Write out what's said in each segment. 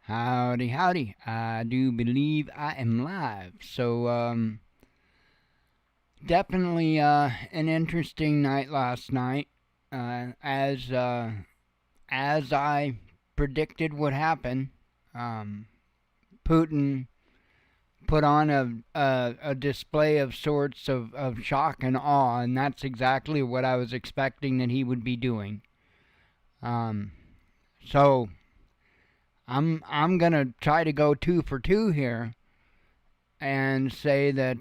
Howdy, howdy. I do believe I am live. So, definitely an interesting night last night. As I predicted would happen, um, Putin put on a display of sorts of shock and awe, and that's exactly what I was expecting that he would be doing. Um, so I'm gonna try to go 2 for 2 here and say that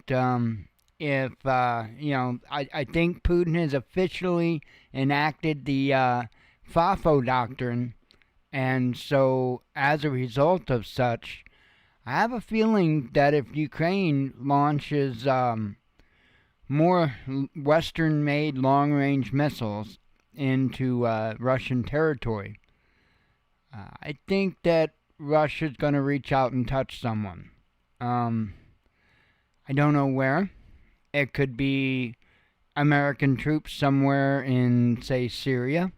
if I think Putin has officially enacted the FAFO doctrine, and so as a result of such, I have a feeling that if Ukraine launches more Western-made long-range missiles into Russian territory, I think that Russia's going to reach out and touch someone. I don't know where. It could be American troops somewhere in, say, Syria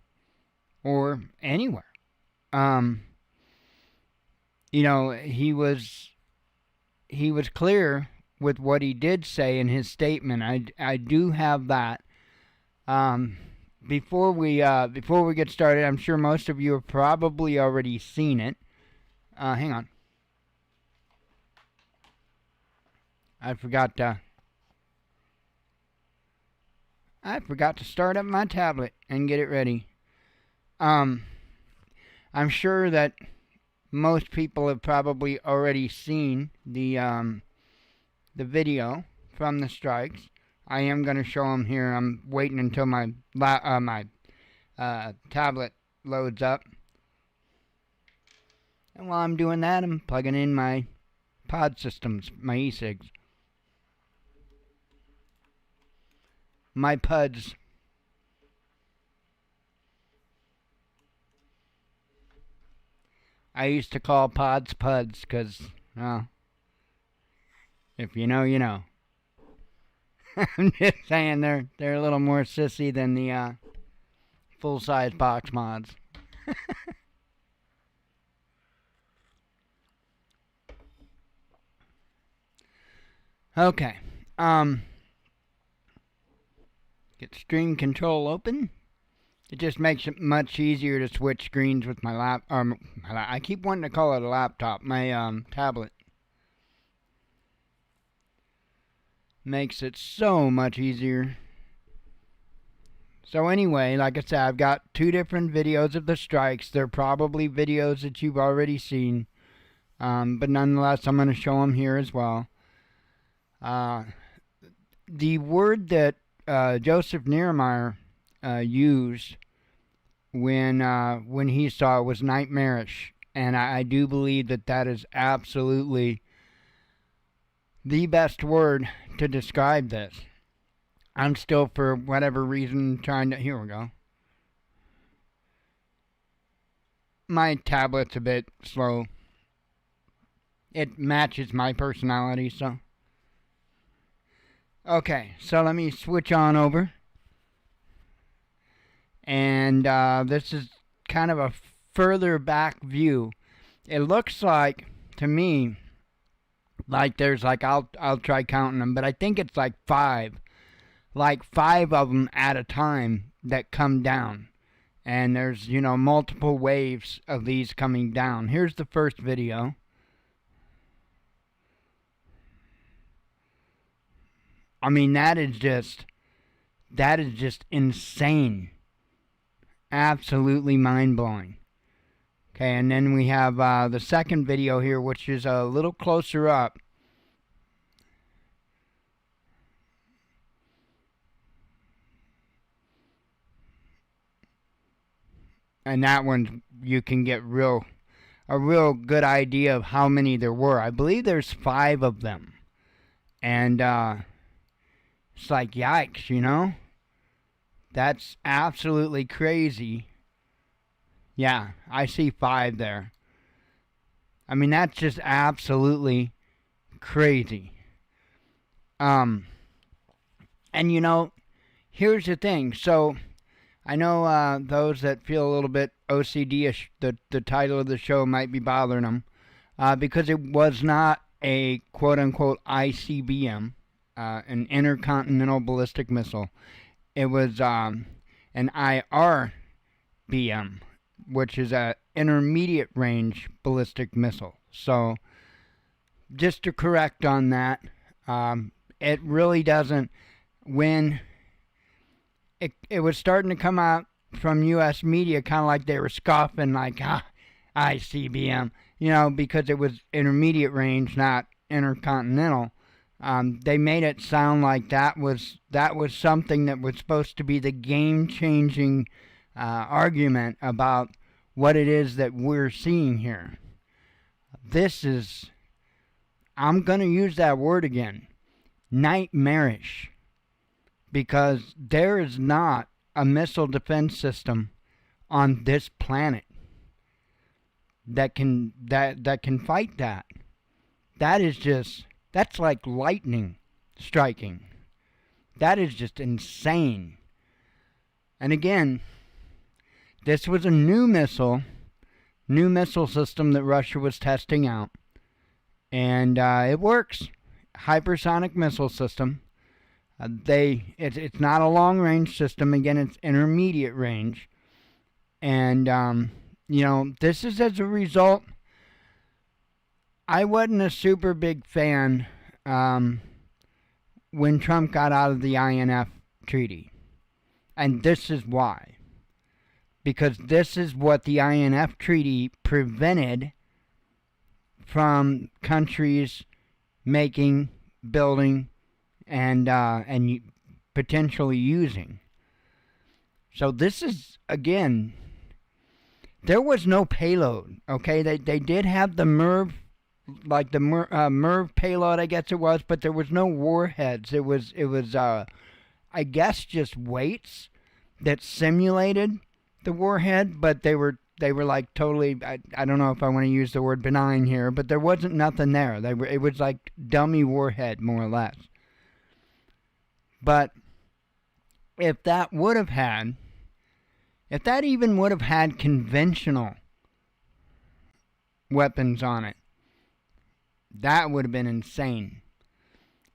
or anywhere. He was clear with what he did say in his statement. I do have that. Before we get started, I'm sure most of you have probably already seen it. Hang on. I forgot to start up my tablet and get it ready. I'm sure that most people have probably already seen the video from the strikes. I am going to show them here. I'm waiting until my tablet loads up. And while I'm doing that, I'm plugging in my pod systems, my e-cigs. My PUDs. I used to call pods PUDs because, well, if you know, you know. I'm just saying they're a little more sissy than the full-size box mods. Okay. Get stream control open. It just makes it much easier to switch screens with my I keep wanting to call it a laptop. My tablet. Makes it so much easier. So anyway, like I said, I've got 2 different videos of the strikes. They're probably videos that you've already seen. But nonetheless, I'm going to show them here as well. The word that Joseph Niemeyer used when he saw it was nightmarish. And I do believe that is absolutely the best word to describe this. I'm still, for whatever reason, trying to... Here we go. My tablet's a bit slow. It matches my personality, so... Okay, so let me switch on over. And this is kind of a further back view. It looks like, to me, like there's like, I'll try counting them, but I think it's like 5. Like 5 of them at a time that come down. And there's, multiple waves of these coming down. Here's the first video. I mean, that is just insane. Absolutely mind-blowing. Okay, and then we have the second video here, which is a little closer up. And that one, you can get a real good idea of how many there were. I believe there's 5 of them. And it's like, yikes, That's absolutely crazy. Yeah, I see 5 there. I mean, that's just absolutely crazy. And here's the thing. So, I know those that feel a little bit OCD-ish, the title of the show might be bothering them. because it was not a quote-unquote ICBM, an intercontinental ballistic missile. It was an IRBM, which is an intermediate range ballistic missile. So just to correct on that, it really doesn't. When it was starting to come out from U.S. media, kind of like they were scoffing, like, ICBM, because it was intermediate range, not intercontinental. They made it sound like that was something that was supposed to be the game-changing argument about what it is that we're seeing here. This is, I'm going to use that word again, nightmarish, because there is not a missile defense system on this planet that can fight that. That's like lightning striking. That is just insane. And again, this was a new missile system that Russia was testing out. And it works. Hypersonic missile system. It's not a long-range system. Again, it's intermediate range. And, this is as a result. I wasn't a super big fan when Trump got out of the INF treaty. And this is why. Because this is what the INF treaty prevented from countries making, building, and potentially using. So this is, again, there was no payload, okay? They did have the MIRV, like the MIRV payload, I guess it was, but there was no warheads. It was I guess, just weights that simulated the warhead, but they were like totally, I don't know if I want to use the word benign here, but there wasn't nothing there. It was like dummy warhead, more or less. But if that even would have had conventional weapons on it, that would have been insane.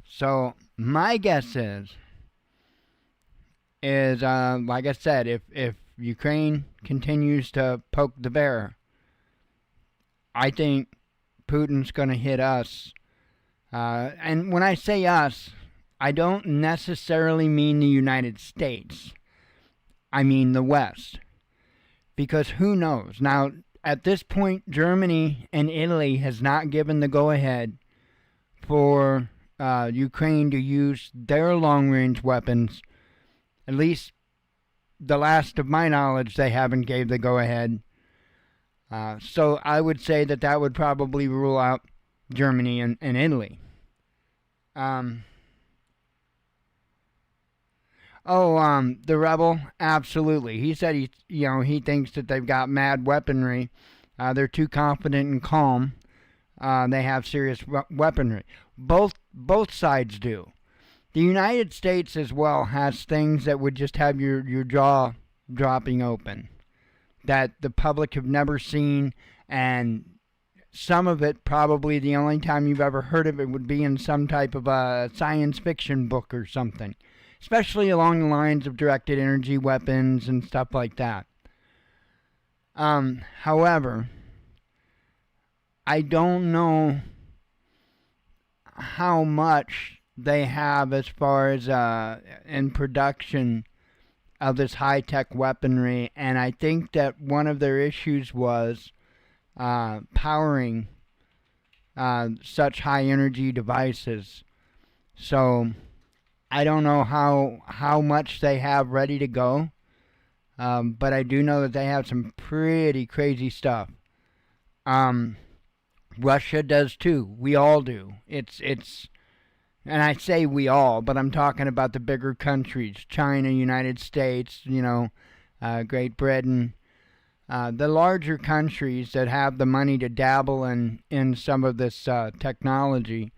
So my guess is like I said, if Ukraine continues to poke the bear, I think Putin's going to hit us. And when I say us, I don't necessarily mean the United States. I mean the West. Because who knows? Now, at this point, Germany and Italy has not given the go-ahead for Ukraine to use their long-range weapons. At least the last of my knowledge, they haven't gave the go-ahead. So I would say that would probably rule out Germany and Italy. The rebel, absolutely. He said he thinks that they've got mad weaponry. They're too confident and calm. They have serious weaponry. Both sides do. The United States as well has things that would just have your jaw dropping open, that the public have never seen, and some of it, probably the only time you've ever heard of it would be in some type of a science fiction book or something, especially along the lines of directed energy weapons and stuff like that. However, I don't know how much they have as far as in production of this high-tech weaponry, and I think that one of their issues was powering such high-energy devices. So I don't know how much they have ready to go, but I do know that they have some pretty crazy stuff. Russia does too. We all do. It's and I say we all, but I'm talking about the bigger countries, China, United States, Great Britain, the larger countries that have the money to dabble in some of this technology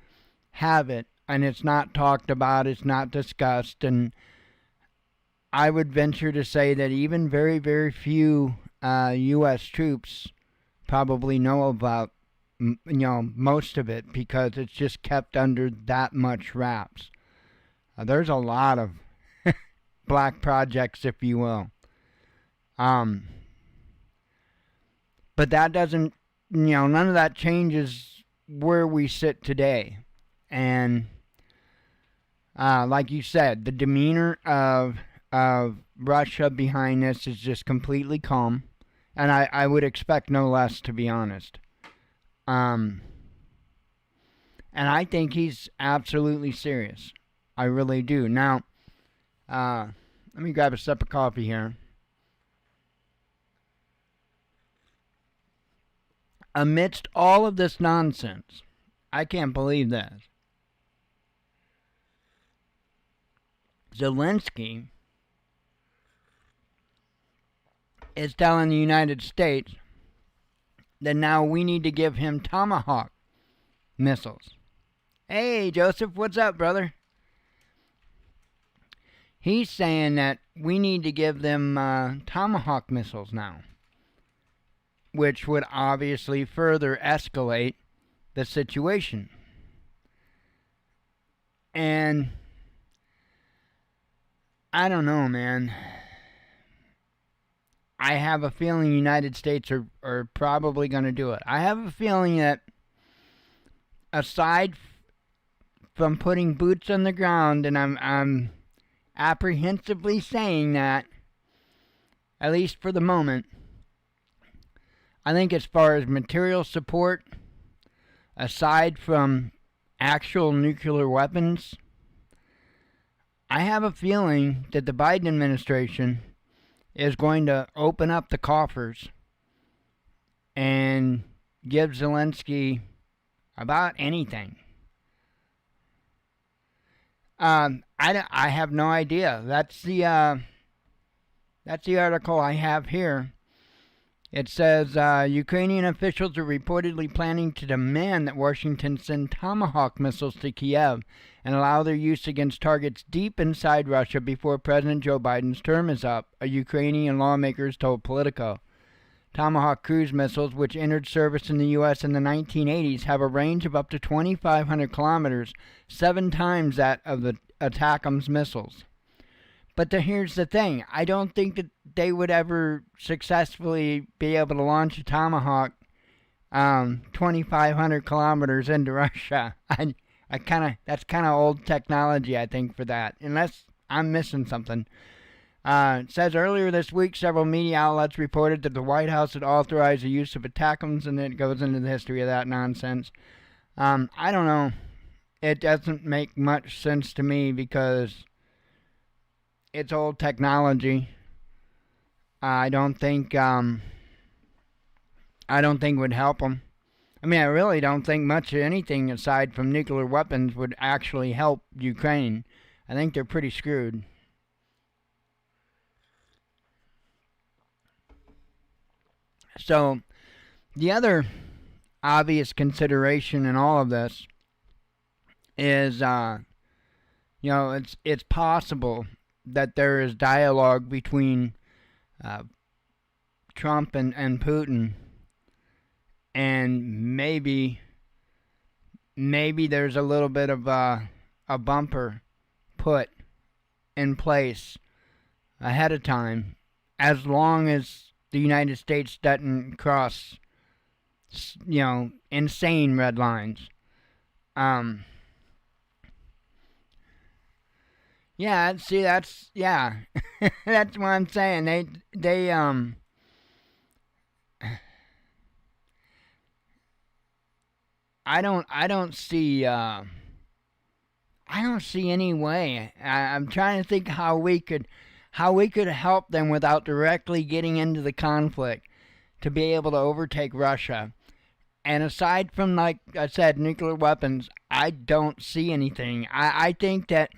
have it, and it's not talked about, it's not discussed, and I would venture to say that even very, very few U.S. troops probably know about most of it, because it's just kept under that much wraps. There's a lot of black projects, if you will. But that doesn't, none of that changes where we sit today. And like you said, the demeanor of Russia behind this is just completely calm. And I would expect no less, to be honest. And I think he's absolutely serious. I really do. Now, let me grab a sip of coffee here. Amidst all of this nonsense, I can't believe this. Zelensky is telling the United States that now we need to give him Tomahawk missiles. Hey, Joseph, what's up, brother? He's saying that we need to give them Tomahawk missiles now, which would obviously further escalate the situation. And I don't know, man. I have a feeling the United States are probably going to do it. I have a feeling that aside from putting boots on the ground, and I'm apprehensively saying that, at least for the moment, I think as far as material support, aside from actual nuclear weapons, I have a feeling that the Biden administration is going to open up the coffers and give Zelensky about anything. I have no idea. That's the article I have here. It says Ukrainian officials are reportedly planning to demand that Washington send Tomahawk missiles to Kiev and allow their use against targets deep inside Russia before President Joe Biden's term is up, a Ukrainian lawmakers told Politico. Tomahawk cruise missiles, which entered service in the U.S. in the 1980s, have a range of up to 2,500 kilometers, 7 times that of the ATACMS missiles. But here's the thing. I don't think that they would ever successfully be able to launch a Tomahawk 2,500 kilometers into Russia. That's kind of old technology, I think, for that. Unless I'm missing something. It says earlier this week, several media outlets reported that the White House had authorized the use of ATACMS, and it goes into the history of that nonsense. I don't know. It doesn't make much sense to me because it's old technology. I don't think it would help them. I mean, I really don't think much of anything aside from nuclear weapons would actually help Ukraine. I think they're pretty screwed. So, the other obvious consideration in all of this is, it's possible that there is dialogue between Trump and Putin, and maybe there's a little bit of a bumper put in place ahead of time, as long as the United States doesn't cross, insane red lines. Yeah, see, that's what I'm saying. They I don't see any way. I'm trying to think how we could help them without directly getting into the conflict to be able to overtake Russia. And aside from, like I said, nuclear weapons, I don't see anything. I think that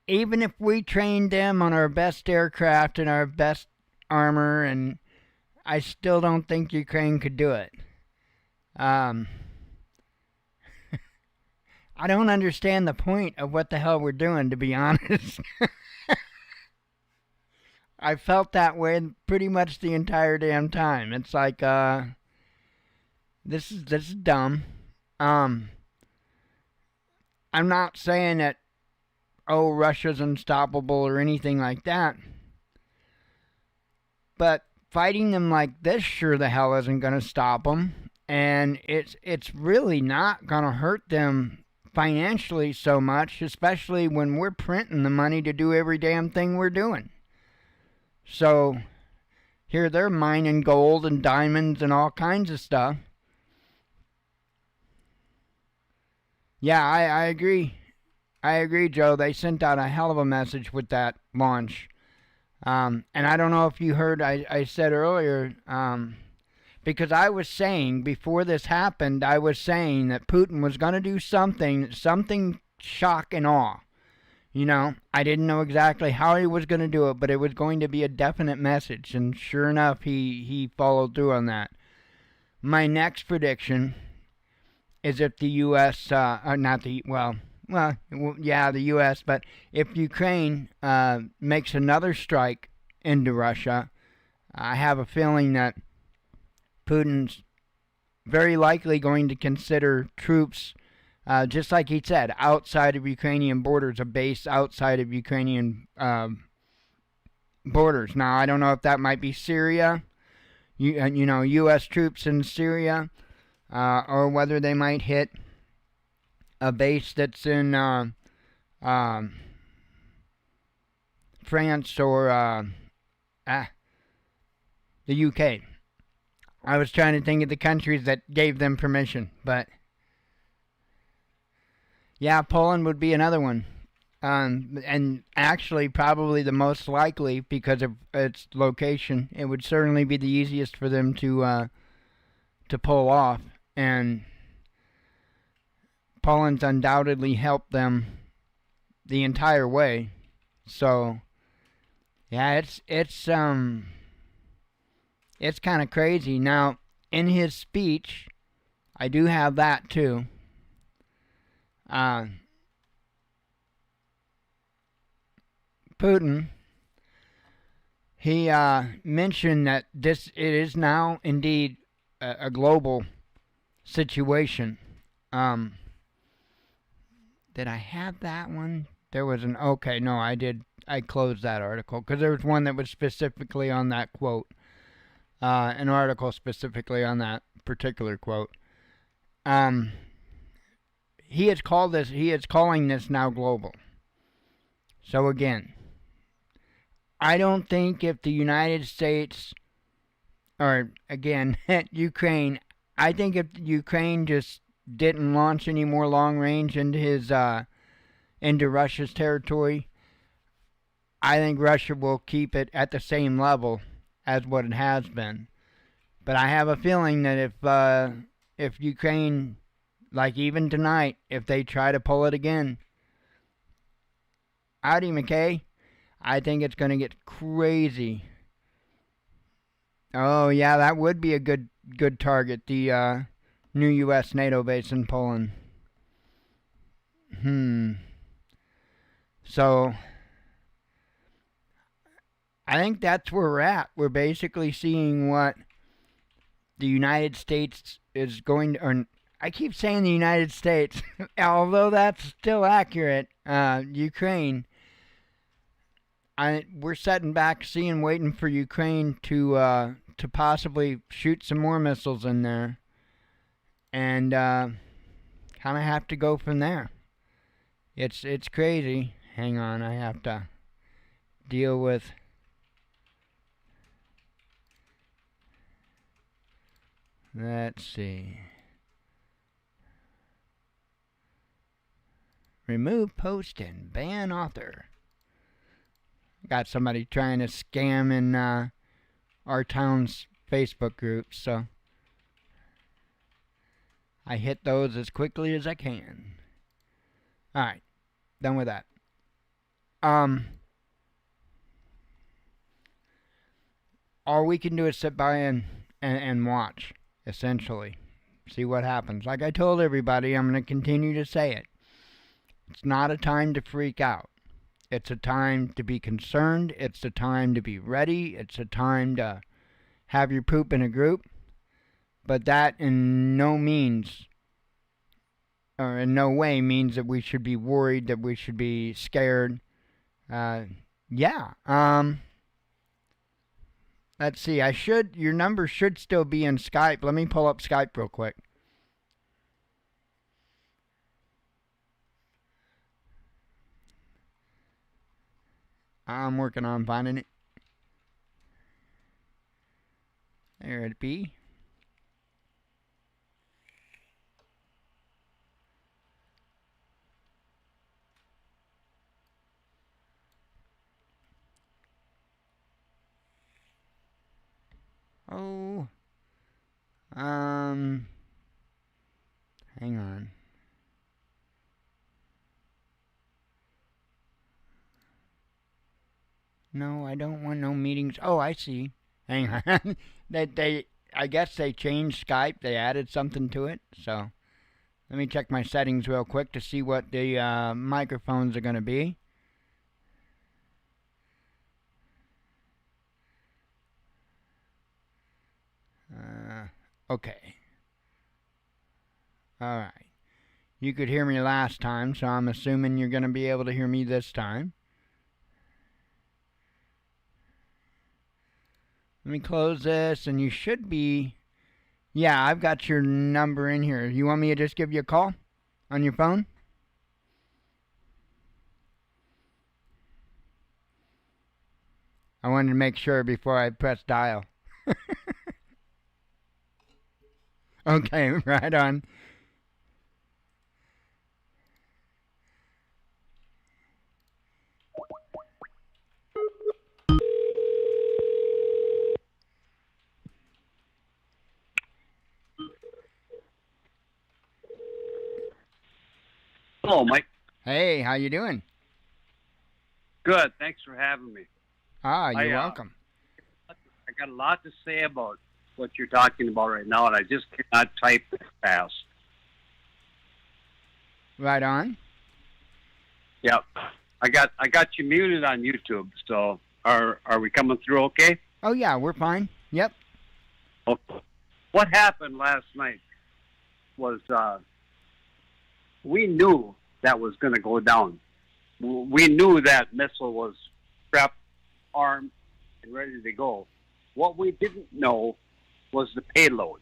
even if we trained them on our best aircraft and our best armor, and I still don't think Ukraine could do it. I don't understand the point of what the hell we're doing, to be honest. I felt that way pretty much the entire damn time. It's like, this is dumb. Um, I'm not saying that, oh, Russia's unstoppable or anything like that, but fighting them like this sure the hell isn't going to stop them, and it's really not going to hurt them financially so much, especially when we're printing the money to do every damn thing we're doing. So here they're mining gold and diamonds and all kinds of stuff. Yeah, I agree. I agree, Joe. They sent out a hell of a message with that launch. And I don't know if you heard, I said earlier, because I was saying, before this happened, I was saying that Putin was going to do something shock and awe. You know, I didn't know exactly how he was going to do it, but it was going to be a definite message. And sure enough, he followed through on that. My next prediction is if the U.S., not the, yeah, the U.S., but if Ukraine makes another strike into Russia, I have a feeling that Putin's very likely going to consider troops, just like he said, outside of Ukrainian borders, a base outside of Ukrainian borders. Now, I don't know if that might be Syria, U.S. troops in Syria, or whether they might hit a base that's in France or the UK. I was trying to think of the countries that gave them permission, but yeah, Poland would be another one. And actually probably the most likely because of its location. It would certainly be the easiest for them to pull off, and Poland's undoubtedly helped them the entire way. So yeah, it's kind of crazy. Now, in his speech, I do have that too. Putin, he mentioned that it is now indeed a global situation. Did I have that one? There was okay, no, I did. I closed that article because there was one that was specifically on that quote. An article specifically on that particular quote. He is calling this now global. So again, I don't think if the United States, or again, Ukraine, I think if Ukraine just didn't launch any more long range into Russia's territory, I think Russia will keep it at the same level as what it has been. But I have a feeling that if Ukraine, like even tonight, if they try to pull it again, howdy McKay, I think it's going to get crazy. Oh yeah, that would be a good target. The new U.S. NATO base in Poland. So I think that's where we're at. We're basically seeing what the United States is going to, or I keep saying the United States, although that's still accurate. Ukraine. We're sitting back, waiting for Ukraine to possibly shoot some more missiles in there, and kind of have to go from there. It's crazy. Hang on, I have to deal with. Let's see. Remove post and ban author. Got somebody trying to scam in our town's Facebook group, so I hit those as quickly as I can. Alright, done with that. All we can do is sit by and watch, essentially. See what happens. Like I told everybody, I'm going to continue to say it. It's not a time to freak out. It's a time to be concerned. It's a time to be ready. It's a time to have your poop in a group. But that in no means, or in no way means that we should be worried, that we should be scared. Yeah. Let's see. Your number should still be in Skype. Let me pull up Skype real quick. I'm working on finding it. There it be. Oh. Hang on. No, I don't want no meetings. Oh, I see. Hang on. I guess they changed Skype. They added something to it. So let me check my settings real quick to see what the microphones are going to be. Okay. All right. You could hear me last time, so I'm assuming you're going to be able to hear me this time. Let me close this, and you should be... Yeah, I've got your number in here. You want me to just give you a call on your phone? I wanted to make sure before I press dial. Okay, right on. Hello, Mike. Hey, how you doing? Good. Thanks for having me. You're welcome. I got a lot to say about what you're talking about right now, and I just cannot type fast. Right on. Yep. I got you muted on YouTube, so are we coming through okay? Oh, yeah, we're fine. Yep. Okay. What happened last night was we knew that was going to go down. We knew that missile was prepped, armed, and ready to go. What we didn't know was the payload.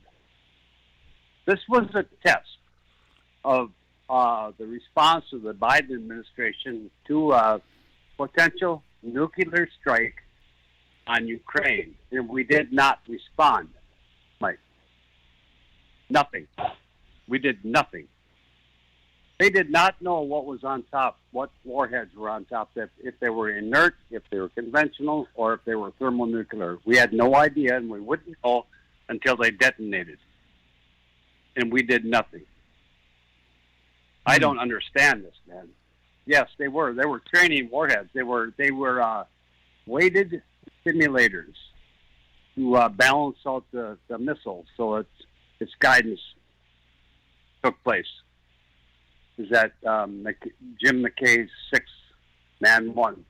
This was a test of the response of the Biden administration to a potential nuclear strike on Ukraine. And we did not respond, Mike. Nothing. We did nothing. They did not know what was on top, what warheads were on top, if they were inert, if they were conventional, or if they were thermonuclear. We had no idea, and we wouldn't know until they detonated. And we did nothing. I don't understand this, man. Yes, they were. They were training warheads. They were weighted simulators to balance out the missiles, so its guidance took place. Is that Jim McKay's 6-man 1?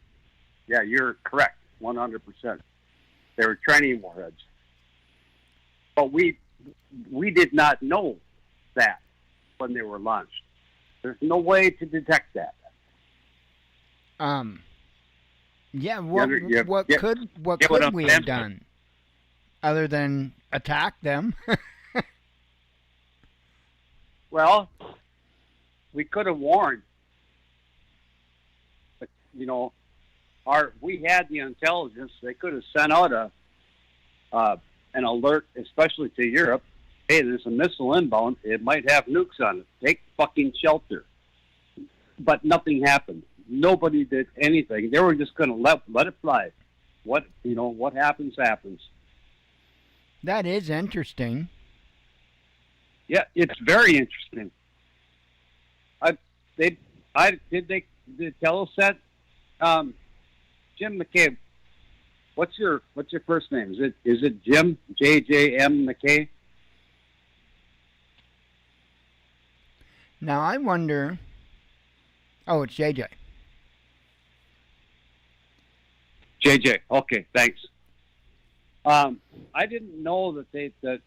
Yeah, you're correct, 100%. They were training warheads, but we did not know that when they were launched. There's no way to detect that. Yeah. What could we have done other than attack them? Well, we could have warned, but we had the intelligence. They could have sent out an alert, especially to Europe. Hey, there's a missile inbound. It might have nukes on it. Take fucking shelter. But nothing happened. Nobody did anything. They were just going to let it fly. What happens happens. That is interesting. Yeah, it's very interesting. Did they tell us that? Jim McKay, what's your first name? Is it Jim JJM McKay? Now I wonder. Oh, it's JJ. JJ. Okay, thanks. I didn't know that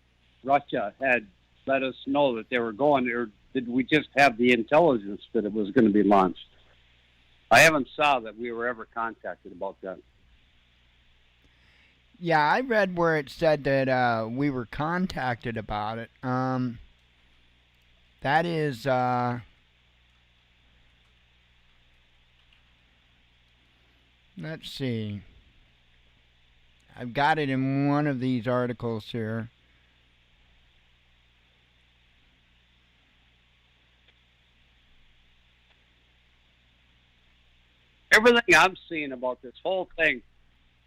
Russia had let us know that they were going, or did we just have the intelligence that it was going to be launched? I haven't saw that we were ever contacted about that. Yeah, I read where it said that we were contacted about it. That is, let's see. I've got it in one of these articles here. Everything I'm seeing about this whole thing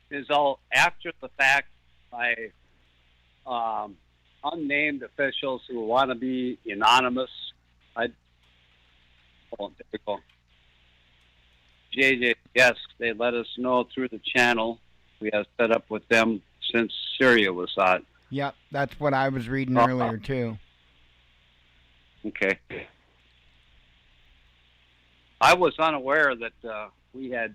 is all after the fact by unnamed officials who want to be anonymous. There we go. JJ, yes, they let us know through the channel. We have set up with them since Syria was hot. Yep, that's what I was reading earlier, too. Okay. I was unaware that we had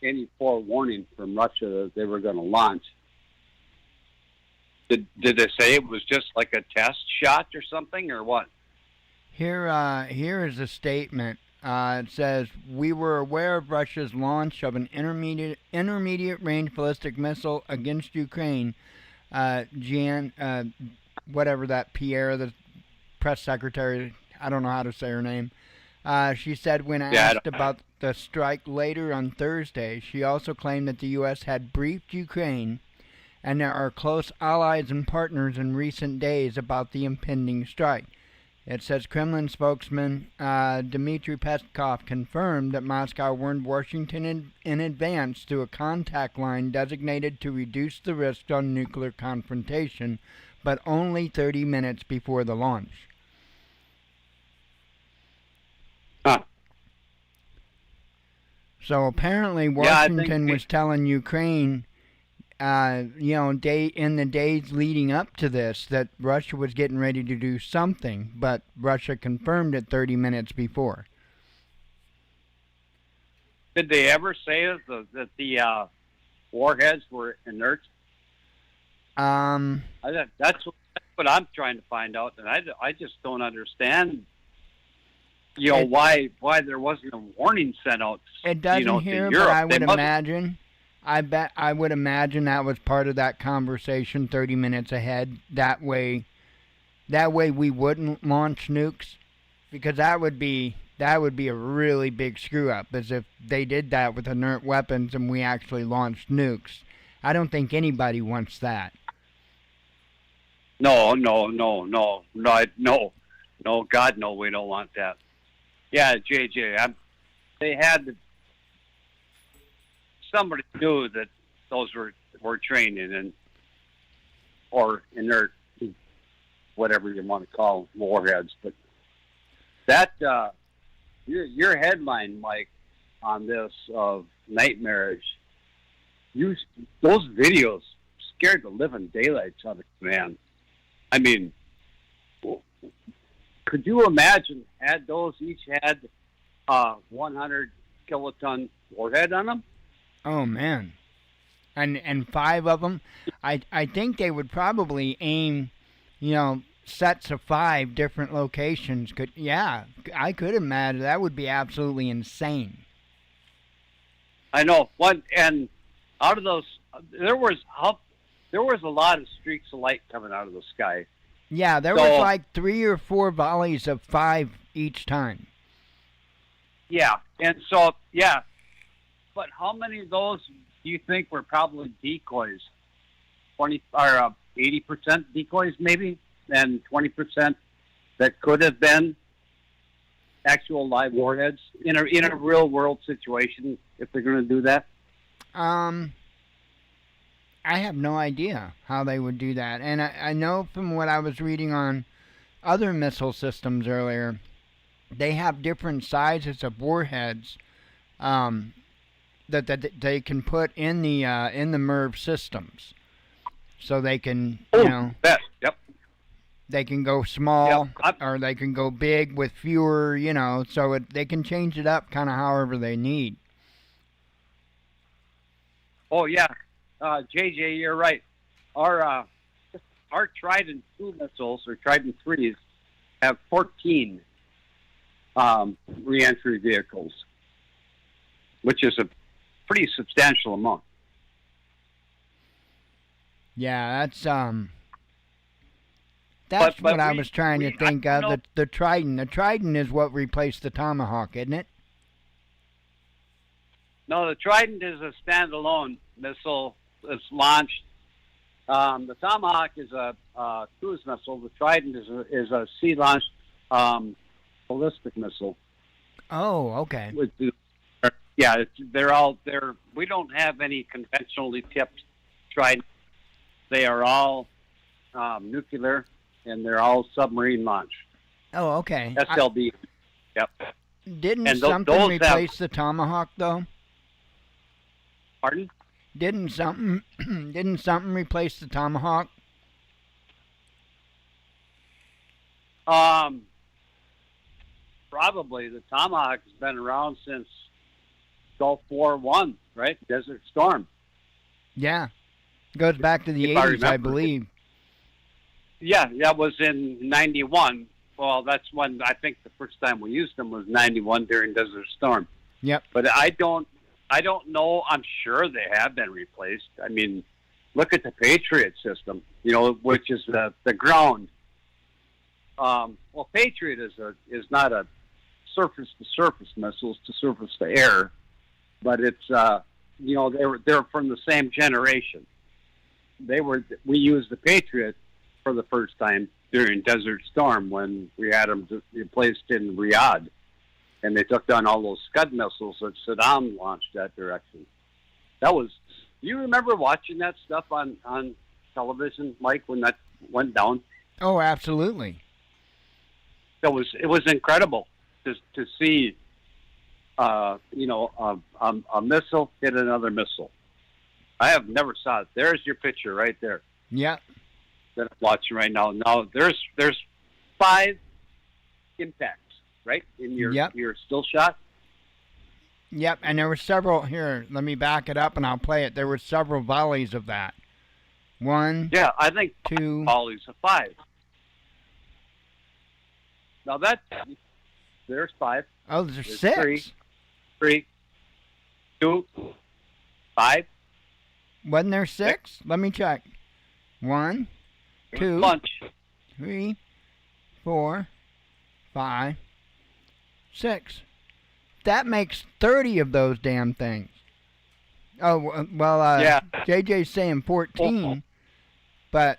any forewarning from Russia that they were going to launch. Did they say it was just like a test shot or something, or what? Here is a statement. It says, we were aware of Russia's launch of an intermediate range ballistic missile against Ukraine. Whatever that Pierre, the press secretary, I don't know how to say her name. She said when asked about the strike later on Thursday, she also claimed that the U.S. had briefed Ukraine and our close allies and partners in recent days about the impending strike. It says Kremlin spokesman Dmitry Peskov confirmed that Moscow warned Washington in advance through a contact line designated to reduce the risk on nuclear confrontation, but only 30 minutes before the launch. Huh. So apparently Washington was telling Ukraine, in the days leading up to this, that Russia was getting ready to do something, but Russia confirmed it 30 minutes before. Did they ever say that the warheads were inert? That's what I'm trying to find out, and I just don't understand. Why there wasn't a warning sent out? It doesn't here, but I would imagine. I would imagine that was part of that conversation 30 minutes ahead. That way we wouldn't launch nukes, because that would be a really big screw up, as if they did that with inert weapons and we actually launched nukes. I don't think anybody wants that. No, God, no, we don't want that. Yeah, JJ, somebody knew that those were training or inert, whatever you want to call warheads. But that your headline, Mike, on this of Nightmarish, those videos scared the living daylights out of man. I mean, could you imagine had those each had 100 kiloton warhead on them? Oh man, and 5 of them. I think they would probably aim, sets of 5 different locations. I could imagine that would be absolutely insane. I know. And out of those, there was a lot of streaks of light coming out of the sky. Yeah, there was like 3 or 4 volleys of 5 each time. Yeah, and so but how many of those do you think were probably decoys? 20 or 80% decoys, maybe, and 20% that could have been actual live warheads in a real world situation if they're going to do that. I have no idea how they would do that. And I know from what I was reading on other missile systems earlier, they have different sizes of warheads that they can put in the MIRV systems. So they can, Yep. They can go small or they can go big with fewer, so they can change it up kind of however they need. Oh, yeah. JJ, you're right. Our our Trident 2 missiles or Trident 3s have 14 reentry vehicles, which is a pretty substantial amount. Yeah, that's what I was trying to think of. The Trident. The Trident is what replaced the Tomahawk, isn't it? No, the Trident is a standalone missile that's launched. The Tomahawk is a cruise missile. The Trident is a sea-launched ballistic missile. Oh, okay. Yeah, they're. We don't have any conventionally tipped Trident. They are all nuclear, and they're all submarine launched. Oh, okay. SLB. Yep. Didn't something replace the Tomahawk, though? Pardon? Didn't something replace the Tomahawk? Probably. The Tomahawk has been around since Gulf War I, right? Desert Storm. Yeah. Goes back to the 80s, I believe. Yeah, that was in 91. Well, that's when I think the first time we used them was 91 during Desert Storm. Yep. But I don't know. I'm sure they have been replaced. I mean, look at the Patriot system, which is the ground. Well, Patriot is not a surface-to-surface missiles to surface-to-air, but it's they're from the same generation. We used the Patriot for the first time during Desert Storm when we had them placed in Riyadh, and they took down all those Scud missiles that Saddam launched that direction. Do you remember watching that stuff on television, Mike, when that went down? Oh, absolutely. It was incredible to see a missile hit another missile. I have never saw it. There's your picture right there. Yeah. That I'm watching right now. Now there's 5 impacts, right, in your still shot. Yep, and there were several here. Let me back it up and I'll play it. There were several volleys of that. 1. Yeah, I think 2 volleys of 5. Now there's 5. Oh, there's 6. 3, 2, 5. Wasn't there 6? Let me check. 1, 2, Bunch. 3, 4, 5, 6. That makes 30 of those damn things. Oh, well, yeah. JJ's saying 14, but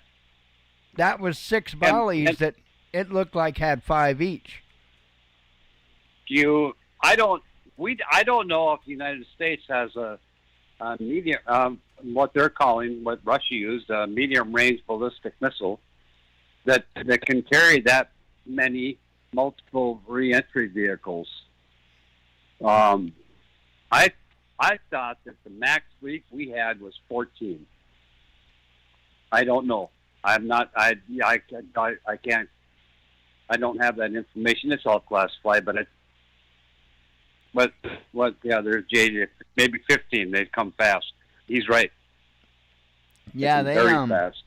that was 6 volleys that it looked like had 5 each. I don't know if the United States has a medium, what they're calling, what Russia used, a medium-range ballistic missile that can carry that many multiple reentry vehicles. I thought that the max fleet we had was 14. I don't know. I'm not. I can't. I don't have that information. It's all classified, but yeah, there's JJ. Maybe 15. They'd come fast. He's right. Yeah, they very fast.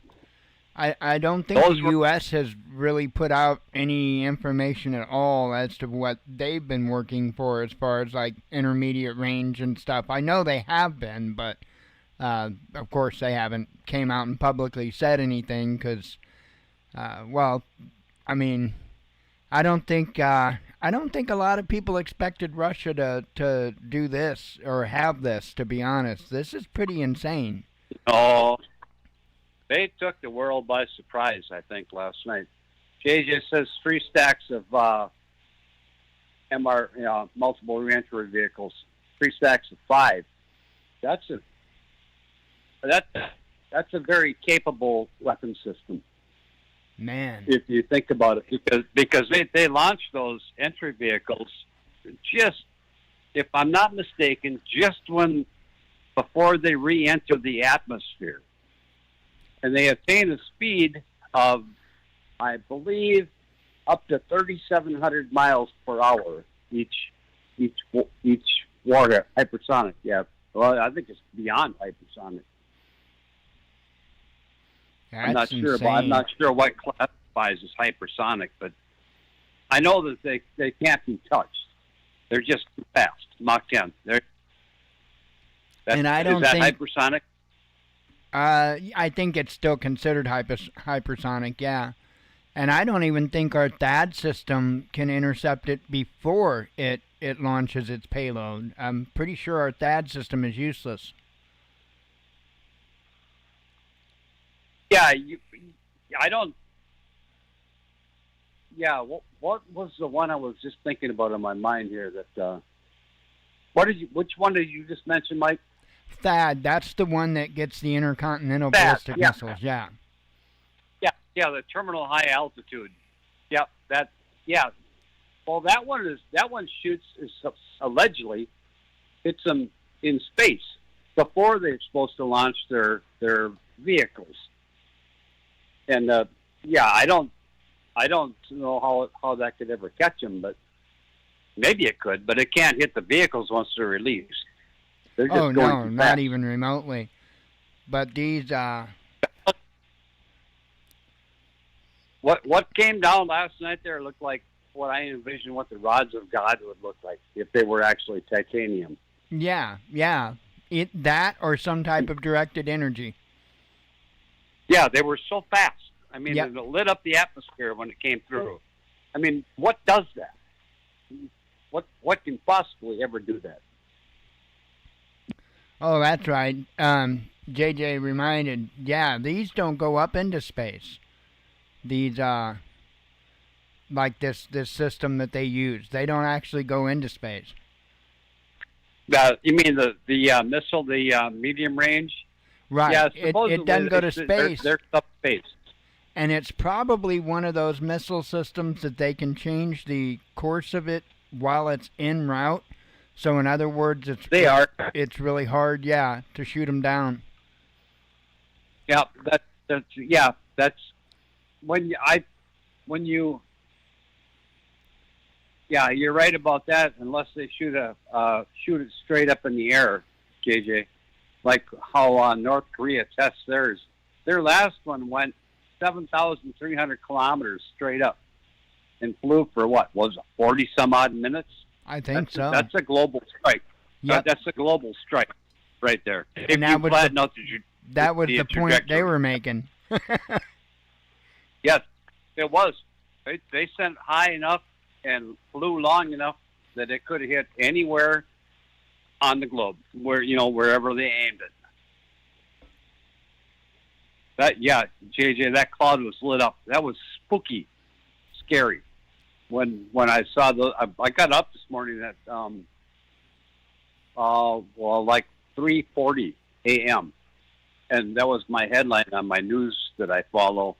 I don't think the U.S. has really put out any information at all as to what they've been working for as far as like intermediate range and stuff. I know they have been, but of course they haven't came out and publicly said anything because, well, I mean, I don't think a lot of people expected Russia to do this or have this. To be honest, this is pretty insane. Oh. They took the world by surprise, I think, last night. JJ says 3 stacks of multiple reentry vehicles, 3 stacks of 5. That's a very capable weapon system. Man, if you think about it, because they launched those entry vehicles just, if I'm not mistaken, just before they re-enter the atmosphere. And they attain a speed of, I believe, up to 3,700 miles per hour each warhead, hypersonic. Yeah, well, I think it's beyond hypersonic. I'm not That's sure insane. I'm not sure what classifies as hypersonic, but I know that they can't be touched. They're just too fast. Mach 10. And I don't is that think hypersonic? I think it's still considered hypersonic, yeah. And I don't even think our THAAD system can intercept it before it launches its payload. I'm pretty sure our THAAD system is useless. Yeah, I don't. Yeah, what was the one I was just thinking about in my mind here? That which one did you just mention, Mike? THAAD, that's the one that gets the intercontinental THAAD, ballistic yeah. missiles. Yeah. Yeah, the terminal high altitude. Yep, yeah. Well, that one shoots allegedly hits them in space before they're supposed to launch their vehicles. And yeah, I don't know how that could ever catch them, but maybe it could. But it can't hit the vehicles once they're released. They're just Oh going no, too not fast. even remotely. But these What came down last night there looked like what I envisioned what the rods of God would look like if they were actually titanium. yeah. That or some type of directed energy. Yeah, they were so fast. I mean, Yep. it lit up the atmosphere when it came through. I mean, what does that? What can possibly ever do that? Oh, that's right. JJ reminded, yeah, these don't go up into space. These like this system that they use, they don't actually go into space. You mean the missile, the medium range? Right. Yeah, It supposedly doesn't go to space. They're subspace. And it's probably one of those missile systems that they can change the course of it while it's en route. So in other words, it's really hard, yeah, to shoot them down. Yeah, that's when you yeah, you're right about that. Unless they shoot it straight up in the air, KJ, like how North Korea tests theirs. Their last one went 7,300 kilometers straight up and flew for what was it, 40 some odd minutes? I think so. That's a global strike. Yep. That's a global strike right there. And that was the point they were making. Yes, it was. They sent high enough and flew long enough that it could have hit anywhere on the globe, wherever they aimed it. JJ, that cloud was lit up. That was spooky, scary. When I saw I got up this morning at like 3:40 a.m. and that was my headline on my news that I follow.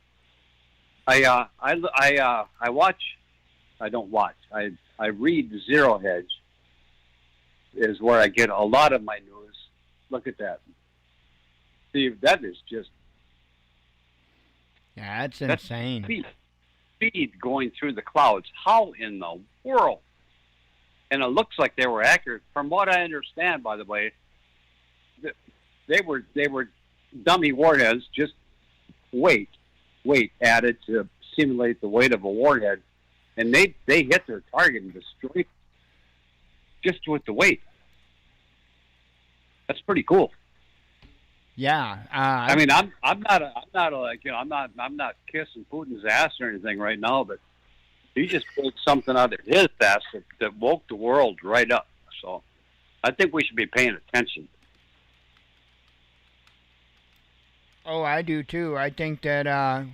I watch. I don't watch. I read Zero Hedge. Is where I get a lot of my news. Look at that. Steve, that is just. Yeah, that's insane. Speed going through the clouds. How in the world? And it looks like they were accurate. From what I understand, by the way, they were dummy warheads, just weight added to simulate the weight of a warhead, and they hit their target and destroyed it just with the weight. That's pretty cool. Yeah, I mean, I'm not kissing Putin's ass or anything right now, but he just pulled something out of his ass that woke the world right up. So I think we should be paying attention. Oh, I do too. I think that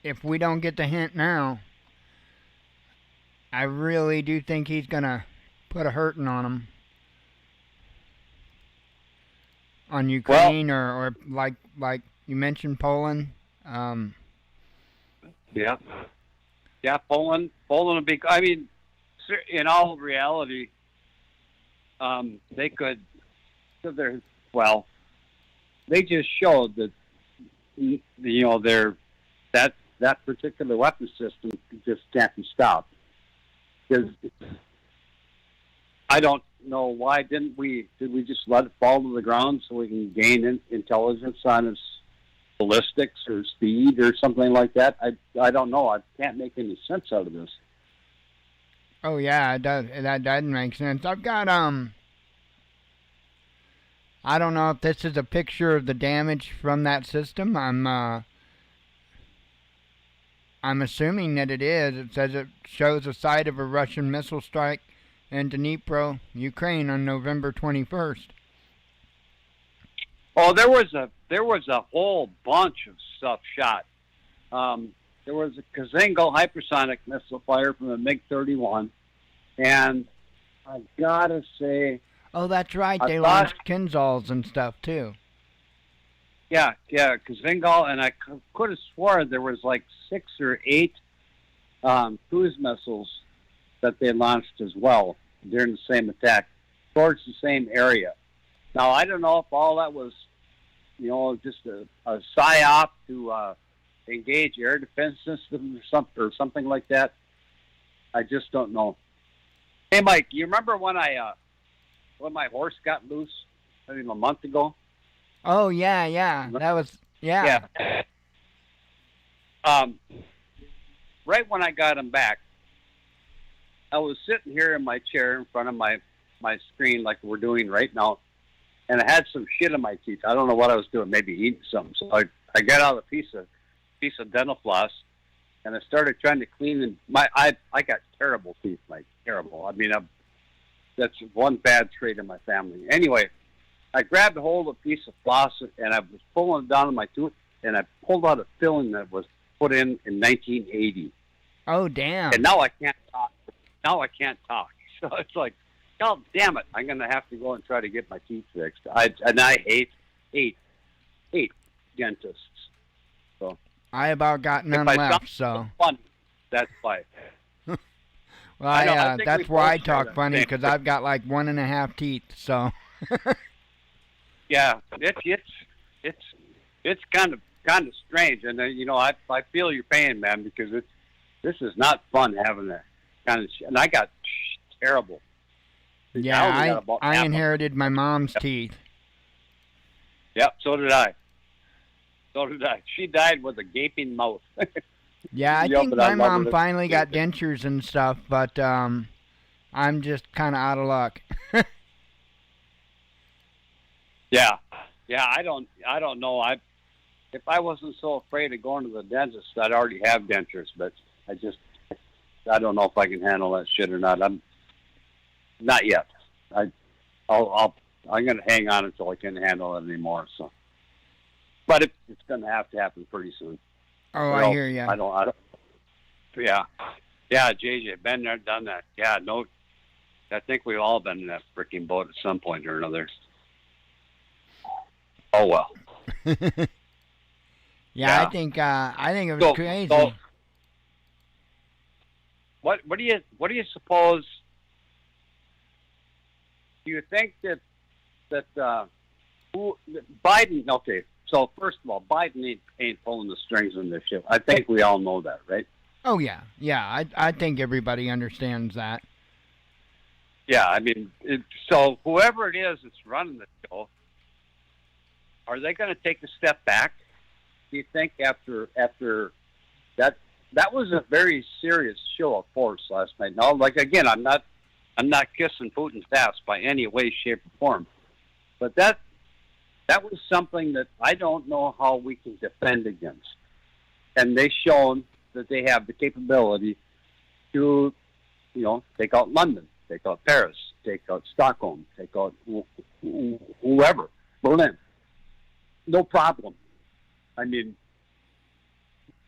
if we don't get the hint now, I really do think he's gonna put a hurting on them. On Ukraine, or like you mentioned, Poland. Yeah, Poland would be. I mean, in all reality, they could. They just showed that that particular weapon system just can't be stopped. Because I don't know why did we just let it fall to the ground so we can gain intelligence on ballistics or speed or something like that. I don't know. I can't make any sense out of this. Oh yeah, it does. That doesn't make sense. I've got I don't know if this is a picture of the damage from that system. I'm assuming that it is. It says it shows a site of a Russian missile strike in Dnipro, Ukraine on November 21st. Oh, there was a whole bunch of stuff shot. There was a Kazingo hypersonic missile fire from a MiG-31, and I gotta say, oh, that's right. They launched Kinzhals and stuff too. Yeah, Kazingo, and I could have sworn there was like 6 or 8 cruise missiles that they launched as well during the same attack towards the same area. Now, I don't know if all that was, just a psyop to engage air defense systems or something like that. I just don't know. Hey, Mike, you remember when when my horse got loose, a month ago? Oh, yeah. That was, yeah. Right when I got him back, I was sitting here in my chair in front of my screen like we're doing right now, and I had some shit in my teeth. I don't know what I was doing, maybe eating something. So I got out a piece of dental floss, and I started trying to clean. And I got terrible teeth, like terrible. I mean, that's one bad trait in my family. Anyway, I grabbed a hold of a piece of floss, and I was pulling it down on my tooth, and I pulled out a filling that was put in 1980. Oh, damn. And now I can't talk. So it's like, God damn it, I'm going to have to go and try to get my teeth fixed. I hate dentists. So I about got none left, so. Fun, that's why. Well, I that's why I talk funny, because I've got like 1.5 teeth, so. Yeah, it's kind of strange, and I feel your pain, man, because this is not fun having that kind of shit. And I got terrible. Yeah, I inherited my mom's teeth. Yep, so did I. She died with a gaping mouth. Yeah, I think my mom finally got dentures and stuff, but I'm just kind of out of luck. Yeah, I don't know. If I wasn't so afraid of going to the dentist, I'd already have dentures. But I don't know if I can handle that shit or not. I'm not yet. I'm going to hang on until I can handle it anymore. So, but it's going to have to happen pretty soon. Oh, I hear you. I don't. Yeah, JJ, been there, done that. Yeah, no. I think we've all been in that freaking boat at some point or another. Oh well. Yeah, I think it was crazy. So, what do you suppose? Do you think that Biden? Okay, so first of all, Biden ain't pulling the strings on this shit. I think we all know that, right? Oh yeah. I think everybody understands that. Yeah, I mean, so whoever it is that's running the show, are they going to take a step back? Do you think after that? That was a very serious show of force last night. Now, like again, I'm not kissing Putin's ass by any way, shape, or form, but that was something that I don't know how we can defend against. And they've shown that they have the capability to, take out London, take out Paris, take out Stockholm, take out whoever, Berlin. No problem. I mean,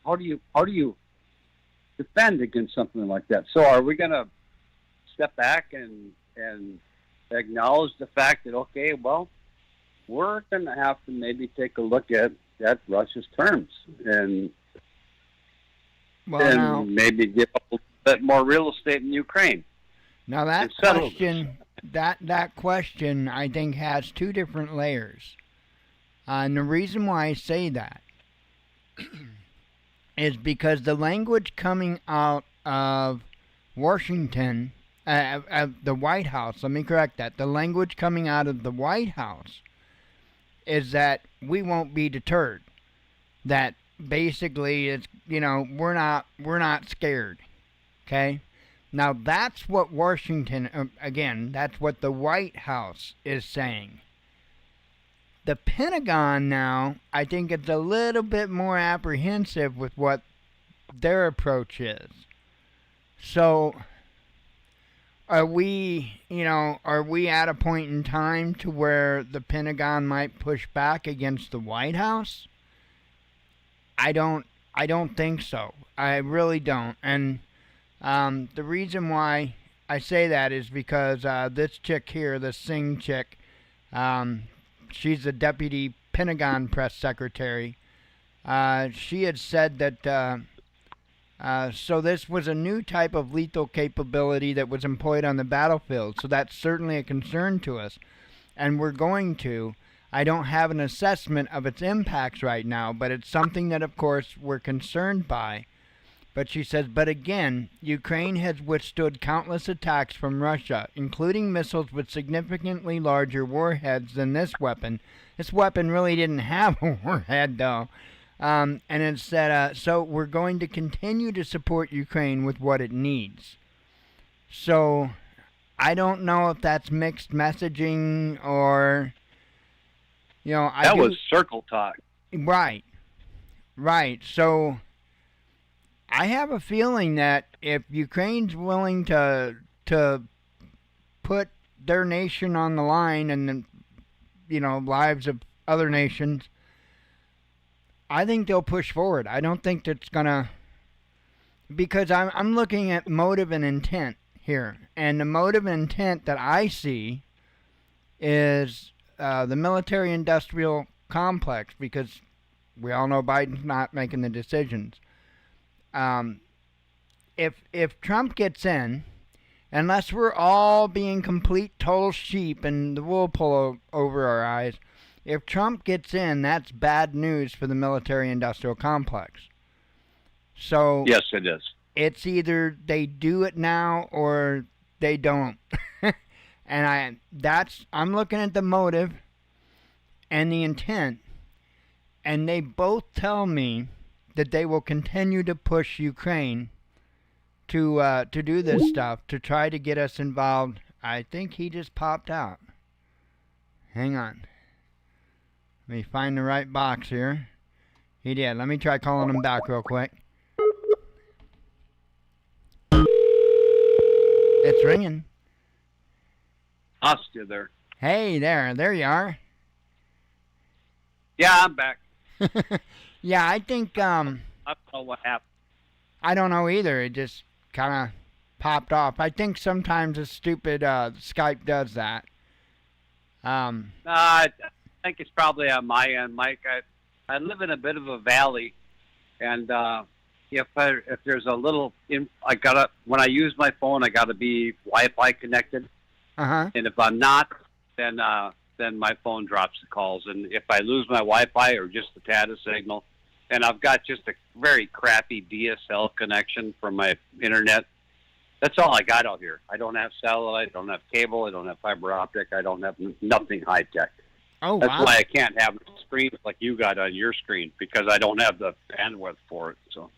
how do you defend against something like that? So are we going to step back and acknowledge the fact that, okay, well, we're going to have to maybe take a look at Russia's terms and maybe give up a little bit more real estate in Ukraine? Now that question, I think, has two different layers. And the reason why I say that is because the language coming out of Washington, the White House, let me correct that, the language coming out of the White House is that we won't be deterred. that basically it's, we're not scared. Okay? Now that's what Washington, again, that's what the White House is saying. The Pentagon now, I think it's a little bit more apprehensive with what their approach is. So, are we at a point in time to where the Pentagon might push back against the White House? I don't think so. I really don't. And the reason why I say that is because this chick here, the Singh chick, she's the deputy Pentagon press secretary. She had said that so this was a new type of lethal capability that was employed on the battlefield. So that's certainly a concern to us. And I don't have an assessment of its impacts right now, but it's something that, of course, we're concerned by. But she says, but again, Ukraine has withstood countless attacks from Russia, including missiles with significantly larger warheads than this weapon. This weapon really didn't have a warhead, though. And it said, so we're going to continue to support Ukraine with what it needs. So I don't know if that's mixed messaging or, that was circle talk. Right. So I have a feeling that if Ukraine's willing to put their nation on the line and lives of other nations, I think they'll push forward. I don't think that's gonna, because I'm looking at motive and intent here, and the motive and intent that I see is the military-industrial complex, because we all know Biden's not making the decisions. If Trump gets in, unless we're all being complete total sheep and the wool pull over our eyes, if Trump gets in, that's bad news for the military-industrial complex. So yes, it is. It's either they do it now or they don't. And I'm looking at the motive and the intent, and they both tell me that they will continue to push Ukraine to do this stuff, to try to get us involved. I think he just popped out. Hang on. Let me find the right box here. He did. Let me try calling him back real quick. It's ringing. Lost you there. Hey, there you are. Yeah, I'm back. Yeah, I think, I don't know what happened. I don't know either. It just kind of popped off. I think sometimes the stupid Skype does that. I think it's probably on my end, Mike. I live in a bit of a valley, and if there's a little, when I use my phone, I gotta be Wi-Fi connected. Uh-huh. And if I'm not, then my phone drops the calls. And if I lose my Wi-Fi or just the data signal, and I've got just a very crappy DSL connection from my internet, that's all I got out here. I don't have satellite, I don't have cable, I don't have fiber optic, I don't have nothing high tech. Oh, that's wow. why I can't have screens like you got on your screen, because I don't have the bandwidth for it. So.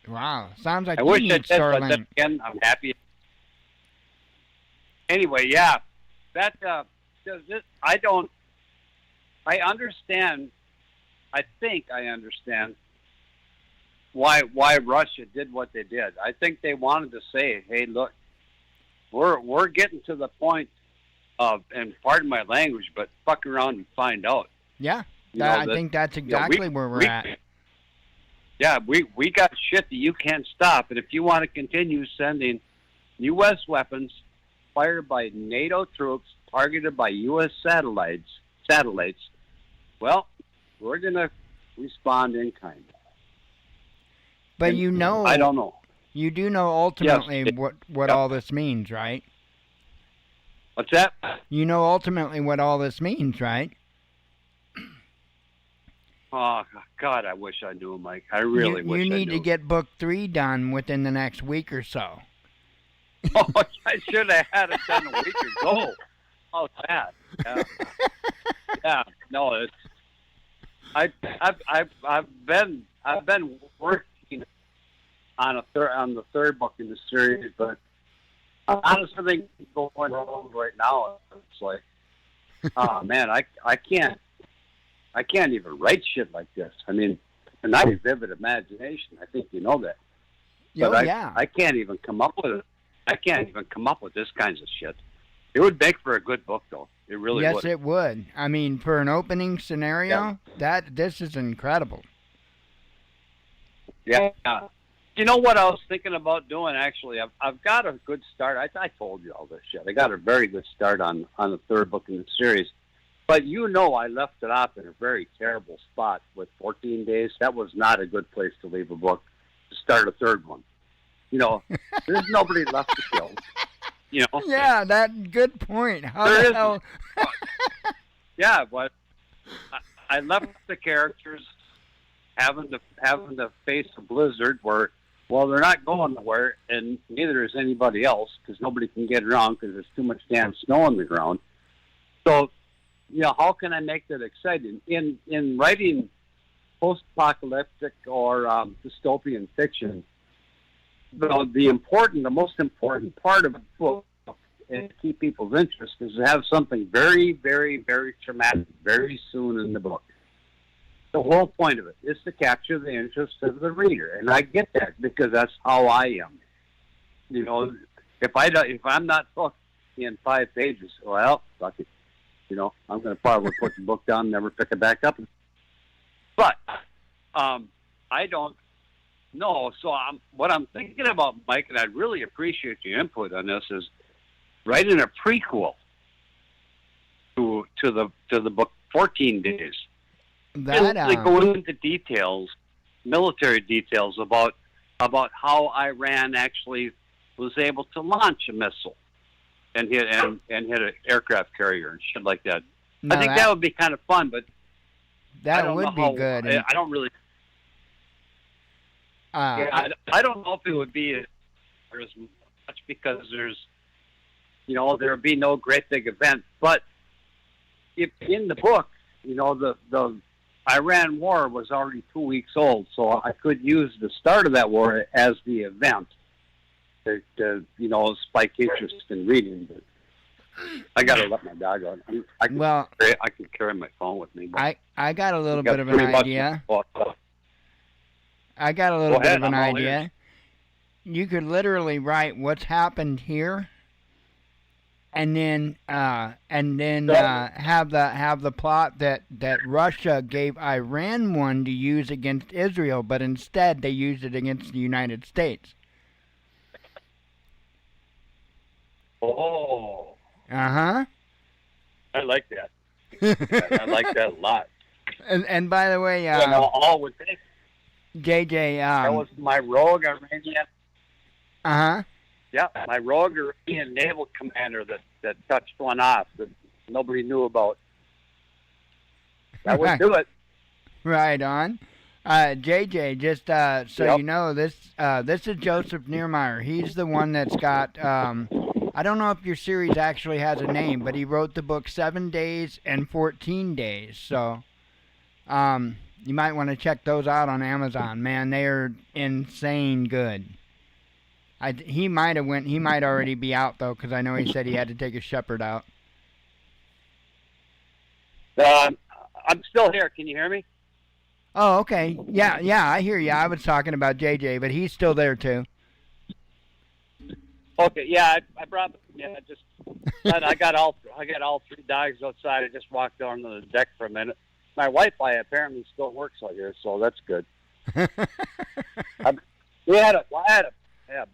Wow, sounds like I you wish need I did, but Starlink. then again, I'm happy. Anyway, yeah, that I understand. I think I understand why Russia did what they did. I think they wanted to say, "Hey, look, we're getting to the point of, and pardon my language, but fuck around and find out." Yeah, I think that's exactly where we're at. Yeah, we got shit that you can't stop, and if you want to continue sending U.S. weapons fired by NATO troops targeted by U.S. satellites, well, we're going to respond in kind. But and I don't know. You do know ultimately what all this means, right? What's that? You know ultimately what all this means, right? Oh, God, I wish I knew, Mike. I really wish I knew. You need to get book 3 done within the next week or so. Oh, I should have had it done a week ago. Oh, that. Yeah. Yeah. No, I've been working on the third book in the series, but honestly, everything going wrong right now. It's like, oh man, I can't even write shit like this. I mean, and I have a vivid imagination. I think you know that. But I can't even come up with it. I can't even come up with this kinds of shit. It would make for a good book, though. It really would. Yes, it would. I mean, for an opening scenario, this is incredible. Yeah. You know what I was thinking about doing? Actually, I've got a good start. I told you all this shit. I got a very good start on the third book in the series. But you know, I left it off in a very terrible spot with 14 days. That was not a good place to leave a book to start a third one. You know, there's nobody left to kill. You know. Yeah, that good point. How the hell? Yeah, but I left the characters having to face a blizzard where, well, they're not going nowhere, and neither is anybody else because nobody can get around because there's too much damn snow on the ground. So, you know, how can I make that exciting? In writing post-apocalyptic or dystopian fiction, the most important part of a book and to keep people's interest is to have something very, very, very traumatic very soon in the book. The whole point of it is to capture the interest of the reader, and I get that because that's how I am. You know, if I'm not hooked in 5 pages, well, fuck it. You know, I'm going to probably put the book down and never pick it back up. But I don't know. So what I'm thinking about, Mike, and I'd really appreciate your input on this, is writing a prequel to the book 14 Days. Really go into details, military details about how Iran actually was able to launch a missile and hit an aircraft carrier and shit like that. I think that would be kind of fun, but that would be good. I don't really. I don't know if it would be as much because there would be no great big event. But if in the book, you know, the Iran war was already 2 weeks old, so I could use the start of that war as the event to spike interest in reading. But I got to let my dog out. I can carry my phone with me. I got a little bit of an idea. I got a little bit of an idea. You could literally write what's happened here, and then have the plot that Russia gave Iran one to use against Israel, but instead they used it against the United States. Oh. Uh-huh. I like that. I like that a lot. And by the way, all with this. JJ, that was my rogue Iranian. Uh-huh. Yeah, my rogue Iranian naval commander that touched one off that nobody knew about. That would do it. Right on. JJ, just so you know, this is Joseph Niermeyer. He's the one that's got, I don't know if your series actually has a name, but he wrote the book 7 Days and 14 Days. So, you might want to check those out on Amazon. Man, they are insane good. He might already be out though, because I know he said he had to take a shepherd out. I'm still here. Can you hear me? Oh, okay. Yeah, I hear you. I was talking about JJ, but he's still there too. Okay, yeah, I brought. Yeah, I got all 3 dogs outside. I just walked on the deck for a minute. My Wi-Fi apparently still works out here, so that's good. I had a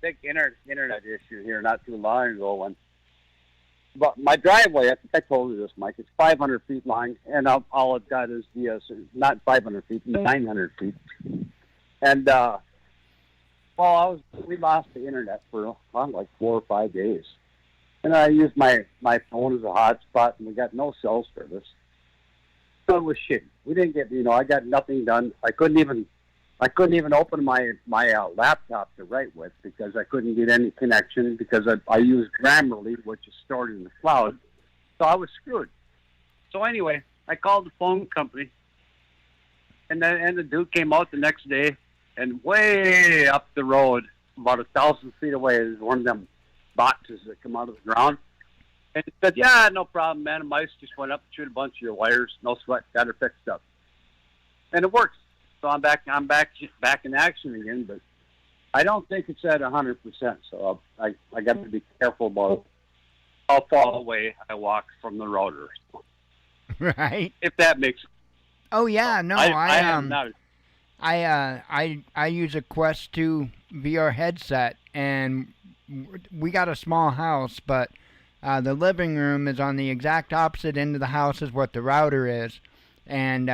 big internet issue here not too long ago but my driveway, I think I told you this, Mike, it's 500 feet long, and all it got is not 500 feet, 900 feet. And, we lost the internet for like 4 or 5 days. And I used my phone as a hotspot, and we got no cell service. So it was shitty. We didn't get, I got nothing done. I couldn't even open my laptop to write with because I couldn't get any connection because I used Grammarly, which is stored in the cloud. So I was screwed. So anyway, I called the phone company, And the dude came out the next day, and way up the road, about 1,000 feet away, is one of them boxes that come out of the ground. And he said, "Yeah, no problem, man. The mice just went up and chewed a bunch of your wires. No sweat. Got her fixed up." And it works. So I'm back in action again, but I don't think it's at 100%. So I got to be careful about how far away I walk from the router. Right. If that makes sense. Oh yeah, no, I use a Quest 2 VR headset, and we got a small house, but the living room is on the exact opposite end of the house as what the router is. And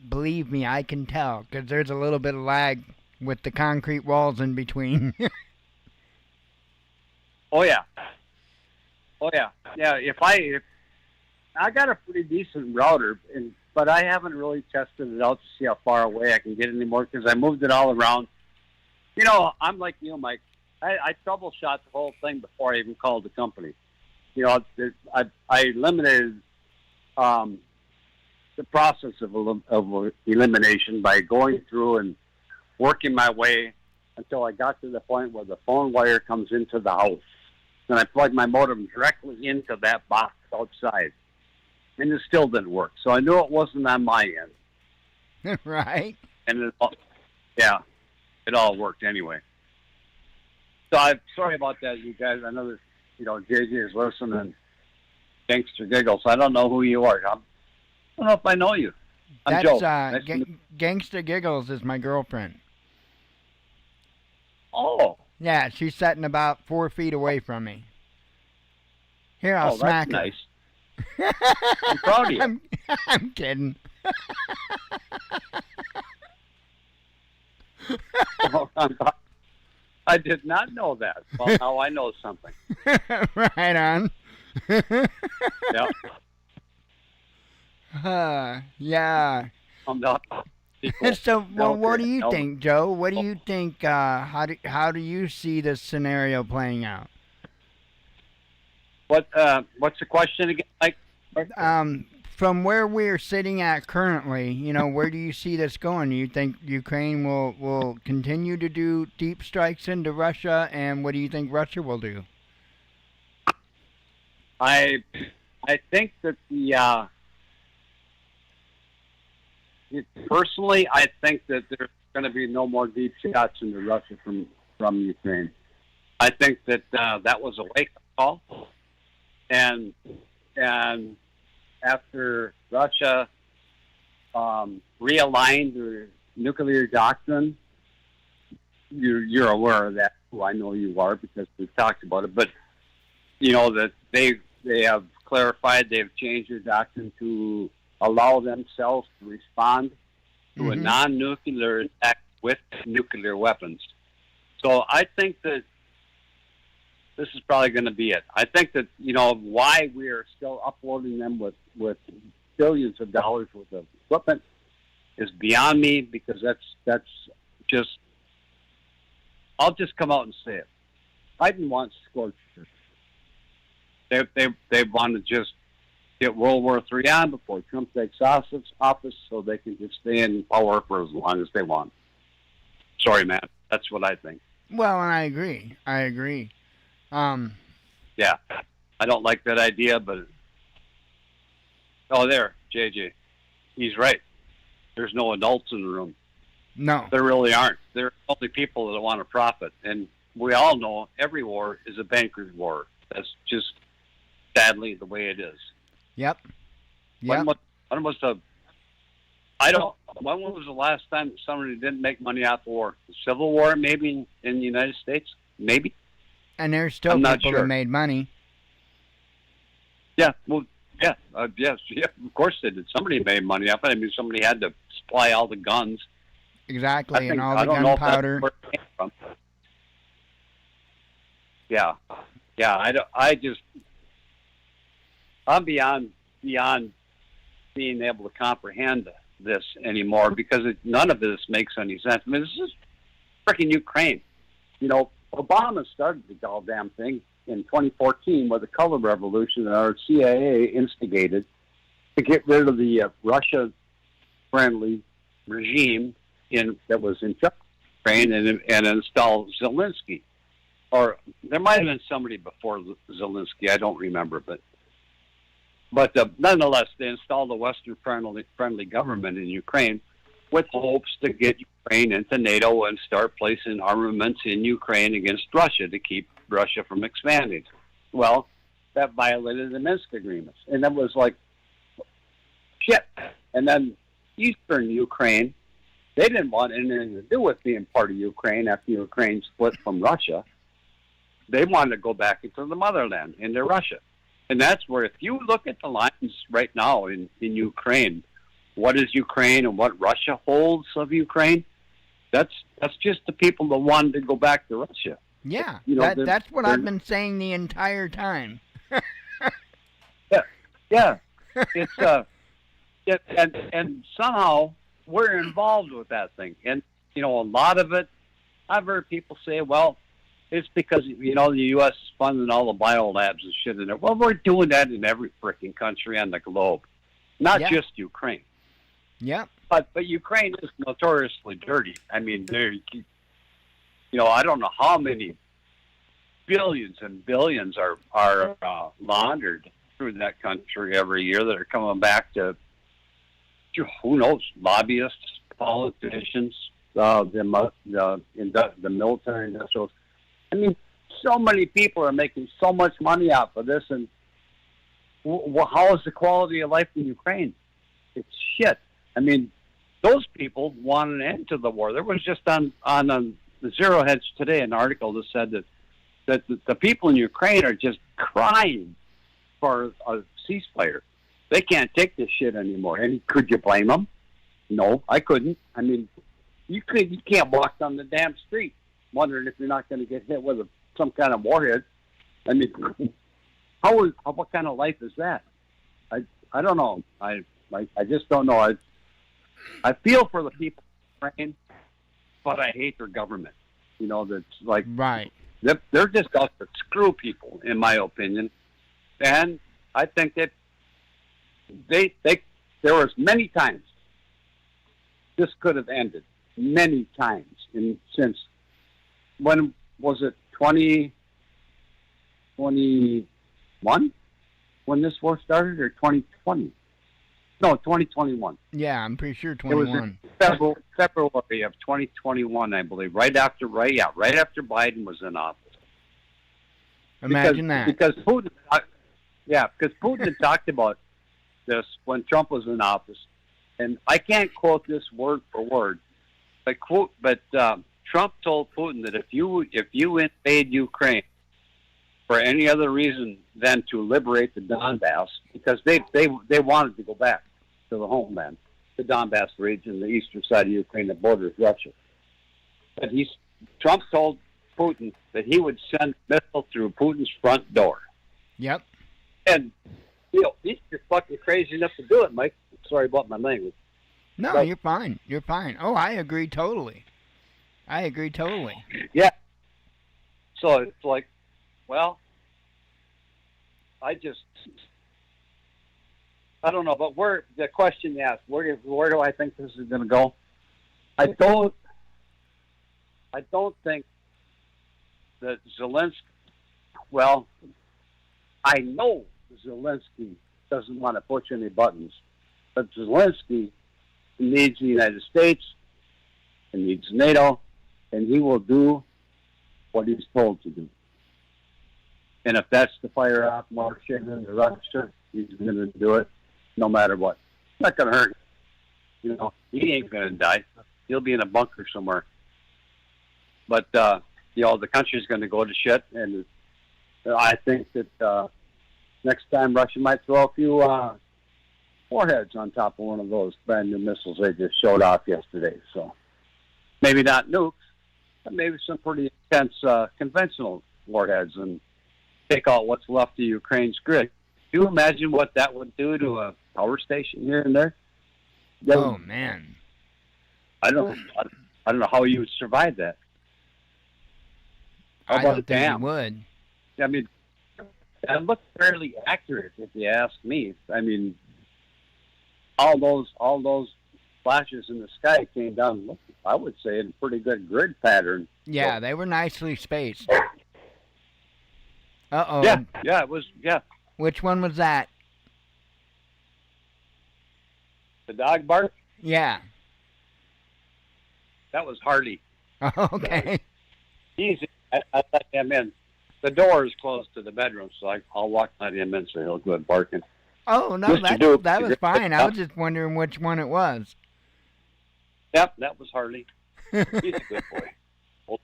believe me, I can tell, because there's a little bit of lag with the concrete walls in between. Oh yeah. Yeah, if I got a pretty decent router, but I haven't really tested it out to see how far away I can get anymore, because I moved it all around. You know, I'm like you, Mike. I troubleshot the whole thing before I even called the company. You know, I eliminated the process of elimination by going through and working my way until I got to the point where the phone wire comes into the house. And I plugged my modem directly into that box outside. And it still didn't work. So I knew it wasn't on my end. Right. And it all worked anyway. So I'm sorry about that, you guys. I know that, JJ is listening. Gangster Giggles. I don't know who you are. I don't know if I know you. I'm Joe. Gangster Giggles is my girlfriend. Oh. Yeah, she's sitting about 4 feet away from me. Here, I'll smack her. Nice. I'm proud of you. I'm kidding. I did not know that. Well, now I know something. Right on. Yep. Yeah. I'm not. So, well, what do you think, Joe? What do you think? How do you see this scenario playing out? What's the question again, Mike? From where we're sitting at currently, where do you see this going? Do you think Ukraine will continue to do deep strikes into Russia, and what do you think Russia will do? I think that personally, I think that there's going to be no more deep shots into Russia from Ukraine. I think that that was a wake-up call, and after Russia realigned their nuclear doctrine, you're aware of that. Well, I know you are because we've talked about it. But that they have clarified, they've changed their doctrine to allow themselves to respond to a non-nuclear attack with nuclear weapons. So I think that this is probably going to be it. I think that, why we are still uploading them with billions of dollars worth of equipment is beyond me, because that's just, I'll just come out and say it. Biden wants scorched earth. They want to just get World War III on before Trump takes office so they can just stay in power for as long as they want. Sorry, man. That's what I think. Well, and I agree. Yeah, I don't like that idea, but there, JJ, he's right. There's no adults in the room. No, there really aren't. They're only people that want to profit, and we all know every war is a banker's war. That's just sadly the way it is. Yep. When was the last time somebody didn't make money off the war? The Civil War, maybe in the United States, maybe. And there's still people that made money. Yeah, well, yeah, yes, of course they did. Somebody made money off it. I mean, somebody had to supply all the guns. Exactly, and all the gunpowder. Yeah. I'm beyond being able to comprehend this anymore, because none of this makes any sense. I mean, this is freaking Ukraine. Obama started the goddamn thing in 2014 with the color revolution that our CIA instigated to get rid of the Russia-friendly regime that was in Ukraine and install Zelensky. Or there might have been somebody before Zelensky. I don't remember, but nonetheless, they installed a Western friendly government in Ukraine with hopes to get Ukraine into NATO and start placing armaments in Ukraine against Russia to keep Russia from expanding. Well, that violated the Minsk agreements, and that was like shit. And then Eastern Ukraine, they didn't want anything to do with being part of Ukraine after Ukraine split from Russia. They wanted to go back into the motherland, into Russia. And that's where, if you look at the lines right now in Ukraine, what is Ukraine and what Russia holds of Ukraine, that's just the people that wanted to go back to Russia. Yeah, you know, that's what I've been saying the entire time. Yeah. It's and somehow we're involved with that thing. And a lot of it, I've heard people say, well, it's because, the U.S. is funding all the biolabs and shit in there. Well, we're doing that in every freaking country on the globe, not just Ukraine. Yeah. But Ukraine is notoriously dirty. I mean, I don't know how many billions and billions are laundered through that country every year that are coming back to, who knows, lobbyists, politicians, the military industrials. I mean, so many people are making so much money off of this, and how is the quality of life in Ukraine? It's shit. I mean, those people want an end to the war. There was just on the Zero Hedge today an article that said that the people in Ukraine are just crying for a ceasefire. They can't take this shit anymore. And could you blame them? No, I couldn't. I mean, you can't walk down the damn street wondering if you're not going to get hit with some kind of warhead. I mean, what kind of life is that? I don't know. I just don't know. I feel for the people in Ukraine, but I hate their government. That's like, right. They're just out to screw people, in my opinion. And I think that there was many times this could have ended. Many times. Since, when was it, 2021? When this war started, or 2020? No, 2021. Yeah, I'm pretty sure 21. It was February of 2021, I believe, right after Biden was in office. Imagine that. Because Putin talked about this when Trump was in office, and I can't quote this word for word, but Trump told Putin that if you invade Ukraine for any other reason than to liberate the Donbass, because they wanted to go back to the homeland, the Donbass region, the eastern side of Ukraine that borders Russia. But Trump told Putin that he would send missiles through Putin's front door. Yep. And he's just fucking crazy enough to do it, Mike. Sorry about my language. No, but you're fine. You're fine. Oh, I agree totally. Yeah. So it's like, well, I don't know, but the question you asked, where do I think this is going to go? I don't think that Zelensky, well, I know Zelensky doesn't want to push any buttons, but Zelensky needs the United States and needs NATO, and he will do what he's told to do. And if that's to fire off more shit into Russia, he's going to do it no matter what. It's not going to hurt. He ain't going to die. He'll be in a bunker somewhere. But, the country's going to go to shit, and I think that next time Russia might throw a few warheads on top of one of those brand new missiles they just showed off yesterday. So maybe not nukes, but maybe some pretty intense conventional warheads, and take out what's left of Ukraine's grid. Can you imagine what that would do to a power station here and there? Oh man, I don't know how you would survive that. I don't think you would. I mean, that looks fairly accurate if you ask me. I mean, all those flashes in the sky came down, I would say, in a pretty good grid pattern. Yeah, So, they were nicely spaced. Uh-oh. Yeah, it was, yeah. Which one was that? The dog bark? Yeah. That was Hardy. Okay. Easy. I let him in. The door is close to the bedroom, so I'll walk let him in so he'll go barking. Oh, no, that was fine. I was just wondering which one it was. Yep, that was Harley. He's a good boy.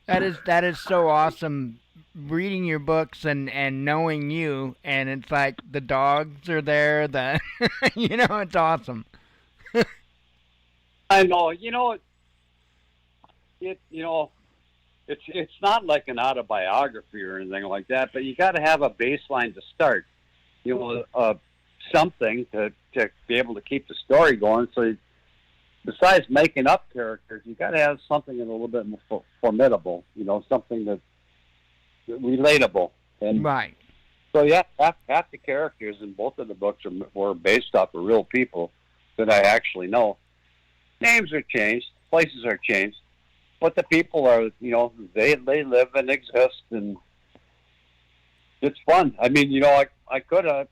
That is so awesome, reading your books and knowing you, and it's like the dogs are there, it's awesome. I know, it's not like an autobiography or anything like that, but you got to have a baseline to start. Something to be able to keep the story going. So besides making up characters, you got to have something a little bit more formidable, something that's relatable. And right. So yeah, half the characters in both of the books were based off of real people that I actually know. Names are changed, places are changed, but the people are, they live and exist, and it's fun. I mean, I could have,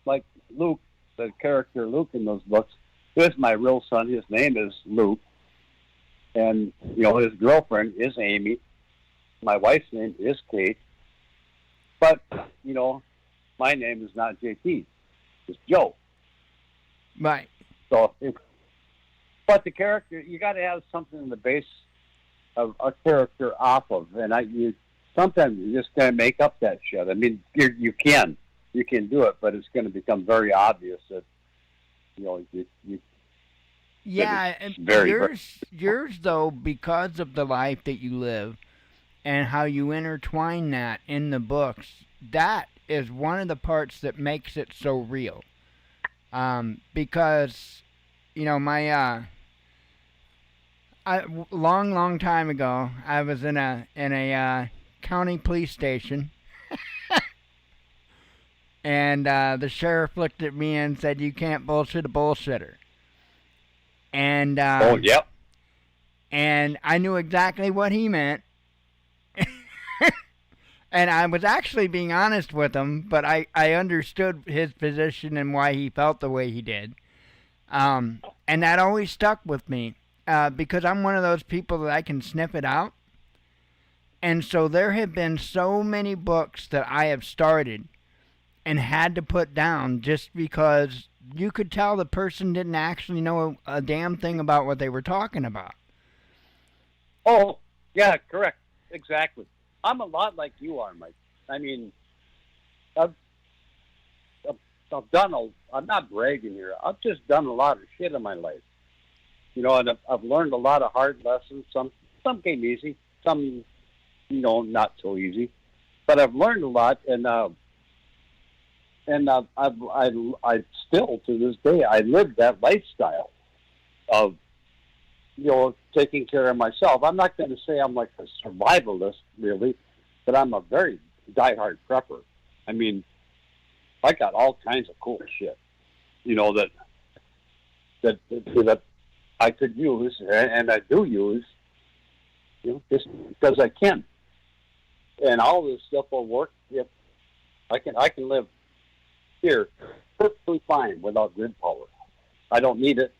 like Luke, the character Luke in those books, is my real son. His name is Luke. And, his girlfriend is Amy. My wife's name is Kate. But, my name is not JT. It's Joe. Right. So, but the character, you got to have something in the base of a character off of. And sometimes you just got to make up that shit. I mean, you can do it, but it's going to become very obvious that, yeah, and yours though, because of the life that you live and how you intertwine that in the books, that is one of the parts that makes it so real. Because, my long time ago, I was in a county police station. And the sheriff looked at me and said, "You can't bullshit a bullshitter." And oh, yep. And I knew exactly what he meant. And I was actually being honest with him, but I understood his position and why he felt the way he did. And that always stuck with me because I'm one of those people that I can sniff it out. And so there have been so many books that I have started and had to put down just because you could tell the person didn't actually know a damn thing about what they were talking about. Oh, yeah, correct. Exactly. I'm a lot like you are, Mike. I mean, I've done I'm not bragging here. I've just done a lot of shit in my life. And I've learned a lot of hard lessons. Some came easy, some, not so easy. But I've learned a lot, and I still, to this day, I live that lifestyle of, taking care of myself. I'm not going to say I'm like a survivalist, really, but I'm a very diehard prepper. I mean, I got all kinds of cool shit, that I could use, and I do use, just because I can. And all this stuff will work if I can live here perfectly fine without grid power. I don't need it.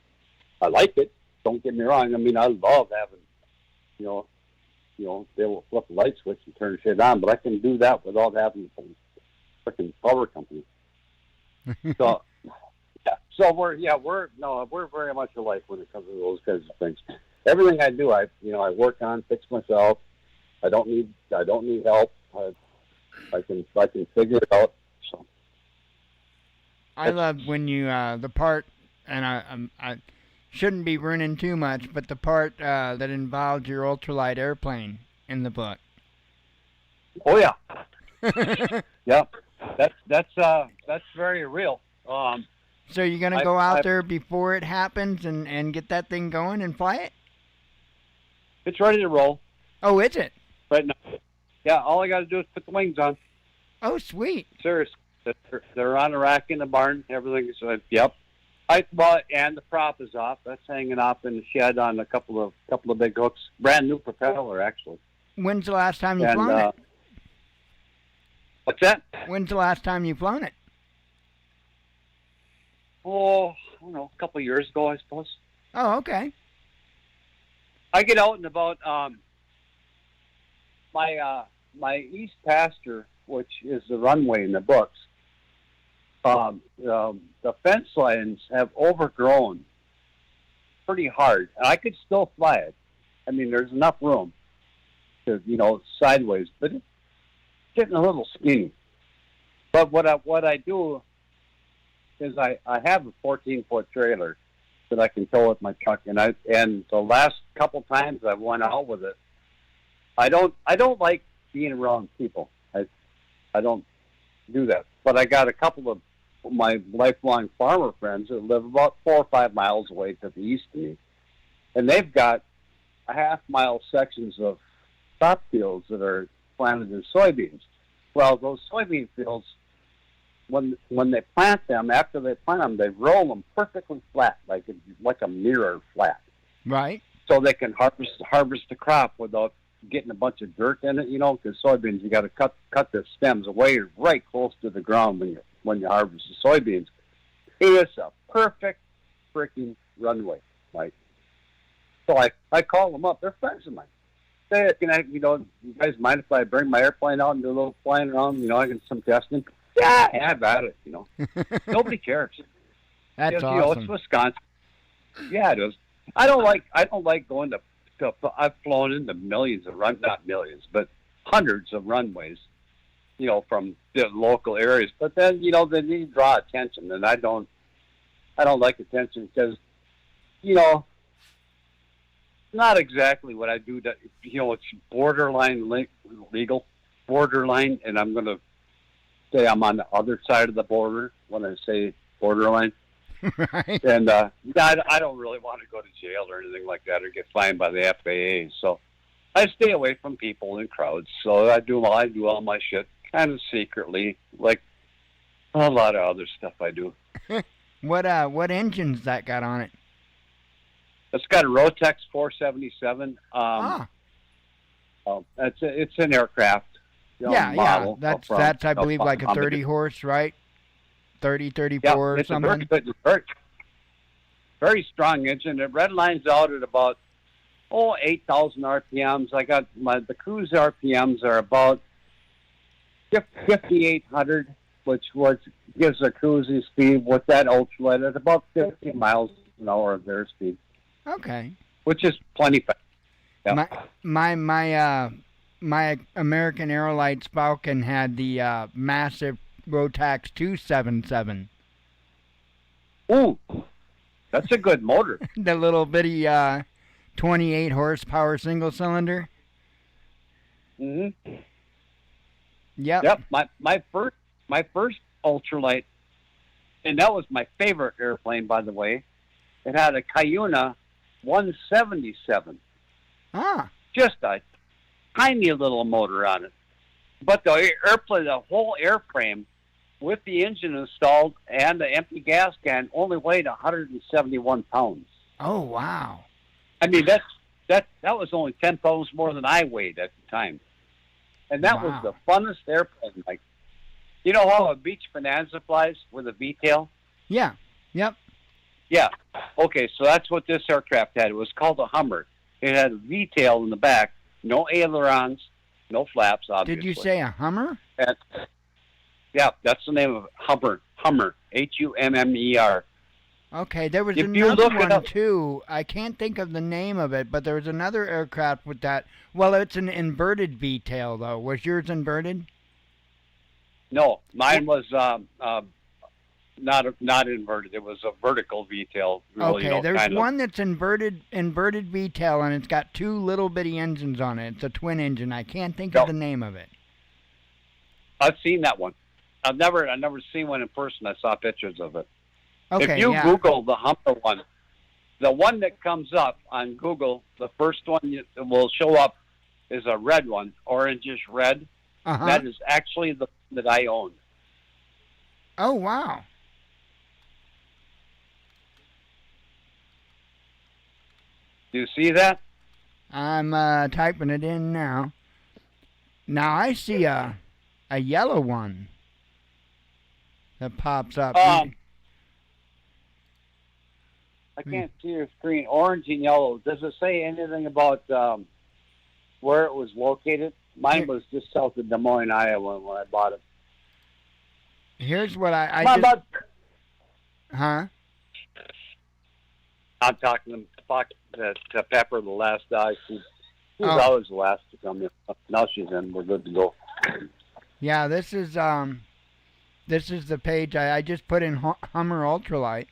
I like it. Don't get me wrong. I mean, I love having, they will flip a light switch and turn shit on, but I can do that without having a freaking power company. So, yeah. So we're very much alike when it comes to those kinds of things. Everything I do, I work on, fix myself. I don't need help. I can figure it out. So. I love when you the part, and I shouldn't be ruining too much, but the part that involved your ultralight airplane in the book. Oh yeah, yeah. That's very real. So you're gonna go out there before it happens and get that thing going and fly it? It's ready to roll. Oh, is it? Right now. Yeah, all I got to do is put the wings on. Oh, sweet. Seriously. They're on a rack in the barn. Everything is, yep. And the prop is off. That's hanging off in the shed on a couple of big hooks. Brand new propeller, actually. When's the last time you've flown it? What's that? When's the last time you've flown it? Oh, I don't know, a couple of years ago, I suppose. Oh, okay. I get out and about. My east pasture, which is the runway in the books, the fence lines have overgrown pretty hard. And I could still fly it. I mean, there's enough room to, sideways, but it's getting a little skinny. But what I do is I have a 14-foot trailer that I can tow with my truck, and the last couple times I went out with it, I don't like being around people. I don't do that. But I got a couple of my lifelong farmer friends that live about 4 or 5 miles away to the east of me, and they've got a half-mile sections of crop fields that are planted in soybeans. Well, those soybean fields, when they plant them, after they plant them, they roll them perfectly flat, like a mirror flat. Right. So they can harvest the crop without getting a bunch of dirt in it, because soybeans, you got to cut the stems away right close to the ground when you harvest the soybeans. It is a perfect freaking runway, Mike. So I call them up. They're friends of mine. Say, you guys mind if I bring my airplane out and do a little flying around? I get some testing. Yeah, have at it. Nobody cares. That's awesome. It's Wisconsin. Yeah, it is. I don't like going to. I've flown into millions of not millions, but hundreds of runways, from the local areas. But then, they need to draw attention, and I don't like attention because, not exactly what I do. That it's borderline legal, borderline, and I'm going to say I'm on the other side of the border when I say borderline. Right. And I don't really want to go to jail or anything like that or get fined by the FAA. So I stay away from people and crowds. So I do all my shit kind of secretly, like a lot of other stuff I do. What engine's that got on it? It's got a Rotex 477. It's an aircraft. Model. That's I believe like a 30 horse, right? 30, 34 or something. Very strong engine. It redlines out at about 8,000 RPMs. I got the cruise RPMs are about 5,800, which gives a cruising speed with that ultralight at about 50 miles an hour of airspeed. Okay. Which is plenty fast. Yeah. My American Aerolites Falcon had the massive Rotax 277. Ooh, that's a good motor. The little bitty 28 horsepower single cylinder. Mm-hmm. Yep. My first ultralight, and that was my favorite airplane, by the way. It had a Cuyuna 177. Just a tiny little motor on it. But the airplane, the whole airframe, with the engine installed and the empty gas can, only weighed 171 pounds. Oh, wow. I mean, that was only 10 pounds more than I weighed at the time. And that was the funnest airplane. Like, you know how a beach bonanza flies with a V-tail? Yeah. Yep. Yeah. Okay, so that's what this aircraft had. It was called a Hummer. It had a V-tail in the back, no ailerons, no flaps, obviously. Did you say a Hummer? Yeah, that's the name of it. Hummer. Hummer. Okay, there was another one, too. I can't think of the name of it, but there was another aircraft with that. Well, it's an inverted V-tail, though. Was yours inverted? No, mine was not inverted. It was a vertical V-tail. Really, okay, there's one that's inverted V-tail, and it's got two little bitty engines on it. It's a twin engine. I can't think of the name of it. I've seen that one. I've never seen one in person. I saw pictures of it. Okay, if you Google the Hummer one, the one that comes up on Google, the first one that will show up is a red one, orangish red. Uh-huh. That is actually the one that I own. Oh, wow. Do you see that? I'm typing it in now. Now I see a yellow one that pops up. I can't see your screen. Orange and yellow. Does it say anything about where it was located? Mine was just south of Des Moines, Iowa, when I bought it. Here's what I just... Huh? I'm talking to Pepper, the last guy. She's always the last to come in. Now she's in. We're good to go. Yeah, this is the page I just put in Hummer Ultralight.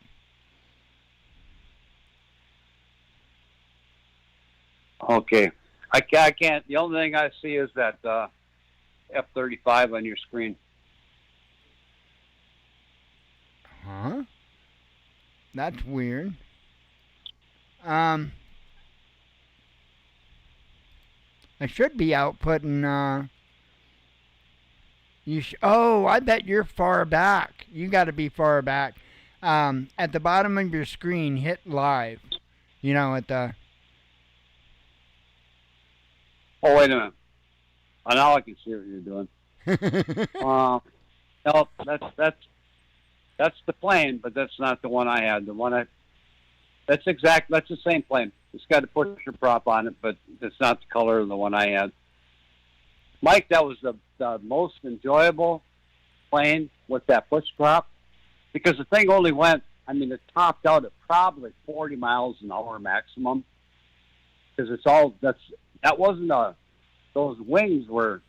Okay. I can't. The only thing I see is that F-35 on your screen. Huh? That's weird. I should be outputting. Oh, I bet you're far back. You got to be far back. At the bottom of your screen, hit live. You know, at the... Oh, wait a minute. Now I can see what you're doing. No, that's the plane, but that's not the one I had. That's the same plane. It's got a pusher prop on it, but it's not the color of the one I had. Mike, that was the most enjoyable plane with that push prop, because the thing only went, it topped out at probably 40 miles an hour maximum, because that wasn't those wings were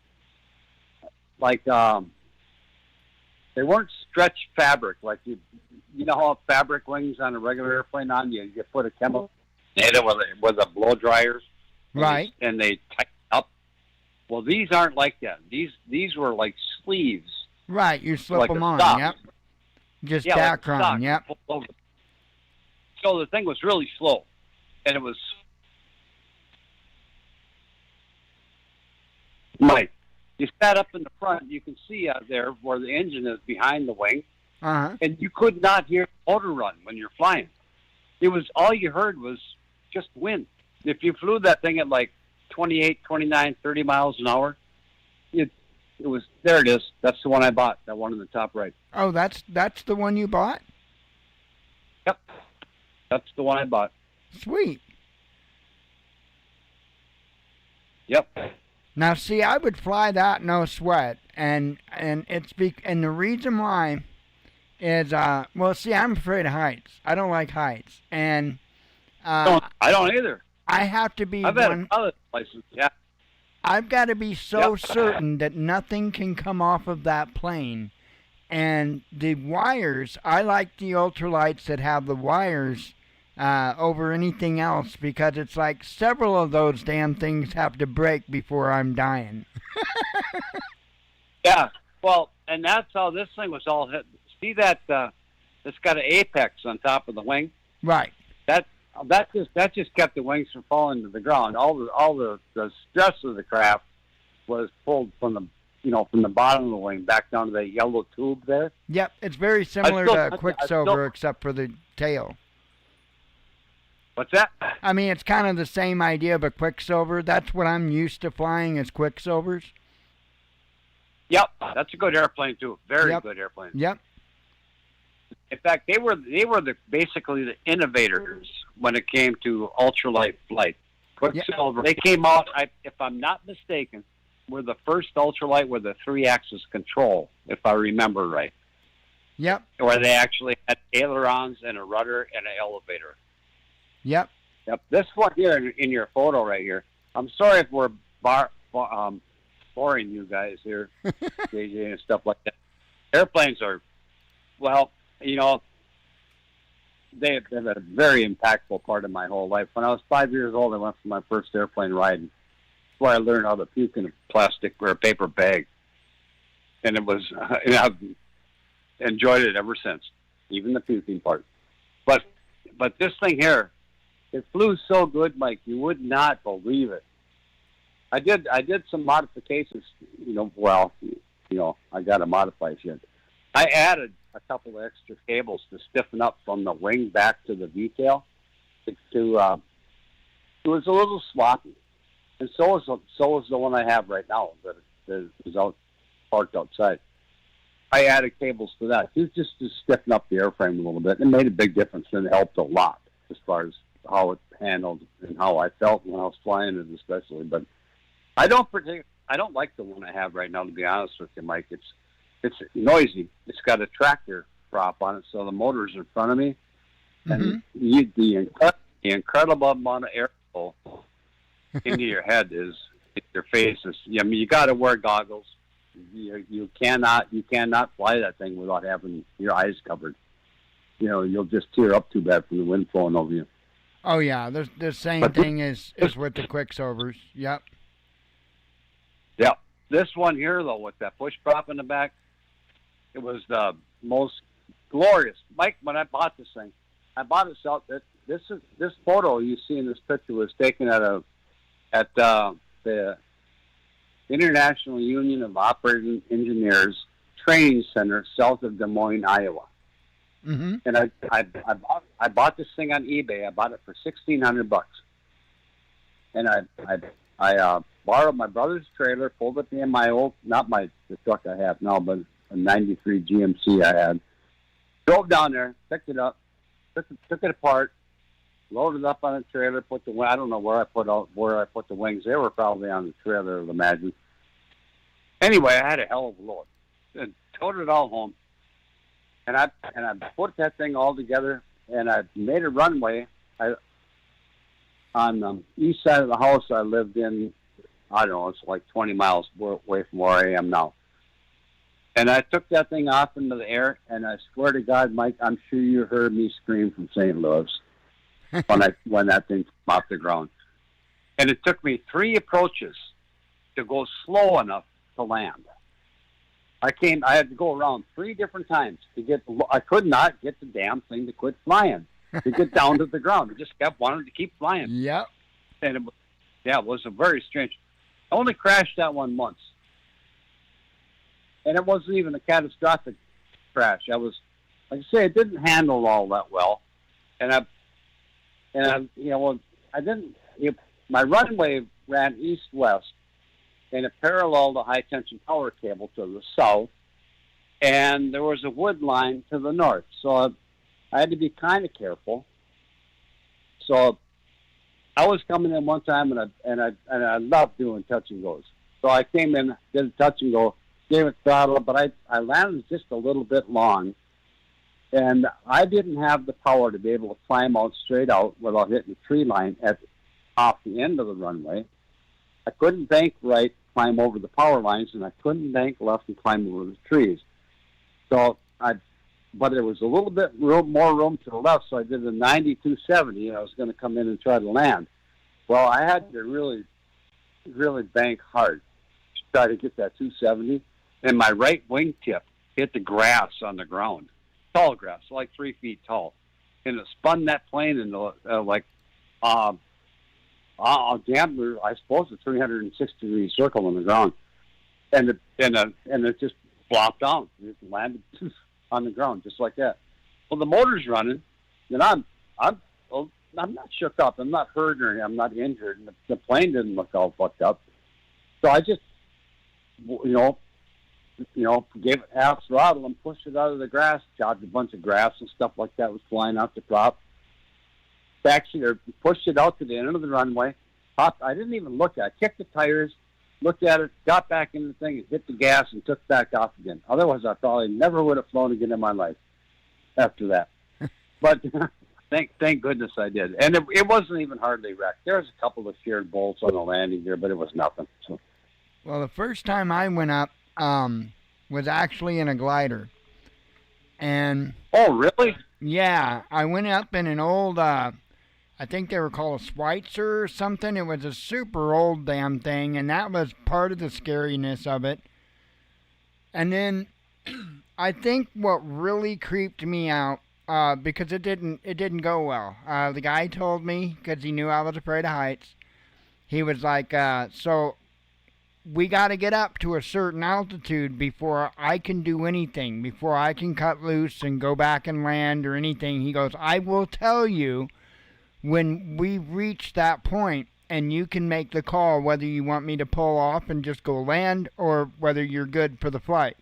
like, they weren't stretched fabric, like you know how fabric wings on a regular airplane you put a chemical in it with a blow dryers, right? And they tighten up. Well, these aren't like that. These were like sleeves. Right, you slip like them on. sock. Yep. Just like Dacron. Yep. So the thing was really slow, and it was. Mike, you sat up in the front. You can see out there where the engine is behind the wing. And you could not hear the motor run when you're flying. It was all you heard was just wind. If you flew that thing at like 28, 29, 30 miles an hour, it was, there it is. That's the one I bought, that one in the top right. Oh, that's the one you bought? Yep. That's the one I bought. Sweet. Yep. Now, see, I would fly that no sweat, and the reason why is I'm afraid of heights. I don't like heights, and I don't either. I have to be. I've had other places. Yeah. I've got to be so certain that nothing can come off of that plane, and the wires. I like the ultralights that have the wires over anything else, because it's like several of those damn things have to break before I'm dying. Yeah. Well, and that's how this thing was all hit. See that it's got an apex on top of the wing. Right. That just kept the wings from falling to the ground. All the stress of the craft was pulled from the bottom of the wing back down to that yellow tube there. Yep, it's very similar to Quicksilver except for the tail. What's that? It's kind of the same idea, but Quicksilver. That's what I'm used to flying is Quicksilvers. Yep, that's a good airplane too. Very good airplane. Yep. In fact, they were basically the innovators when it came to ultralight flight. Quicksilver. They came out, if I'm not mistaken, were the first ultralight with a 3-axis control, if I remember right. Yep. Where they actually had ailerons and a rudder and an elevator. Yep. Yep. This one here in your photo right here. I'm sorry if we're boring you guys here, JJ and stuff like that. Airplanes are, they've been a very impactful part of my whole life. When I was 5 years old, I went for my first airplane ride. That's where I learned how to puke in a plastic or a paper bag. And it was, I've enjoyed it ever since, even the puking part. But this thing here, it flew so good, Mike, you would not believe it. I did some modifications, I got to modify shit. I added a couple of extra cables to stiffen up from the wing back to the V-tail to It was a little sloppy, and so is the one I have right now that is out parked outside. I added cables to that. It was just to stiffen up the airframe a little bit. It made a big difference, and it helped a lot as far as how it handled and how I felt when I was flying it, especially. But I don't like the one I have right now, to be honest with you, Mike. It's noisy. It's got a tractor prop on it, so the motor's in front of me, and the incredible amount of airflow into your head is your face is. I mean, you got to wear goggles. You cannot fly that thing without having your eyes covered. You know, you'll just tear up too bad from the wind flowing over you. Oh yeah, the same thing is with the Quicksilvers. Yep. Yep. This one here though, with that push prop in the back, it was the most glorious. Mike, when I bought this thing, I bought it out. This photo you see in this picture was taken at the International Union of Operating Engineers Training Center south of Des Moines, Iowa. Mm-hmm. And I bought this thing on eBay. I bought it for $1,600, and I borrowed my brother's trailer, pulled it in my old, not the truck I have now, but a '93 GMC I had. Drove down there, picked it up, took it apart, loaded it up on a trailer, I don't know where I put the wings. They were probably on the trailer, I'd imagine. Anyway, I had a hell of a load. And towed it all home. And I put that thing all together, and I made a runway. On the east side of the house I lived in, I don't know, it's like 20 miles away from where I am now. And I took that thing off into the air, and I swear to God, Mike, I'm sure you heard me scream from St. Louis when that thing came off the ground. And it took me 3 approaches to go slow enough to land. I had to go around 3 different times I could not get the damn thing to quit flying, to get down to the ground. It just kept wanting to keep flying. Yep. And it was a very strange. I only crashed that one once. And it wasn't even a catastrophic crash. I was, like I say, it didn't handle all that well. My runway ran east-west, and it paralleled a high-tension power cable to the south, and there was a wood line to the north. So I had to be kind of careful. So I was coming in one time, and I loved doing touch and goes. So I came in, did a touch and go, gave it throttle, but I landed just a little bit long, and I didn't have the power to be able to climb out straight out without hitting the tree line off the end of the runway. I couldn't bank right, climb over the power lines, and I couldn't bank left and climb over the trees. But there was a little bit more room to the left, so I did a 90-270, and I was going to come in and try to land. Well, I had to really, really bank hard to try to get that 270, and my right wingtip hit the grass on the ground, tall grass, like 3 feet tall, and it spun that plane into I suppose a 360-degree circle on the ground, and it just flopped down. It landed on the ground just like that. Well, the motor's running, and I'm not shook up. I'm not hurt or I'm not injured, and the plane didn't look all fucked up. So I just, gave it half throttle and pushed it out of the grass. Dodged a bunch of grass and stuff like that was flying out the prop. Pushed it out to the end of the runway. Hopped. I didn't even look at it. Kicked the tires, looked at it, got back in the thing, and hit the gas and took back off again. Otherwise, I probably never would have flown again in my life after that. But thank goodness I did. And it wasn't even hardly wrecked. There was a couple of sheared bolts on the landing gear, but it was nothing. So. Well, the first time I went up was actually in a glider. And oh, really? Yeah, I went up in an old, I think they were called a Schweitzer or something. It was a super old damn thing, and that was part of the scariness of it. And then I think what really creeped me out, because it didn't go well. The guy told me, because he knew I was afraid of heights, he was like, so we got to get up to a certain altitude before I can do anything, before I can cut loose and go back and land or anything. He goes, I will tell you when we reach that point and you can make the call whether you want me to pull off and just go land or whether you're good for the flight.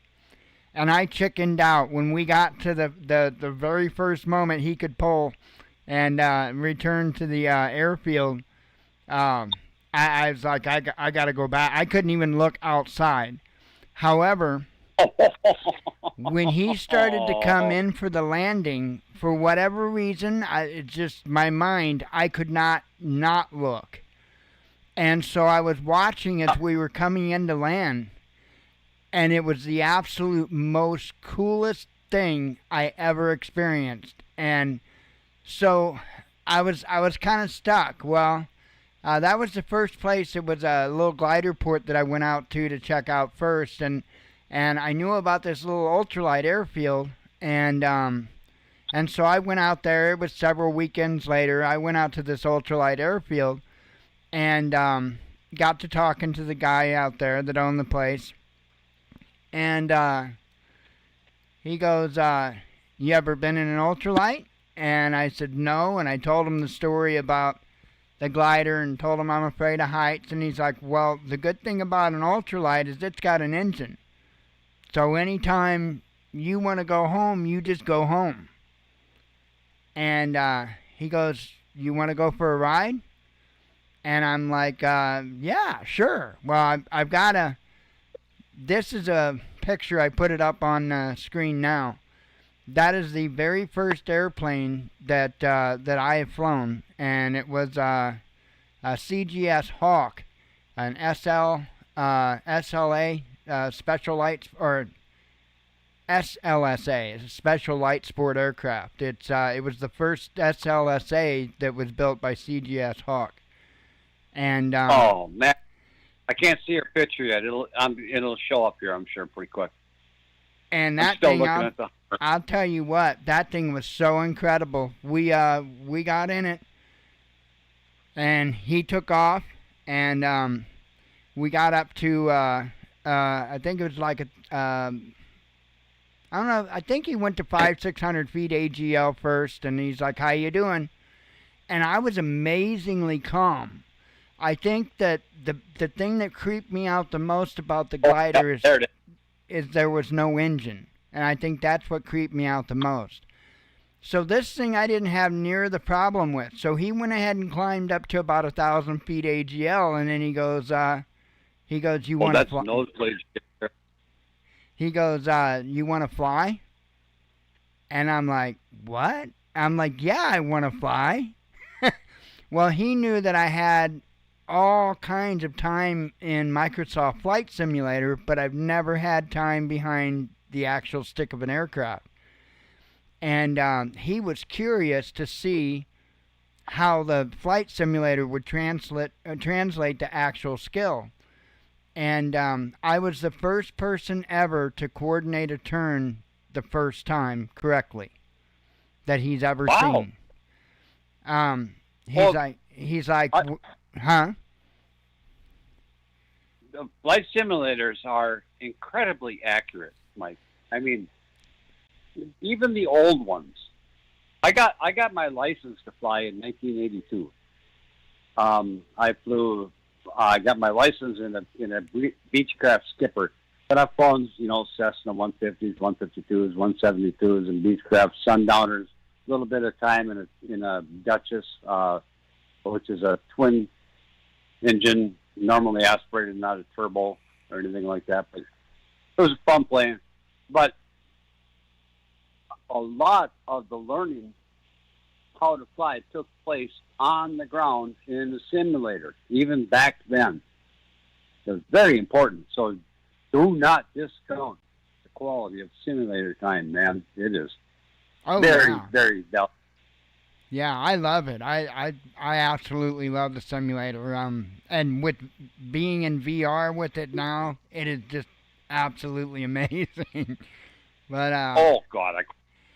And I chickened out when we got to the very first moment he could pull and return to the airfield. I was like, I got to go back. I couldn't even look outside. However, when he started to come in for the landing, for whatever reason, it's just my mind, I could not look. And so I was watching as we were coming in to land, and it was the absolute most coolest thing I ever experienced. And so I was kind of stuck. Well, that was the first place. It was a little glider port that I went out to check out first, and I knew about this little ultralight airfield, and so I went out there. It was several weekends later. I went out to this ultralight airfield, and got to talking to the guy out there that owned the place, and he goes, "You ever been in an ultralight?" And I said no, and I told him the story about the glider and told him I'm afraid of heights, and he's like, well, the good thing about an ultralight is it's got an engine. So anytime you want to go home, you just go home. And he goes, you want to go for a ride? And I'm like, yeah, sure. Well, I've got this is a picture. I put it up on the screen now. That is the very first airplane that I have flown, and it was a CGS Hawk, an SLA special lights, or SLSA, special light sport aircraft. It was the first SLSA that was built by CGS Hawk, and oh man, I can't see your picture yet. It'll show up here, I'm sure, pretty quick. And that thing, I'll tell you what, that thing was so incredible. We got in it, and he took off, and we got up to, I think it was like I don't know, I think he went to 500-600 feet AGL first, and he's like, how you doing? And I was amazingly calm. I think that the thing that creeped me out the most about the glider is there was no engine. And I think that's what creeped me out the most. So this thing I didn't have near the problem with. So he went ahead and climbed up to about 1,000 feet AGL, and then he goes, you want to fly? He goes, you want to fly? And I'm like, what? I'm like, yeah, I want to fly. Well, he knew that I had all kinds of time in Microsoft Flight Simulator, but I've never had time behind the actual stick of an aircraft. And he was curious to see how the flight simulator would translate to actual skill. And I was the first person ever to coordinate a turn the first time correctly that he's ever seen. He's like, huh? The flight simulators are incredibly accurate, Mike. I mean, even the old ones. I got my license to fly in 1982. I got my license in a Beechcraft skipper, but I've flown, Cessna 150s, 152s, 172s, and Beechcraft Sundowners. A little bit of time in a Duchess, which is a twin engine, normally aspirated, not a turbo or anything like that. But it was a fun plane. But a lot of the learning how to fly took place on the ground in the simulator, even back then. It was very important. So do not discount the quality of simulator time, man. It is very valuable. Yeah, I love it. I absolutely love the simulator. And with being in VR with it now, it is just absolutely amazing. But oh God,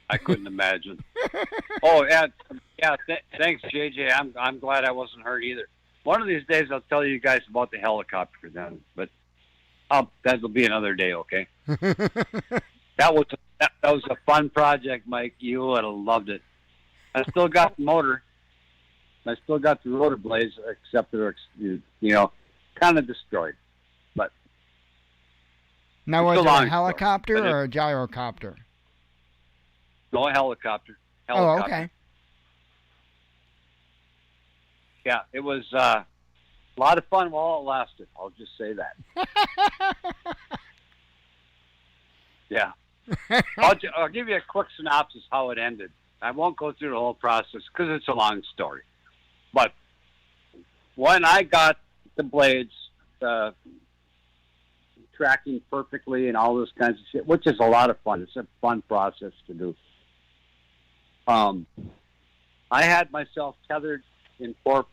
I couldn't imagine. Oh yeah, thanks, JJ. I'm glad I wasn't hurt either. One of these days, I'll tell you guys about the helicopter then, but that'll be another day, okay? That was a fun project, Mike. You would have loved it. I still got the motor. I still got the rotor blades, except they're, kind of destroyed. But now, it's was a it long a story, helicopter but or a gyrocopter? no helicopter. Oh, okay. Yeah, it was a lot of fun while it lasted. I'll just say that. Yeah. I'll give you a quick synopsis how it ended. I won't go through the whole process because it's a long story. But when I got the blades tracking perfectly and all those kinds of shit, which is a lot of fun. It's a fun process to do. I had myself tethered in four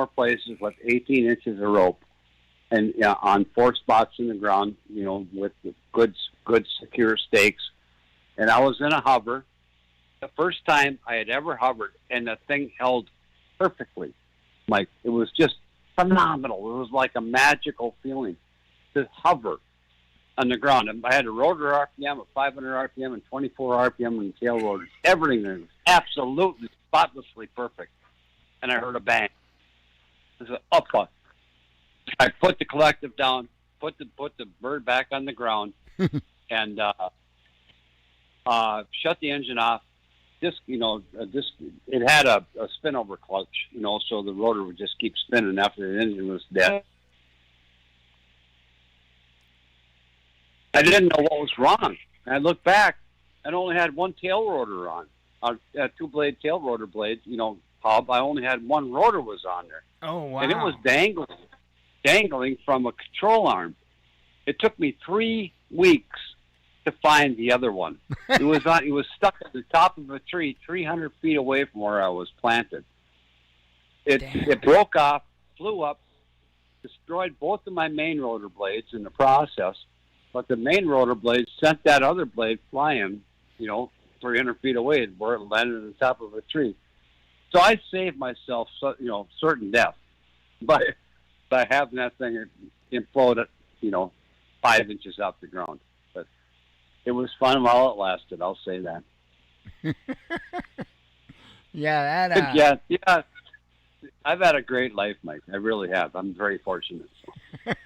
places with 18 inches of rope, and on 4 spots in the ground, with good secure stakes. And I was in a hover. The first time I had ever hovered, and the thing held perfectly. Like, it was just phenomenal. It was like a magical feeling to hover on the ground. And I had a rotor RPM of 500 RPM and 24 RPM on the tail rotors. Everything was absolutely spotlessly perfect. And I heard a bang. It was an up. I put the collective down, put the bird back on the ground, and shut the engine off. It had a spin over clutch, so the rotor would just keep spinning after the engine was dead. I didn't know what was wrong. I looked back and only had one tail rotor on, a 2-blade tail rotor blade, hub. I only had one rotor was on there. Oh, wow. And it was dangling from a control arm. It took me 3 weeks to find the other one. It was stuck at the top of a tree 300 feet away from where I was planted. It broke off, flew up, destroyed both of my main rotor blades in the process, but the main rotor blade sent that other blade flying, 300 feet away where it landed on the top of a tree. So I saved myself, certain death by having that thing implode, 5 inches off the ground. But it was fun while it lasted. I'll say that. Yeah, yeah. I've had a great life, Mike. I really have. I'm very fortunate. But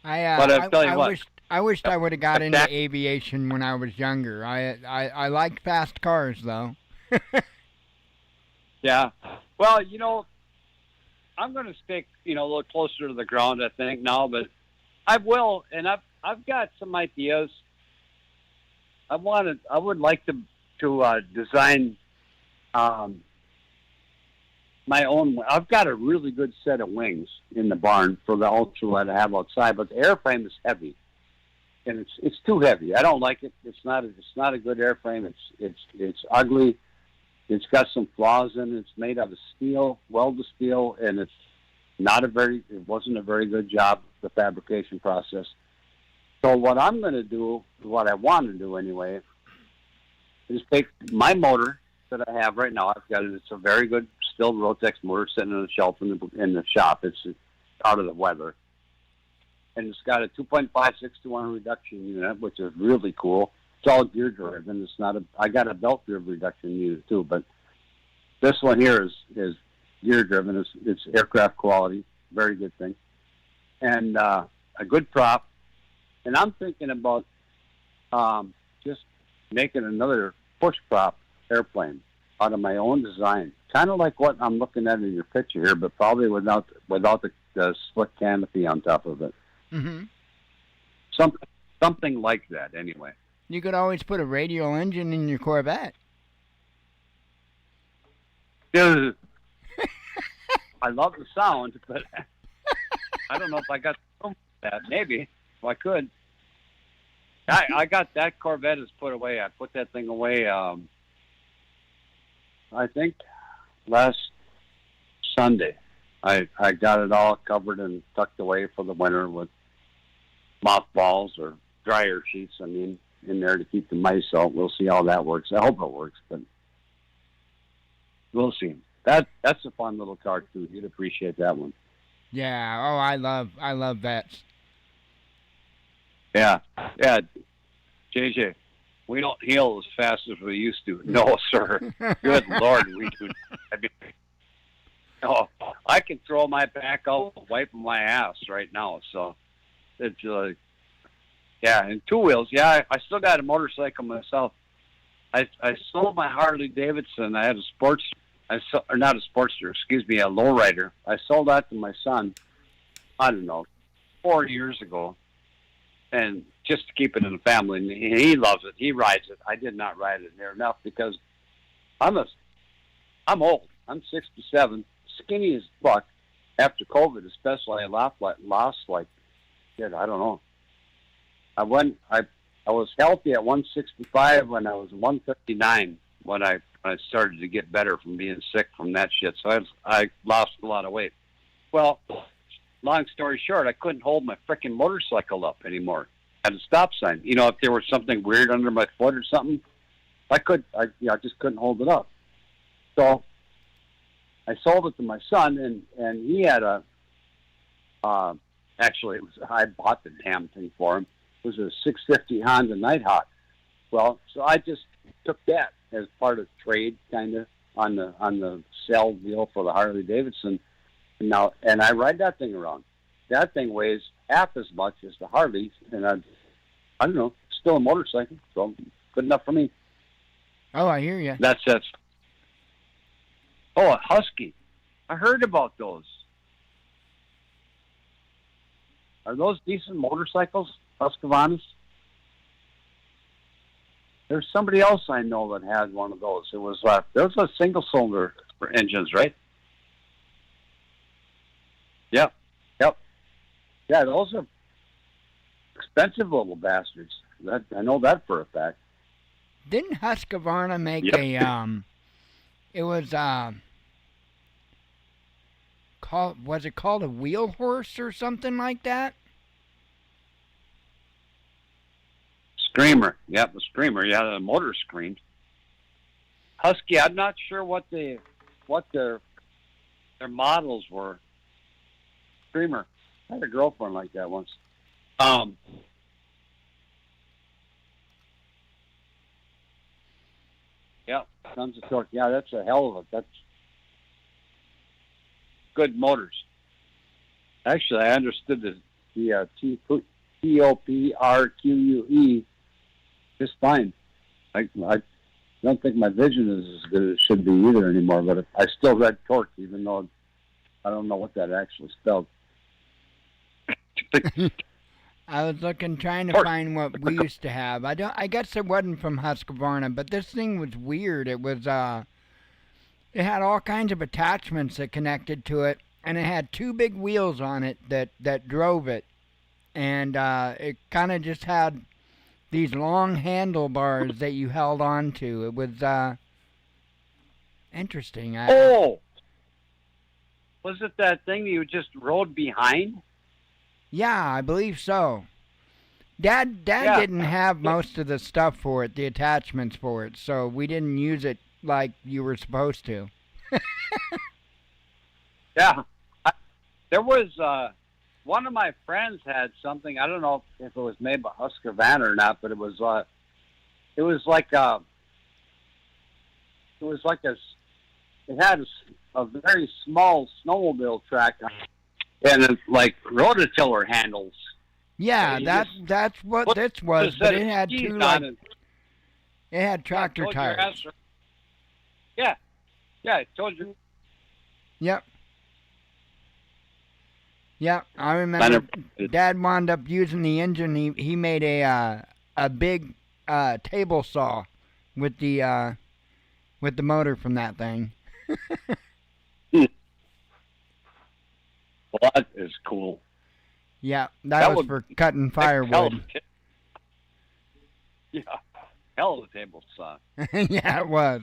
I'll tell you what. I wished I would have got into aviation when I was younger. I liked fast cars, though. Yeah. Well, I'm going to stick, a little closer to the ground, I think, now, but I will, and I've got some ideas. I would like to design my own. I've got a really good set of wings in the barn for the ultralight I have outside, but the airframe is heavy, and it's too heavy. I don't like it. It's not a good airframe. It's ugly. It's got some flaws in it. It's made out of steel, welded steel, and it wasn't a very good job, the fabrication process. So what I'm going to do, what I want to do anyway, is take my motor that I have right now. It's a very good steel Rotex motor sitting on the shelf in the shop. It's out of the weather. And it's got a 2.56 to 1 reduction unit, which is really cool. It's all gear driven. I got a belt gear reduction unit too, but this one here is gear driven. It's aircraft quality, very good thing, and a good prop. And I'm thinking about just making another push prop airplane out of my own design, kind of like what I'm looking at in your picture here, but probably without the slick canopy on top of it. Mm-hmm. Something like that, anyway. You could always put a radial engine in your Corvette. I love the sound, but I don't know if I got room for that. Maybe if I could. I got that Corvette is put away. I put that thing away. I think last Sunday. I got it all covered and tucked away for the winter with mothballs or dryer sheets. In there to keep the mice out. We'll see how that works. I hope it works, but we'll see. That's a fun little car too. You'd appreciate that one. Yeah. Oh, I love vets. Yeah. JJ, we don't heal as fast as we used to. No, sir. Good Lord, we do. Oh, I can throw my back out wiping my ass right now. So it's yeah, and two wheels. Yeah, I still got a motorcycle myself. I sold my Harley Davidson. I had a or not a Sportster, excuse me, a lowrider. I sold that to my son, I don't know, 4 years ago. And just to keep it in the family. And he loves it. He rides it. I did not ride it near enough because I'm old. I'm 67, skinny as fuck. After COVID, especially, I lost like shit, I don't know. I was healthy at 165 when I was 159 when I started to get better from being sick from that shit. So I lost a lot of weight. Well, long story short, I couldn't hold my freaking motorcycle up anymore at a stop sign. You know, if there was something weird under my foot or something, I just couldn't hold it up. So I sold it to my son, and he had actually, I bought the damn thing for him. It was a 650 Honda Nighthawk. Well, so I just took that as part of trade, kind of on the sell deal for the Harley Davidson. And I ride that thing around. That thing weighs half as much as the Harley, and I don't know, still a motorcycle, so good enough for me. Oh, I hear you. That's it. Oh, a Husky. I heard about those. Are those decent motorcycles, Husqvarnas? There's somebody else I know that had one of those. It was there was a single cylinder for engines, right? Yep. Yeah, those are expensive little bastards. I know that for a fact. Didn't Husqvarna make it was was it called a wheel horse or something like that? Screamer. Yep, the Screamer. Yeah, the motor screamed. Husky, I'm not sure what their models were. Screamer. I had a girlfriend like that once. Yeah, tons of torque. Yeah, that's a hell of a. That's good motors. Actually, I understood the TOPRQUE just fine. I don't think my vision is as good as it should be either anymore, but I still read torque, even though I don't know what that actually spelled. I was trying to find what we used to have. I guess it wasn't from Husqvarna, but this thing was weird. It was it had all kinds of attachments that connected to it, and it had two big wheels on it that drove it, and it kind of just had these long handlebars that you held on to. It was interesting. Was it that thing you just rode behind? Yeah, I believe so. Dad didn't have most of the stuff for it, the attachments for it, so we didn't use it like you were supposed to. Yeah. There was one of my friends had something. I don't know if it was made by Husqvarna or not, but it was like it had a very small snowmobile track on it, and it's like rototiller handles. Yeah, that's what this was, but it had two it had tractor tires. Yeah, I told you. Yep, I remember Dad wound up using the engine. He made a big table saw with the motor from that thing. Well, that is cool. Yeah, that was for cutting firewood. Yeah, hell of a table saw. Yeah, it was.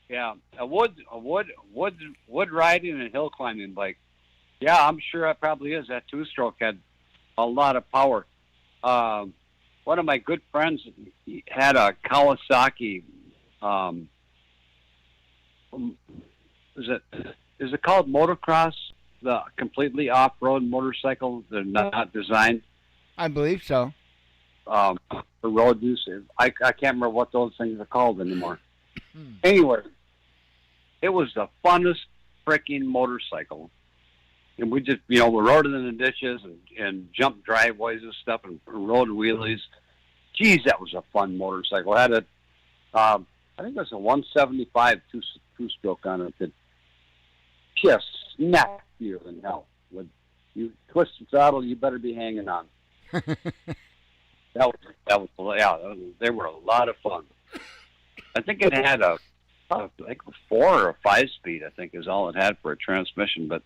Yeah, a wood riding and hill climbing bike. Yeah, I'm sure it probably is. That two-stroke had a lot of power. One of my good friends had a Kawasaki. Is it called motocross? The completely off-road motorcycle. They're not designed. I believe so. For road use. I can't remember what those things are called anymore. Anyway, it was the funnest freaking motorcycle. And we just, we rode it in the ditches and jumped driveways and stuff and rode wheelies. Geez, that was a fun motorcycle. I had a, I think it was a 175 two-stroke on it that just snapped you than hell. When you twist the throttle, you better be hanging on. They were a lot of fun. I think it had like a 4 or 5 speed, I think is all it had for a transmission, but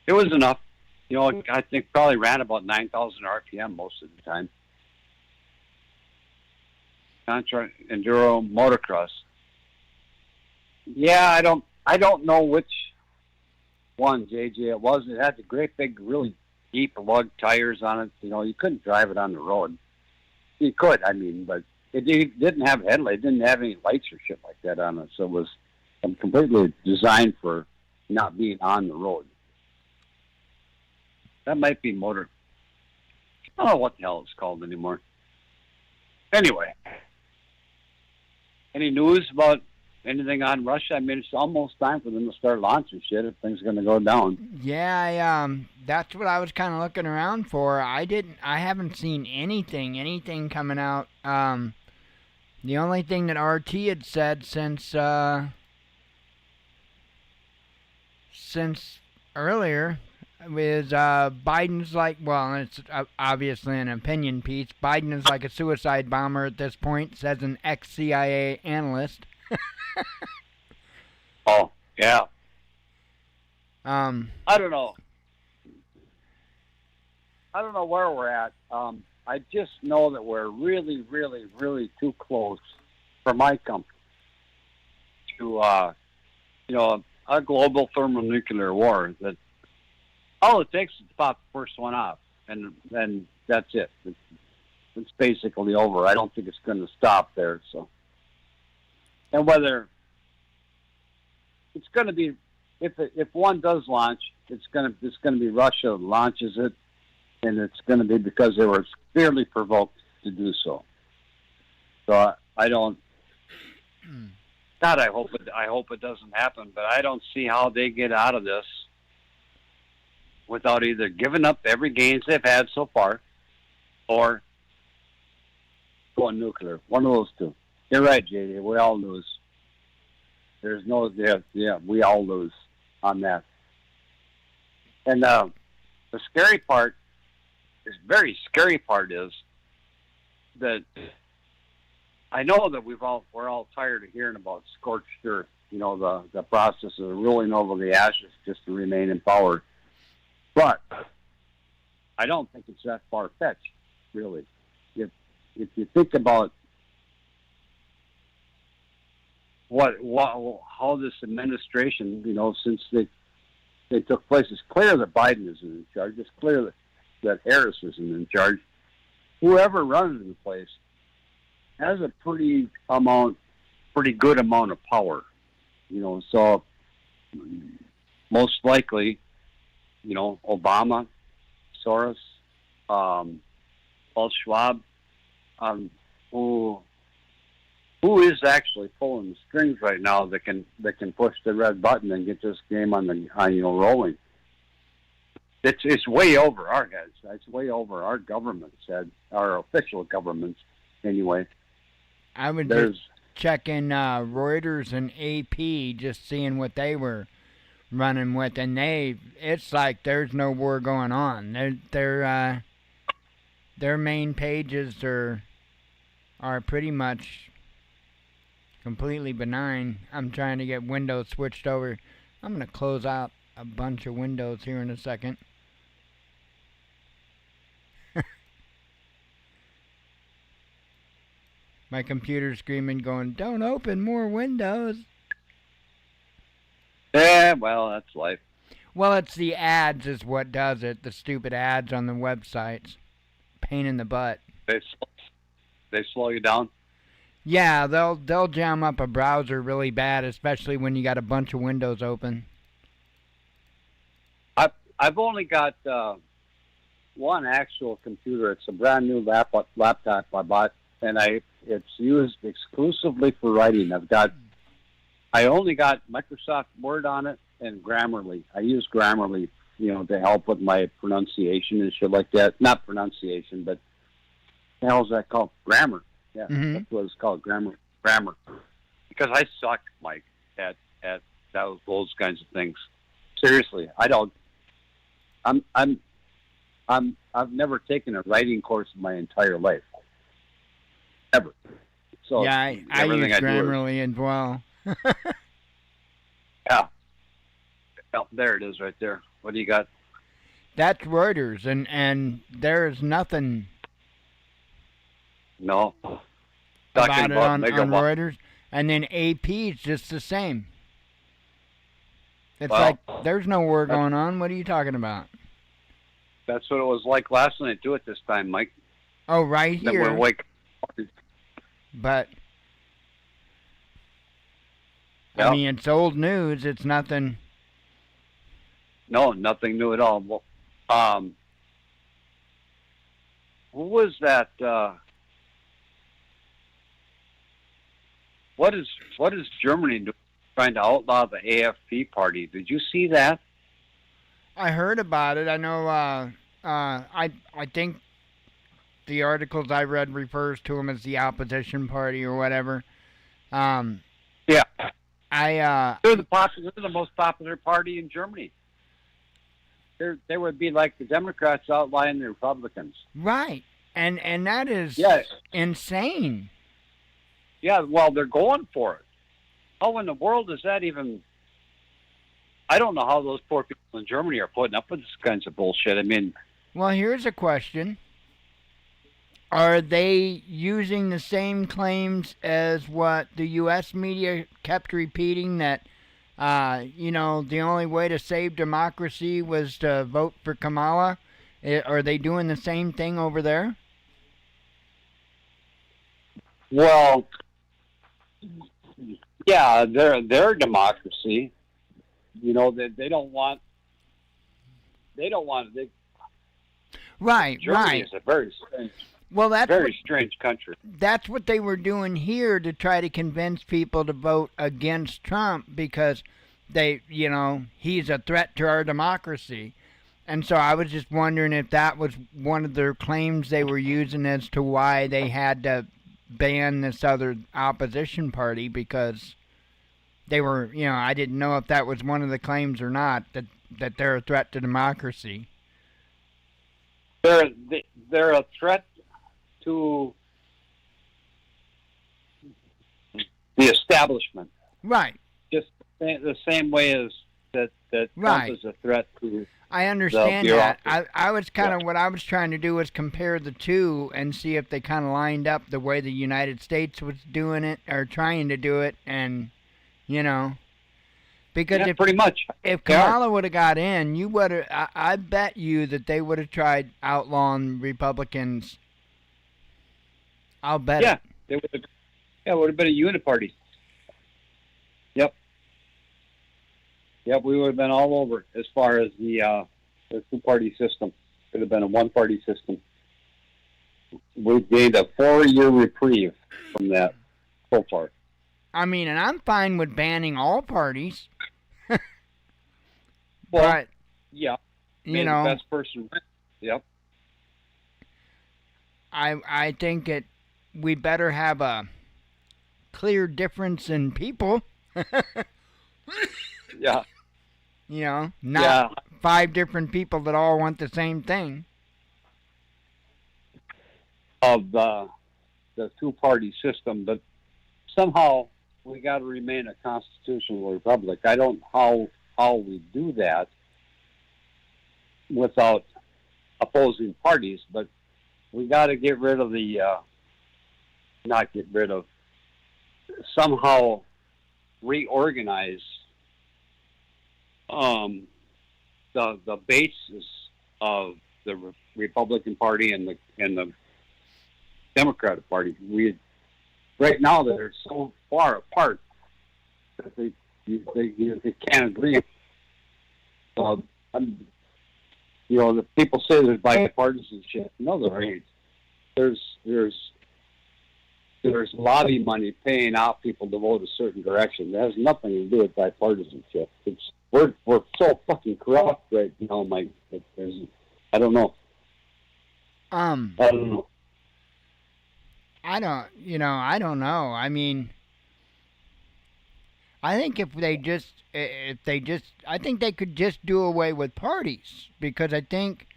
it was enough. I think probably ran about 9,000 RPM most of the time. Contra Enduro Motocross. Yeah, I don't know which one, JJ, it was. It had the great big, really deep lug tires on it. You couldn't drive it on the road. You could, but it didn't have headlights. It didn't have any lights or shit like that on it. So it was completely designed for not being on the road. That might be motor. I don't know what the hell it's called anymore. Anyway, any news about anything on Russia? It's almost time for them to start launching shit if things are going to go down. Yeah, that's what I was kind of looking around for. I haven't seen anything coming out. The only thing that RT had said since earlier is Biden's like, well, it's obviously an opinion piece. Biden is like a suicide bomber at this point, says an ex-CIA analyst. Oh, yeah. I don't know. I don't know where we're at. I just know that we're really, really, really too close for my comfort to, a global thermonuclear war that all it takes is to pop the first one off, and that's it. It's basically over. I don't think it's going to stop there. So, and whether it's going to be, if one does launch, it's going to be Russia that launches it, and it's going to be because they were severely provoked to do so. So I don't. God, I hope it doesn't happen, but I don't see how they get out of this without either giving up every gains they've had so far or going nuclear. One of those two. You're right, JD. We all lose. There's no, we all lose on that. And the scary part, very scary part is that I know that we're all tired of hearing about scorched earth, the process of rolling over the ashes just to remain in power. But I don't think it's that far-fetched, really. If you think about how this administration, since they took place, it's clear that Biden isn't in charge. It's clear that Harris isn't in charge. Whoever runs the place has a pretty good amount of power, so most likely, Obama, Soros, Paul Schwab, who is actually pulling the strings right now that can push the red button and get this game on rolling. It's way over our heads. It's way over our government's head, our official governments, anyway. I would just check in Reuters and AP, just seeing what they were running with, and it's like there's no war going on. Their main pages are pretty much completely benign. I'm trying to get Windows switched over. I'm going to close out a bunch of windows here in a second. My computer's screaming, going, "Don't open more windows." Yeah, well, that's life. Well, it's the ads is what does it. The stupid ads on the websites. Pain in the butt. They slow you down? Yeah, they'll jam up a browser really bad, especially when you got a bunch of windows open. I've only got one actual computer. It's a brand new laptop I bought, and it's used exclusively for writing. I only got Microsoft Word on it, and Grammarly. I use Grammarly, to help with my pronunciation and shit like that. Not pronunciation, but the hell's that called? Grammar. Yeah, that's what it's called, grammar. Because I suck, Mike, at those kinds of things. Seriously, I don't. I've never taken a writing course in my entire life, ever. So yeah, I use Grammarly as well. Yeah. Well, there it is, right there. What do you got? That's Reuters, and there's nothing. No. About it on Reuters, and then AP is just the same. It's like there's no war going on. What are you talking about? That's what it was like last night. Do it this time, Mike. Oh, right here. We're like, but I mean, it's old news. It's nothing. No, nothing new at all. Well, who was that? What is Germany doing, trying to outlaw the AFP party? Did you see that? I heard about it. I know. I think the articles I read refers to them as the opposition party or whatever. Yeah. They're the most popular party in Germany. They would be like the Democrats outlawing the Republicans. Right, and that is insane. Yeah, well, they're going for it. How in the world is that even? I don't know how those poor people in Germany are putting up with this kinds of bullshit. I mean, well, here's a question. Are they using the same claims as what the U.S. media kept repeating, that, the only way to save democracy was to vote for Kamala? Are they doing the same thing over there? Well, yeah, they're democracy. They don't want. Right, Germany is a very strange. Well, that's very strange country. That's what they were doing here to try to convince people to vote against Trump because he's a threat to our democracy. And so I was just wondering if that was one of their claims they were using as to why they had to ban this other opposition party, because they were, I didn't know if that was one of the claims or not, that they're a threat to democracy. They're a threat to the establishment. Right. Just the same way as that Trump is a threat to. I understand that. I was kind of what I was trying to do was compare the two and see if they kind of lined up the way the United States was doing it or trying to do it, and because pretty much if Kamala would have got in, you would have. I bet you that they would have tried outlawing Republicans. I'll bet. Yeah, they would have. Yeah, it would have been a uniparty. Yep, we would have been all over as far as the two-party system. It would have been a one-party system. We've gained a 4-year reprieve from that so far. I mean, and I'm fine with banning all parties. Well, but, yeah, the best person wins. Yep. I think we better have a clear difference in people. Yeah. Not 5 different people that all want the same thing. Of the two-party system, but somehow we got to remain a constitutional republic. I don't know how we do that without opposing parties, but we got to get rid of somehow reorganize the basis of the Republican Party and the Democratic Party. Right now they're so far apart that they can't agree. The people say there's bipartisanship. No, there ain't. There's there's lobby money paying off people to vote a certain direction. That has nothing to do with bipartisanship. We're so fucking corrupt right now, Mike. I don't know. I don't know. I don't know. I mean, I think I think they could just do away with parties, because I think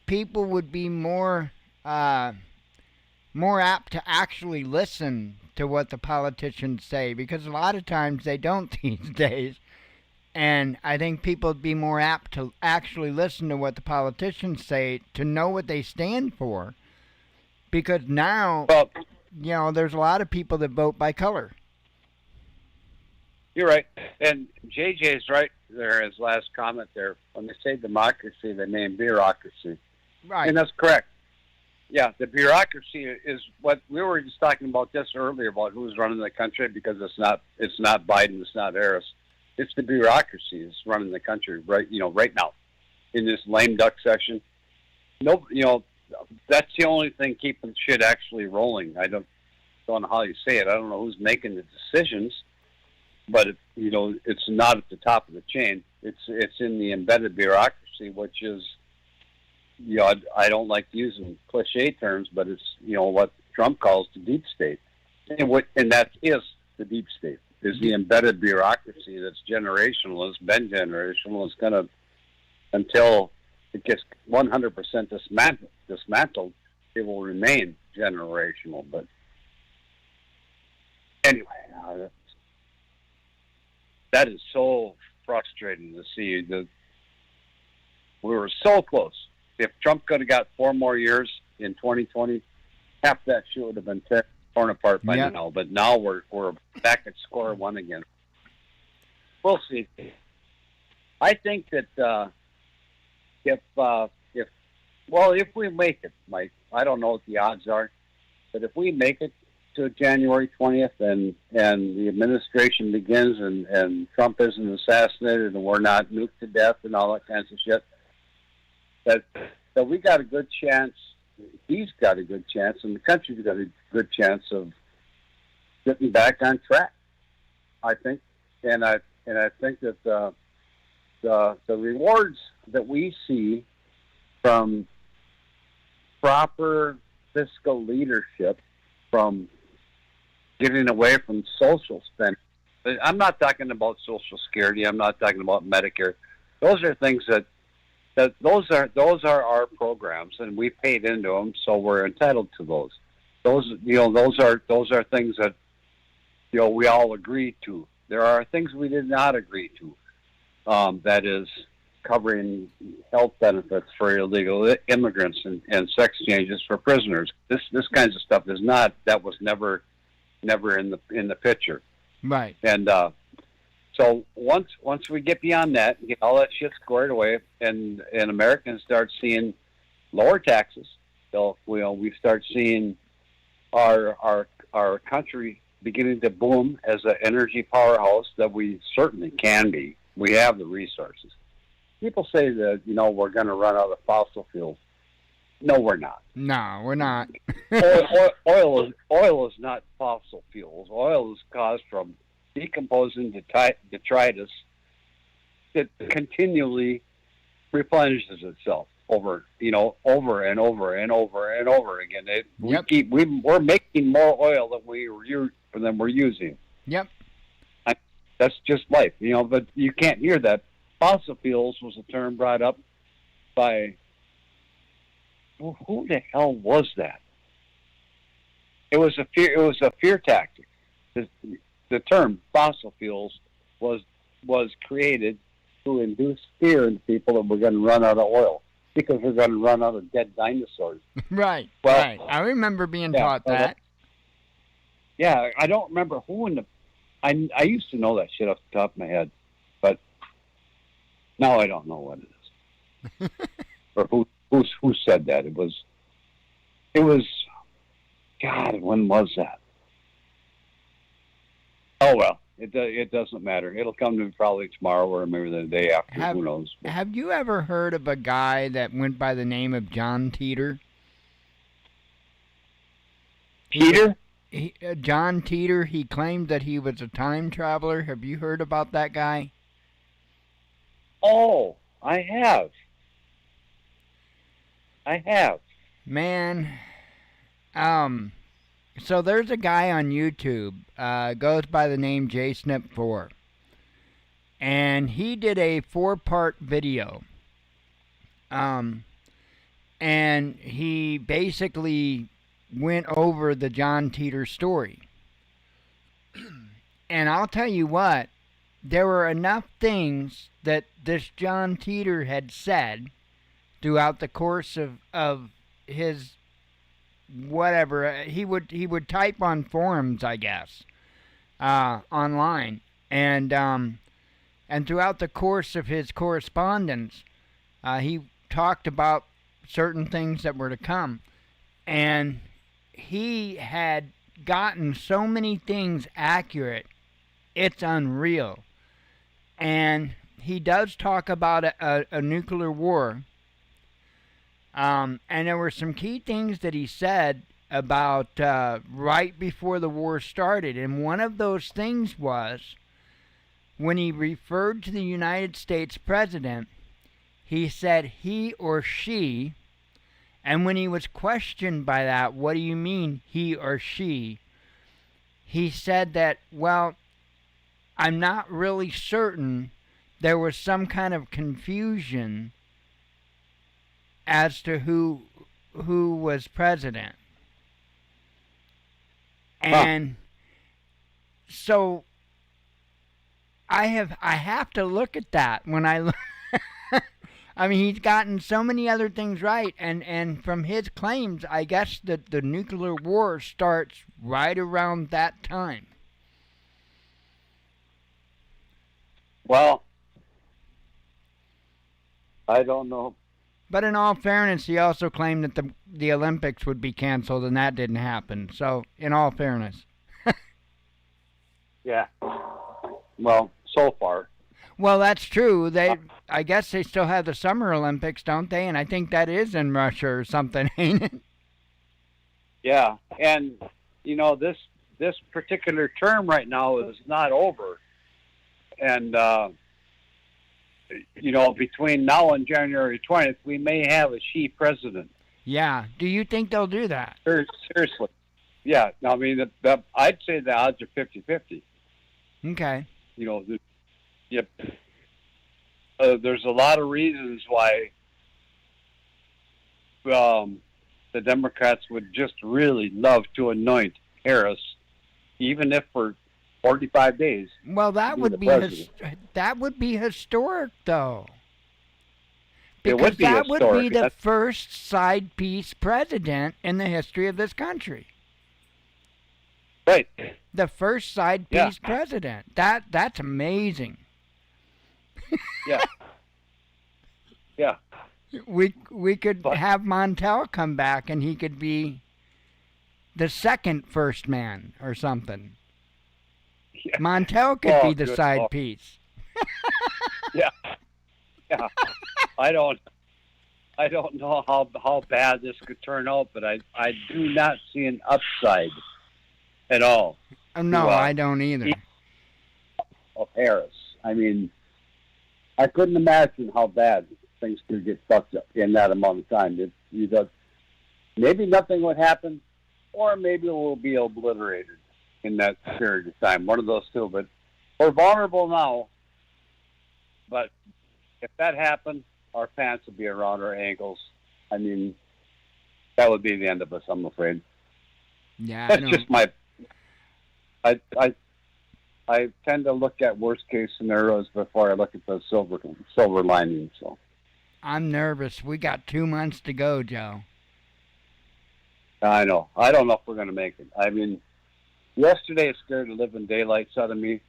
people would be more apt to actually listen to what the politicians say, because a lot of times they don't these days. And I think people would be more apt to actually listen to what the politicians say, to know what they stand for. Because now, there's a lot of people that vote by color. You're right. And JJ's right there, his last comment there. When they say democracy, they mean bureaucracy. Right. And that's correct. Yeah, the bureaucracy is what we were just talking about just earlier about who's running the country, because it's not Biden, it's not Harris. It's the bureaucracy that's running the country right now in this lame duck session. That's the only thing keeping shit actually rolling. I don't know how you say it. I don't know who's making the decisions, but it's not at the top of the chain. It's in the embedded bureaucracy, which is, I don't like using cliche terms, but it's what Trump calls the deep state, and that is the deep state. Is the embedded bureaucracy that's generational, has been generational, is going to, until it gets 100% dismantled, it will remain generational. But anyway, that is so frustrating to see. That we were so close. If Trump could have got 4 more years in 2020, half that shit would have been torn apart by now. But now we're back at square one again. We'll see. I think that if we make it, Mike, I don't know what the odds are, but if we make it to January 20th and the administration begins and Trump isn't assassinated and we're not nuked to death and all that kinds of shit, that we got a good chance. He's got a good chance, and the country's got a good chance of getting back on track, I think. And I think that the rewards that we see from proper fiscal leadership, from getting away from social spending. I'm not talking about Social Security. I'm not talking about Medicare. Those are things that those are our programs, and we paid into them, so we're entitled to those. Those are things that we all agreed to. There are things we did not agree to. That is covering health benefits for illegal immigrants and sex changes for prisoners. This kinds of stuff is not. That was never in the picture. Right. And so once we get beyond that and get all that shit squared away, and Americans start seeing lower taxes, we start seeing our country beginning to boom as an energy powerhouse that we certainly can be. We have the resources. People say that we're going to run out of fossil fuels. No, we're not. No, we're not. Oil is not fossil fuels. Oil is caused from decomposing detritus that continually replenishes itself over and over and over again. We're making more oil than we're using. Yep. That's just life, but you can't hear that. Fossil fuels was a term brought up by, who the hell was that? It was a fear tactic. The term fossil fuels was created to induce fear in people that we're going to run out of oil because we're going to run out of dead dinosaurs. Right. Well, right. I remember being taught that. Yeah, I don't remember who in the. I used to know that shit off the top of my head, but now I don't know what it is or who said that. It was. God, when was that? Oh, well, it doesn't matter. It'll come to me probably tomorrow or maybe the day after. Who knows? Have you ever heard of a guy that went by the name of John Teeter? Peter? John Teeter, he claimed that he was a time traveler. Have you heard about that guy? Oh, I have. Man, so there's a guy on YouTube, goes by the name JSnip4, and he did a 4-part video. And he basically went over the John Teeter story. And I'll tell you what, there were enough things that this John Teeter had said throughout the course of his whatever. He would type on forums, I guess, online. And throughout the course of his correspondence, he talked about certain things that were to come. And he had gotten so many things accurate, it's unreal. And he does talk about a nuclear war. And there were some key things that he said about right before the war started. And one of those things was when he referred to the United States president, he said he or she. And when he was questioned by that, what do you mean he or she? He said that, well, I'm not really certain. There was some kind of confusion as to who was president. And so I have to look at that when I look. I mean, he's gotten so many other things right, and from his claims, I guess that the nuclear war starts right around that time. Well, I don't know. But in all fairness, he also claimed that the Olympics would be canceled, and that didn't happen. So, in all fairness. Yeah. Well, so far. Well, that's true. I guess they still have the Summer Olympics, don't they? And I think that is in Russia or something, ain't it? Yeah, and you know this particular term right now is not over, and you know, between now and January 20th, we may have a she president. Yeah. Do you think they'll do that? Seriously. Yeah. I mean, I'd say the odds are 50-50. Okay. You know, yep. There's a lot of reasons why the Democrats would just really love to anoint Harris, even if for 45 days. Well, that would be historic, though. Because it would be that historic. Would be the first side piece president in the history of this country. Right. The first side piece president. That's amazing. Yeah. Yeah. We could have Montel come back and he could be the second first man or something. Yeah. Montel could be the side piece. Yeah. Yeah. I don't know how bad this could turn out, but I do not see an upside at all. No, I don't either. Of Harris. I mean, I couldn't imagine how bad things could get fucked up in that amount of time. Maybe nothing would happen, or maybe it will be obliterated in that period of time. One of those two. But we're vulnerable now. But if that happened, our pants would be around our ankles. I mean, that would be the end of us, I'm afraid. Yeah, that's just my. I tend to look at worst case scenarios before I look at the silver lining. So I'm nervous. We got 2 months to go, Joe. I know. I don't know if we're going to make it. I mean, yesterday it scared the living daylights out of me.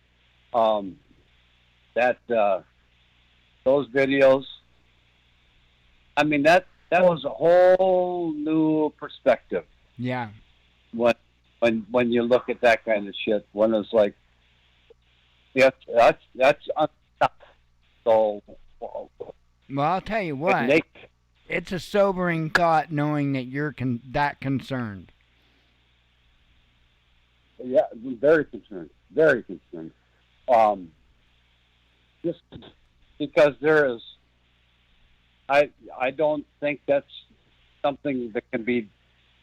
Those videos. I mean, that was a whole new perspective. Yeah. When you look at that kind of shit, when it's like, yeah, that's so. Well, I'll tell you what. It's a sobering thought knowing that you're that concerned. Yeah, very concerned. Very concerned. Um, just because there is, I don't think that's something that can be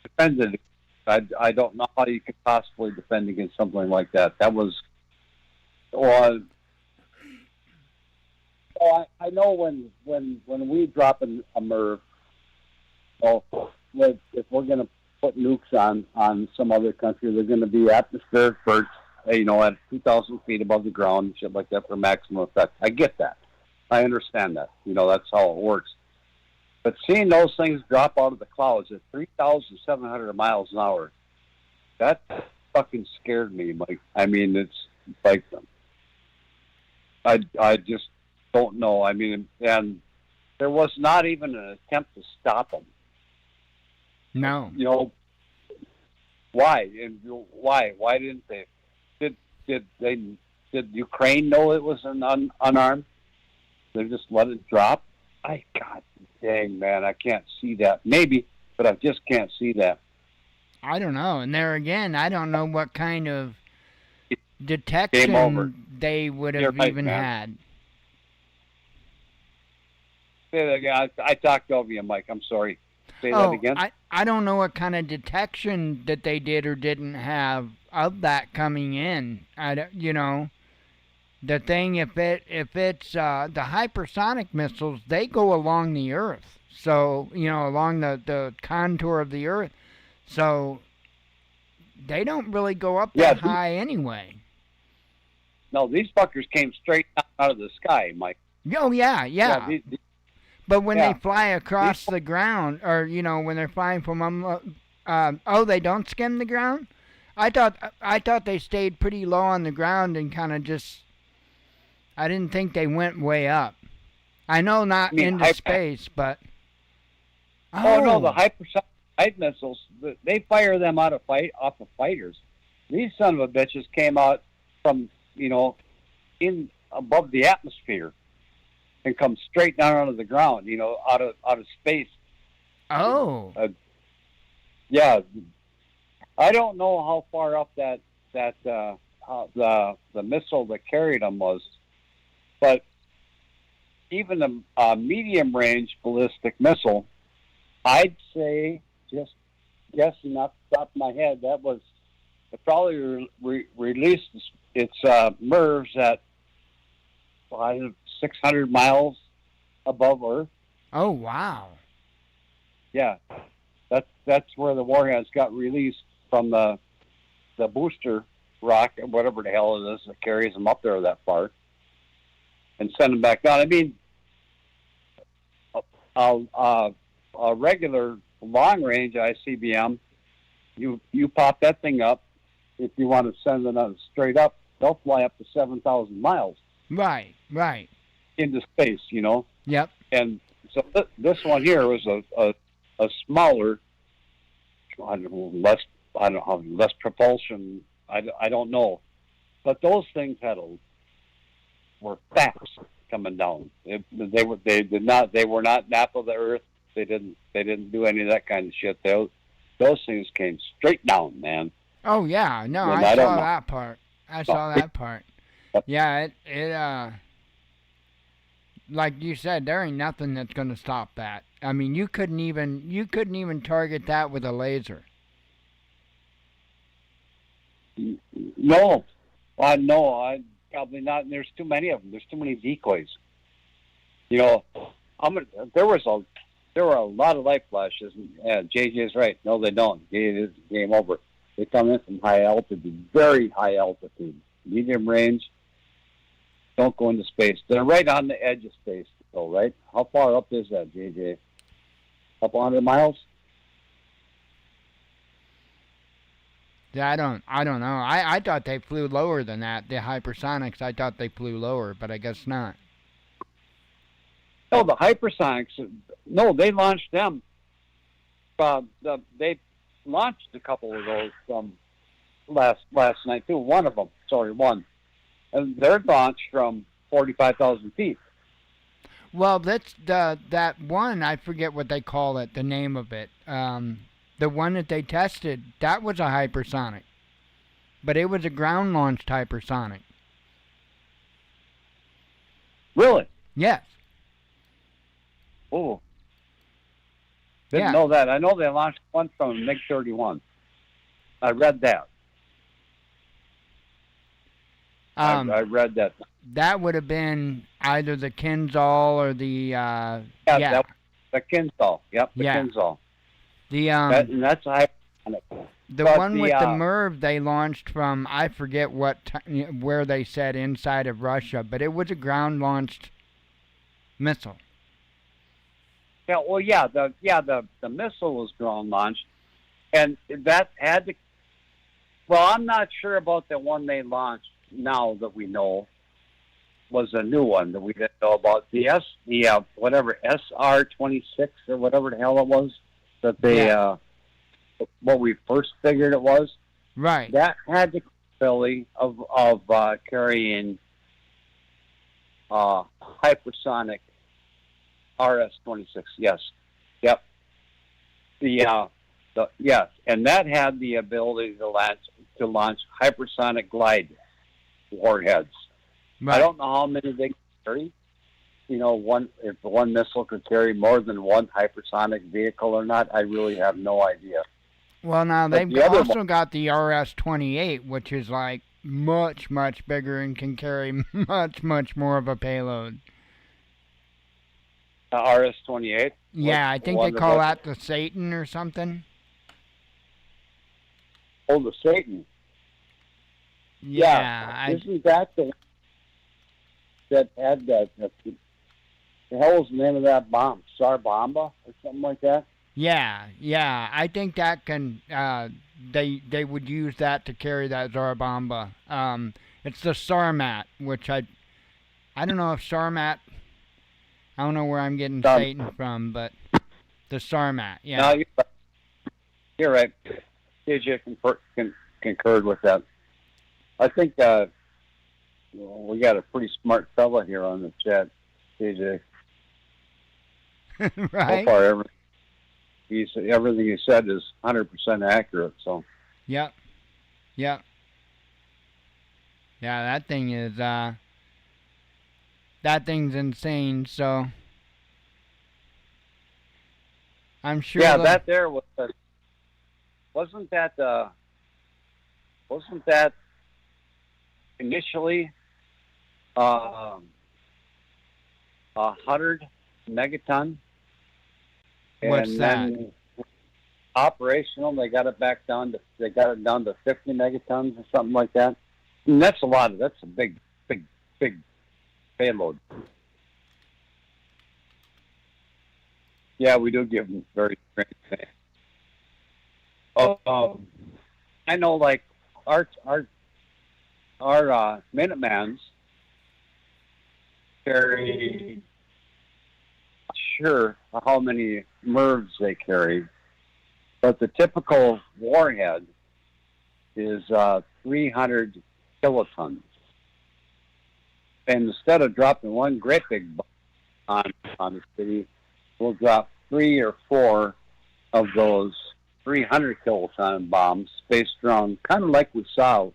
defended. I don't know how you could possibly defend against something like that. That was, well, I know when we drop a MIRV, well, if we're going to put nukes on some other country, they're going to be atmospheric first, at 2,000 feet above the ground, shit like that for maximum effect. I get that. I understand that. That's how it works. But seeing those things drop out of the clouds at 3,700 miles an hour, that fucking scared me, Mike. I mean, it's like, I just don't know. I mean, and there was not even an attempt to stop them. No. Why? And why? Why didn't they? Did Ukraine know it was an unarmed? They just let it drop? God dang, man, I can't see that. Maybe, but I just can't see that. I don't know. And there again, I don't know what kind of detection they would have even had. Say that again. I talked over you, Mike. I'm sorry. Say that again. I don't know what kind of detection that they did or didn't have of that coming in. The thing, if it's the hypersonic missiles, they go along the Earth. So, along the contour of the Earth. So, they don't really go up that high anyway. No, these fuckers came straight out of the sky, Mike. Oh, yeah. But when they fly across the ground, or, when they're flying from they don't skim the ground? I thought they stayed pretty low on the ground and kind of just, I didn't think they went way up. I know not into space, but... Oh, no, the hypersonic missiles, they fire them off of fighters. These son of a bitches came out from, in above the atmosphere and come straight down onto the ground, out of space. Oh. Yeah. I don't know how far up that the missile that carried them was, but even a medium range ballistic missile, I'd say, just guessing off the top of my head, that was it probably released its MIRVs at 600 miles above Earth. Oh, wow. Yeah, that's where the warheads got released from the booster rocket, whatever the hell it is that carries them up there that far, and send them back down. I mean, a regular long-range ICBM, you pop that thing up, if you want to send it straight up, they'll fly up to 7,000 miles. Right. Into space, Yep. And so this one here was a smaller, less propulsion. I don't know, but those things were fast coming down. They were not nap of the Earth. They didn't do any of that kind of shit. Those things came straight down, man. Oh yeah, no, I saw that part. I saw that part. Yeah, it like you said, there ain't nothing that's gonna stop that. I mean, you couldn't even target that with a laser. No, I probably not. And there's too many of them. There's too many decoys. There were a lot of light flashes. And JJ's right. No, they don't. It is game over. They come in from high altitude, very high altitude, medium range. Don't go into space. They're right on the edge of space, though, right? How far up is that, JJ? Couple hundred miles? Yeah, I don't know. I thought they flew lower than that. The hypersonics, I thought they flew lower, but I guess not. No, the hypersonics. No, they launched them. They launched a couple of those last night too. One, and they're launched from 45,000 feet. Well, that's that one. I forget what they call it. The name of it. The one that they tested, that was a hypersonic. but it was a ground-launched hypersonic. Really? Yes. Oh. Didn't Yeah. know that. I know they launched one from a MiG-31. I read that. I read that. That would have been either the Kinzhal or the The Kinzhal. Yep, the Kinzhal. That's a hypersonic. The one with the MIRV they launched from, I forget where they said inside of Russia, but it was a ground-launched missile. Yeah, well, the missile was ground-launched, and that had to. Well, I'm not sure about the one they launched now that we know was a new one that we didn't know about. Whatever SR-26 or whatever the hell it was that they what we first figured it was. Right. That had the capability of carrying hypersonic RS-26. Yes. Yep. Yes, and that had the ability to launch hypersonic glide warheads. Right. I don't know how many they could carry. If one missile could carry more than one hypersonic vehicle or not, I really have no idea. Well, now they've also got the RS-28, which is like much, much bigger and can carry much, much more of a payload. RS-28? Yeah, I think they call that the Satan or something. Oh, the Satan. Yeah. Isn't that the one that had that? The hell was the name of that bomb? Tsar Bomba or something like that? Yeah. I think that can. They would use that to carry that Tsar Bomba. It's the Sarmat, which I don't know if Sarmat. I don't know where I'm getting Satan from, but the Sarmat. Yeah. No, you're right. TJ concurred with that. I think we got a pretty smart fella here on the chat, TJ. Right. So far, everything he said is 100% accurate. So. Yep. Yeah, that thing is that thing's insane. So I'm sure. Yeah, that there was. Wasn't that initially 100 megaton? What's and that? Then operational, they got it down to 50 megatons or something like that. And that's a big payload. Yeah, we do give them very strange things. I know, like our Minutemans carry, not sure how many MIRVs they carry, but the typical warhead is 300 kilotons. And instead of dropping one great big bomb on the city, we'll drop 3 or 4 of those 300 kiloton bombs spaced around, kind of like we saw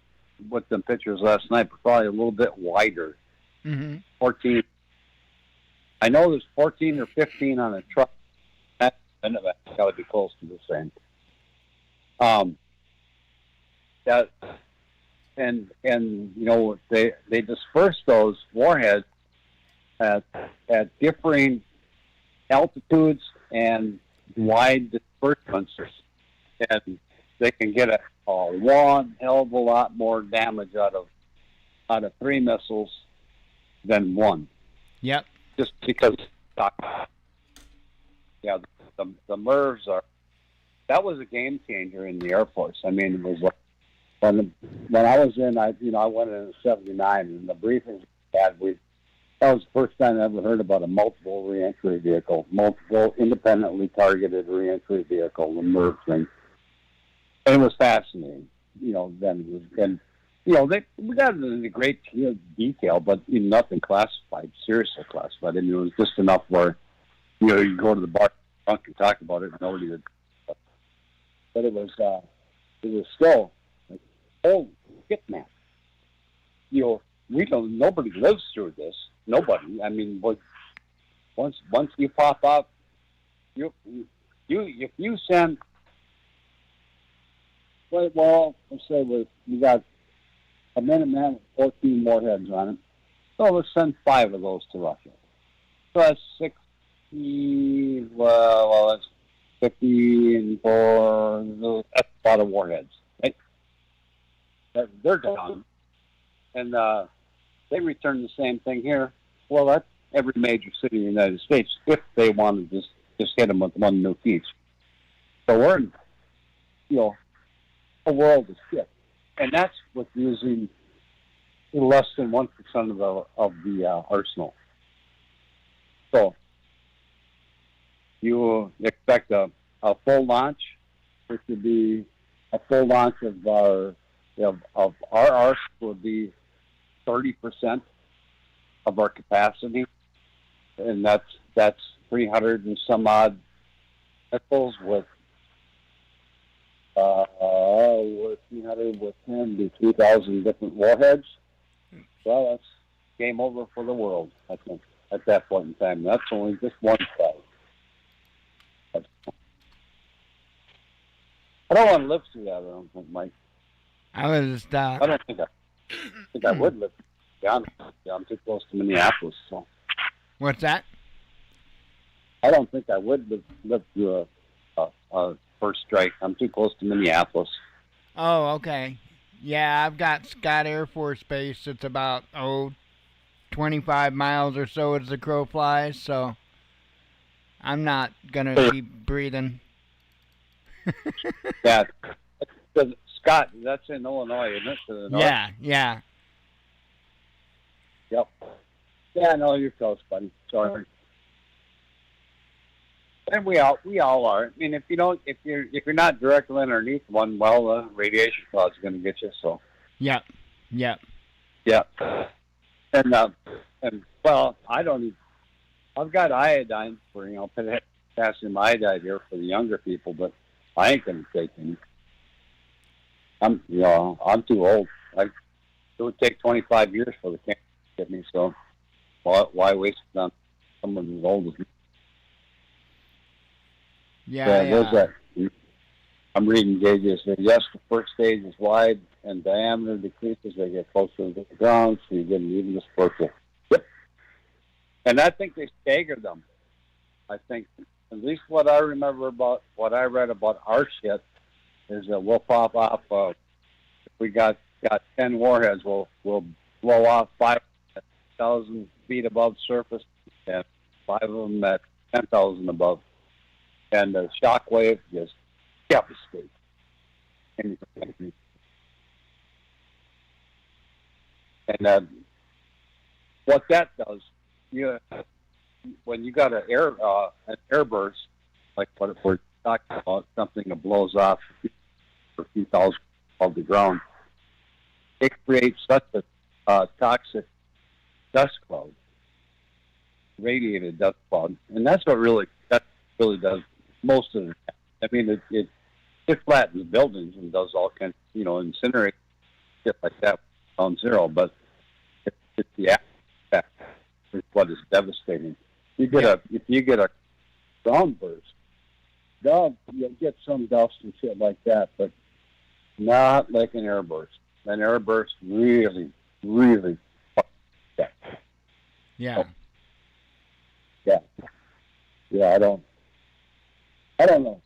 with the pictures last night, but probably a little bit wider. Mm-hmm. 14. I know there's 14 or 15 on a truck. That would be close to the same. They disperse those warheads at differing altitudes and wide disbursements, and they can get a one hell of a lot more damage out of 3 missiles than 1. Yep. Just because, the MIRVs are. That was a game changer in the Air Force. I mean, it was like when I was in, I went in '79, and the briefings we had, that was the first time I ever heard about a multiple independently targeted reentry vehicle, the MIRV thing. And it was fascinating, then. We got into great detail, but nothing classified, seriously classified. I mean, it was just enough where, you go to the bar drunk and talk about it, and nobody would. But it was still, like, hitman. Nobody lives through this. Nobody. I mean, once you pop up, if you send, well, let's say we got a Minuteman with 14 warheads on it. So let's send 5 of those to Russia. So that's 60, well, that's 50 and 4, that's a lot of warheads. Right? They're gone. And they return the same thing here. Well, that's every major city in the United States if they want to just hit them with one nuke each. So we're in, a world of shit. And that's with using less than 1% of the arsenal. So you expect a full launch, which would be a full launch of our arsenal would be 30% of our capacity, and that's 300 and some odd missiles with 300 with 10 to 2,000 different warheads. Well, that's game over for the world, I think, at that point in time. That's only just one side. I don't want to live through that, I don't think, Mike. I don't think I would live. I'm too close to Minneapolis. So. What's that? I don't think I would live through a first strike. I'm too close to Minneapolis. Oh, okay. Yeah, I've got Scott Air Force Base. It's about 25 miles or so as the crow flies. So I'm not gonna be breathing. Yeah, Scott, that's in Illinois, isn't it? To the north? Yeah. Yep. Yeah, no, you're close, buddy. Sorry. And we all are. I mean, if you're not directly underneath one, well, radiation cloud's going to get you. So. Yep. Yeah. And well, I've got iodine for potassium iodide here for the younger people, but I ain't going to take any. I'm too old. It would take 25 years for the cancer to get me. So why waste it on someone as old as me? Yeah. I'm reading gauges. Yes, the first stage is wide and diameter decreases as they get closer to the ground, so you get an even dispersal. Yep. And I think they stagger them. I think, at least what I remember about what I read about our shit, is that we'll pop off. If we got 10 warheads, we'll blow off 5,000 feet above surface, and 5 of them at 10,000 above. And the shock wave just devastates. And what that does, when you got an airburst, like what we're talking about, something that blows off for a few thousand above the ground, it creates such a toxic dust cloud, radiated dust cloud, and that really does most of it. I mean, it flattens buildings and does all kinds, incinerate shit like that on zero. But it's the effect is what is devastating. If you get a ground burst, you'll get some dust and shit like that, but not like an airburst. An airburst really, really. Yeah. Yeah, I don't know.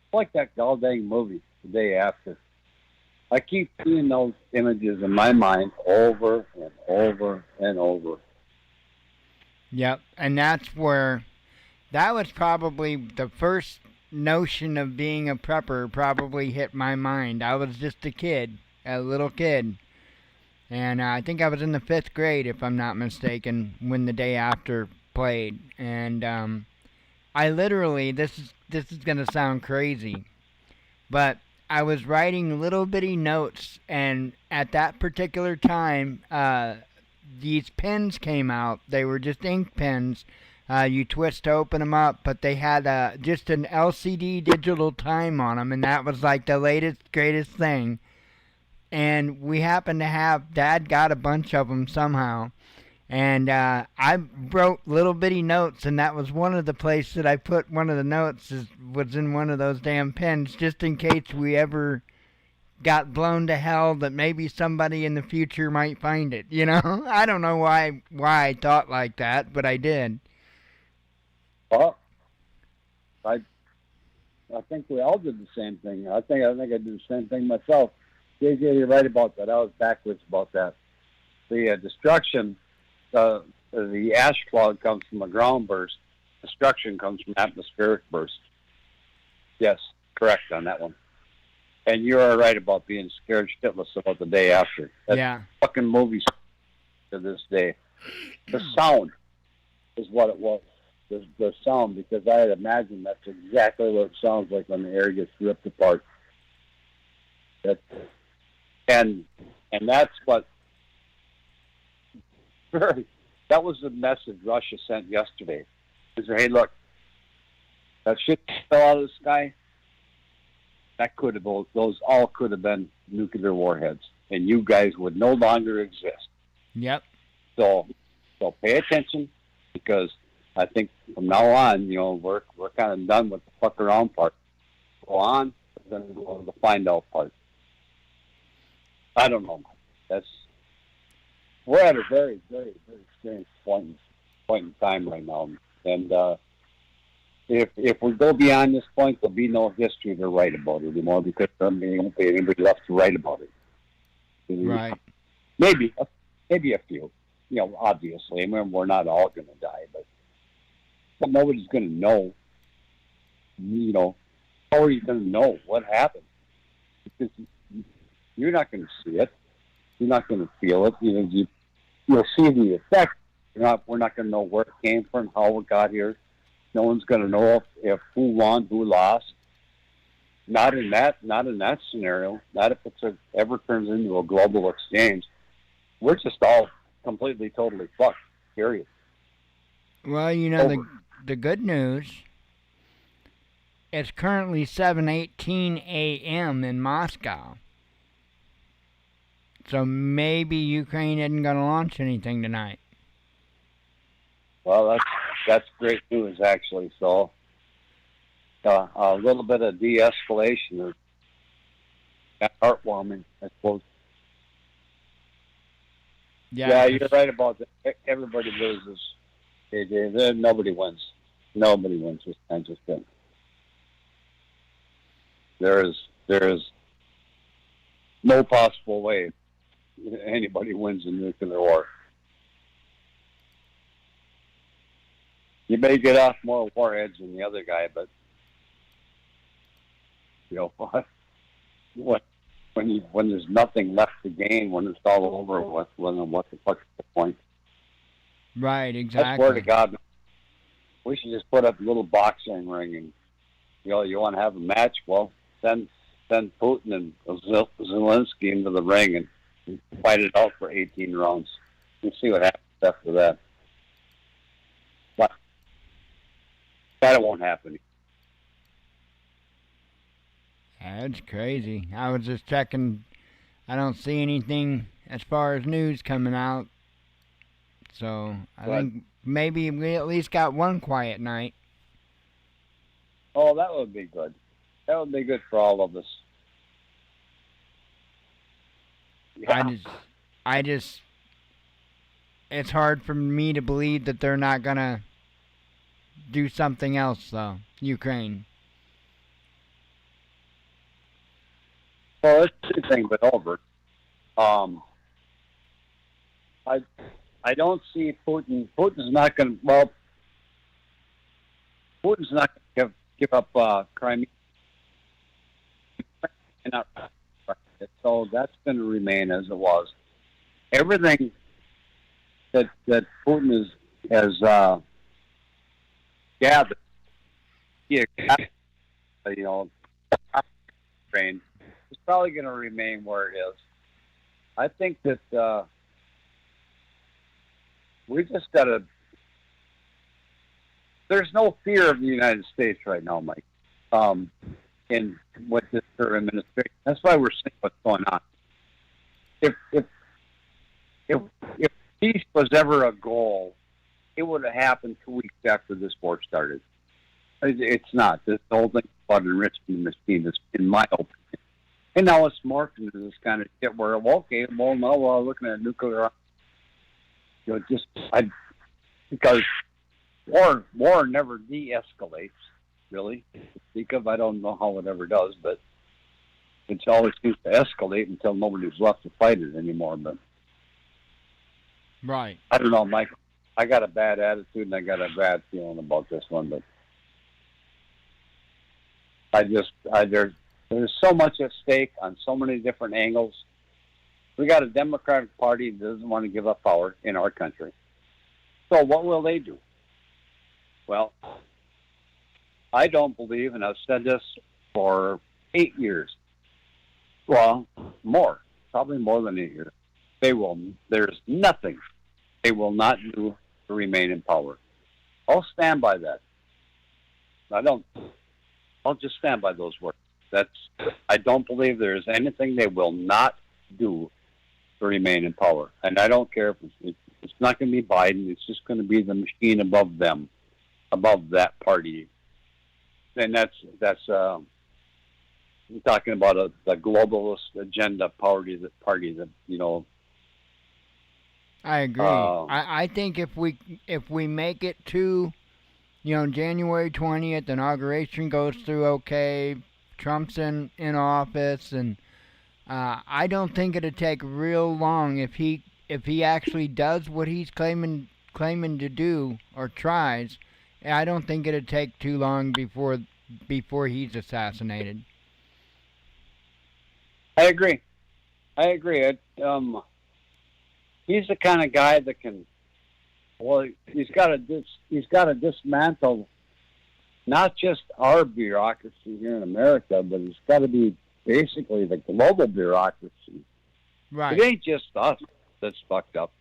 It's like that goddamn movie, The Day After. I keep seeing those images in my mind over and over and over. Yep, and that was probably the first notion of being a prepper probably hit my mind. I was just a little kid. And I think I was in the 5th grade, if I'm not mistaken, when The Day After played. And I literally, this is going to sound crazy, but I was writing little bitty notes, and at that particular time, these pens came out. They were just ink pens. You twist to open them up, but they had just an LCD digital time on them, and that was like the latest, greatest thing. and we happened to have Dad got a bunch of them somehow. And I wrote little bitty notes, and that was one of the places that I put one of the notes was in one of those damn pens, just in case we ever got blown to hell, that maybe somebody in the future might find it. I don't know why I thought like that, but I did. Well, I think we all did the same thing. I think I did the same thing myself. JJ, you're right about that. I was backwards about that. The destruction. The ash cloud comes from a ground burst. Destruction comes from atmospheric burst. Yes, correct on that one. And you are right about being scared shitless about the day after. That's fucking movie to this day. The sound is what it was. The sound, because I had imagined that's exactly what it sounds like when the air gets ripped apart. And that's what. That was the message Russia sent yesterday. They said, hey, look, that shit fell out of the sky. That could have, those all could have been nuclear warheads, and you guys would no longer exist. Yep. So pay attention, because I think from now on, we're kind of done with the fuck around part. Go on, then go to the find out part. I don't know. We're at a very, very, very strange point in time right now, and if we go beyond this point, there'll be no history to write about it anymore, because there won't be anybody left to write about it. Right. Maybe a few. Obviously, I mean, we're not all going to die, but nobody's going to know. How are you going to know what happened? Because you're not going to see it. You're not going to feel it. You'll see the effect. We're not going to know where it came from, how it got here. No one's going to know if who won, who lost. Not in that scenario. Not if it ever turns into a global exchange. We're just all completely, totally fucked. Period. Well, the good news. It's currently 7:18 a.m. in Moscow. So maybe Ukraine isn't going to launch anything tonight. Well, that's great news, actually. So a little bit of de-escalation is heartwarming, I suppose. Yeah, you're right about that. Everybody loses. Nobody wins. Nobody wins this kind of thing. There is no possible way anybody wins in nuclear war. You may get off more warheads than the other guy, but what? When there's nothing left to gain, when it's all over, what the fuck's the point? Right, exactly. I swear to God, we should just put up a little boxing ring, and you want to have a match? Well, send Putin and Zelensky into the ring and fight it out for 18 rounds. We'll see what happens after that. But that won't happen. That's crazy. I was just checking. I don't see anything as far as news coming out. So I think maybe we at least got one quiet night. Oh, that would be good. That would be good for all of us. Yeah. I just, it's hard for me to believe that they're not gonna do something else, though. Ukraine. Well, it's anything but over. I don't see Putin. Putin's not going to. Well, Putin's not going to give up Crimea. So that's going to remain as it was. Everything that Putin has gathered, Ukraine, is probably going to remain where it is. I think that we just got to. There's no fear of the United States right now, Mike. In with this current administration, that's why we're seeing what's going on. if if if peace was ever a goal, it would have happened 2 weeks after this war started. It's not. This whole thing about enriching the machine is, in my opinion. And now it's morphed into this kind of shit where, well, okay, well, now we're looking at nuclear. Because war never de-escalates, really. Because I don't know how it ever does, but it's always seems to escalate until nobody's left to fight it anymore. But right. I don't know, Mike. I got a bad attitude and I got a bad feeling about this one, but there's so much at stake on so many different angles. We got a Democratic Party that doesn't want to give up power in our country. So what will they do? Well, I don't believe, and I've said this for 8 years. Well, probably more than 8 years. There's nothing they will not do to remain in power. I'll stand by that. I'll just stand by those words. I don't believe there's anything they will not do to remain in power. And I don't care if it's not going to be Biden. It's just going to be the machine above them, above that party. And that's I'm talking about the globalist agenda party that I agree. I think if we make it to, January 20th, inauguration goes through okay, Trump's in office, and I don't think it'll take real long if he actually does what he's claiming to do or tries. I don't think it'll take too long before he's assassinated. I agree. He's the kind of guy that can. Well, he's got to dismantle not just our bureaucracy here in America, but it's got to be basically the global bureaucracy. Right. It ain't just us that's fucked up.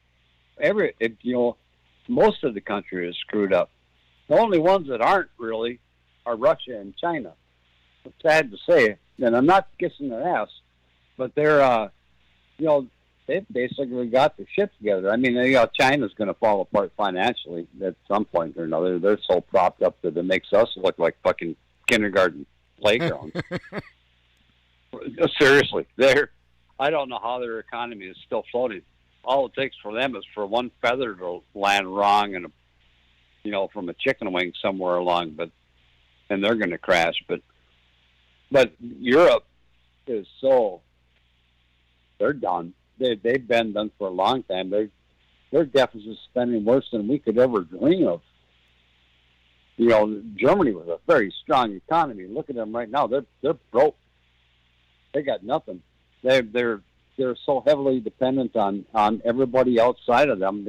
Most of the country is screwed up. The only ones that aren't really are Russia and China. It's sad to say, and I'm not kissing their ass, but they're, they've basically got their shit together. I mean, China's going to fall apart financially at some point or another. They're so propped up that it makes us look like fucking kindergarten playgrounds. Seriously, I don't know how their economy is still floating. All it takes for them is for one feather to land wrong and from a chicken wing somewhere along, and they're going to crash. But Europe is they're done. They've been done for a long time. Their deficit spending worse than we could ever dream of. Germany was a very strong economy. Look at them right now. They're broke. They got nothing. They're so heavily dependent on everybody outside of them.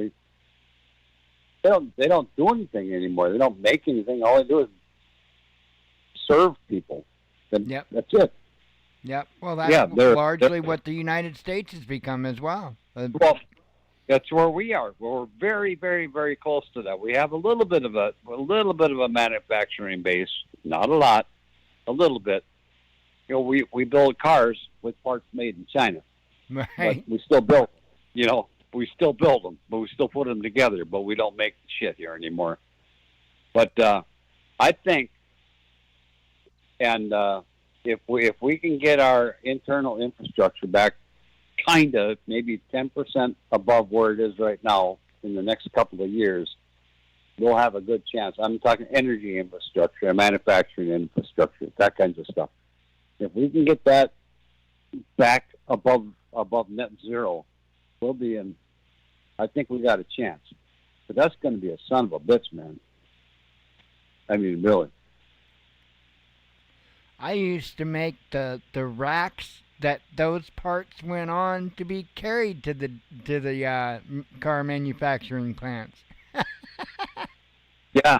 They don't do anything anymore. They don't make anything. All they do is serve people. Yep. That's it. Yep. Well, that's largely what the United States has become as well. Well, that's where we are. We're very, very, very close to that. We have a little bit of a manufacturing base, not a lot, a little bit. We build cars with parts made in China. Right. But we still build them. We still build them, but we still put them together. But we don't make shit here anymore. But I think, and if we can get our internal infrastructure back, kind of maybe 10% above where it is right now in the next couple of years, we'll have a good chance. I'm talking energy infrastructure, manufacturing infrastructure, that kinds of stuff. If we can get that back above net zero, we'll be in. I think we got a chance. But that's going to be a son of a bitch, man. I mean, really. I used to make the racks that those parts went on to be carried to the car manufacturing plants. Yeah.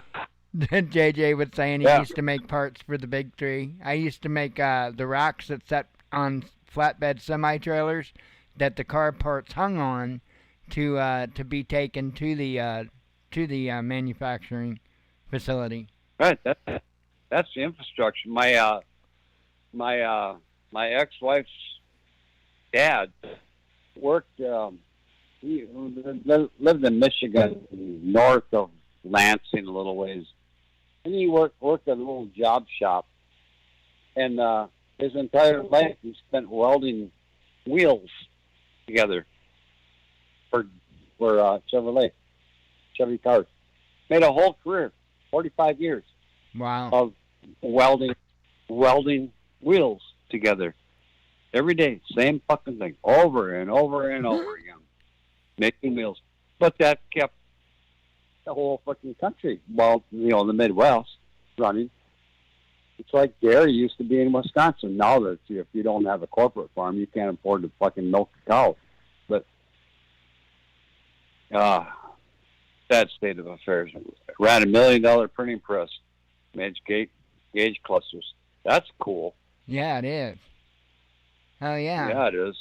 JJ was saying he used to make parts for the big three. I used to make the racks that sat on flatbed semi-trailers that the car parts hung on to be taken to the manufacturing facility. Right. That's the infrastructure. My ex-wife's dad worked. He lived in Michigan, north of Lansing, a little ways, and he worked at a little job shop. And his entire life, he spent welding wheels together for Chevy cars. Made a whole career, 45 years Wow. of welding wheels together every day, same fucking thing, over and over and over again, making wheels. But that kept the whole fucking country, well, the Midwest, running. It's like dairy used to be in Wisconsin. Now that if you don't have a corporate farm, you can't afford to fucking milk a cow. But sad state of affairs. Ran $1 million printing press, made gauge clusters. That's cool. Yeah, it is. Oh, yeah. Yeah, it is.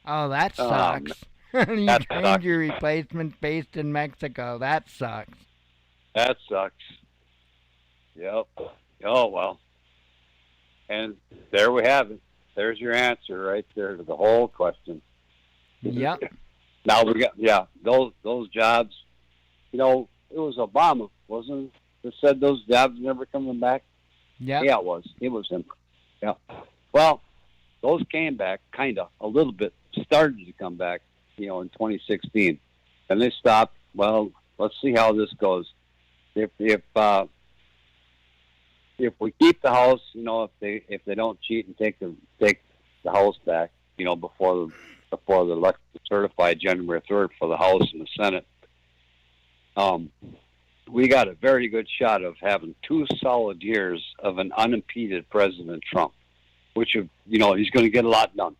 Oh, that sucks. You that trained sucks. your replacement based in Mexico. That sucks. That sucks. Yep. Oh, well. And there we have it. There's your answer right there to the whole question. Yep. Now we got, those jobs, it was Obama, wasn't it, that said those jobs never coming back? Yep. Yeah, it was. It was him. Yeah. Well, those came back, kind of, a little bit, started to come back, in 2016. And they stopped. Well, let's see how this goes. If we keep the House, if they don't cheat and take the House back, before the election is certified January 3rd for the House and the Senate, we got a very good shot of having 2 solid years of an unimpeded President Trump, which he's going to get a lot done.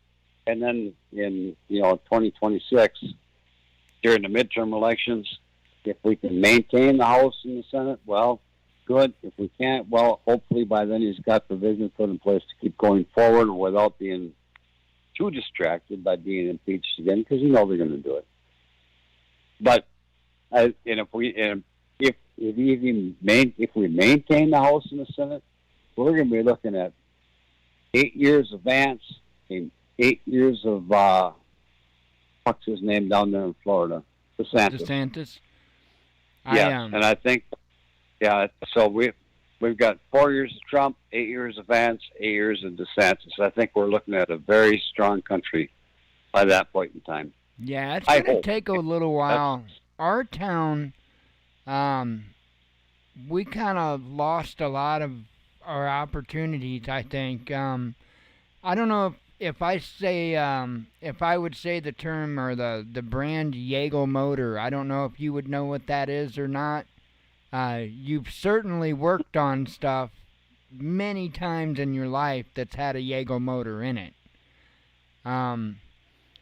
And then in 2026, during the midterm elections, if we can maintain the House and the Senate, well, good. If we can't, well, hopefully by then he's got provisions put in place to keep going forward without being too distracted by being impeached again, because they're going to do it. But if we maintain the House and the Senate, we're going to be looking at 8 years of Vance and 8 years of what's his name down there in Florida, DeSantis. And I think, so we've got 4 years of Trump, 8 years of Vance, 8 years of DeSantis. I think we're looking at a very strong country by that point in time. Yeah, it's going to take a little while. Our town, we kind of lost a lot of our opportunities, I think. I don't know if I would say the term or the brand Jaeger motor. I don't know if you would know what that is or not. You've certainly worked on stuff many times in your life that's had a Jaeger motor in it.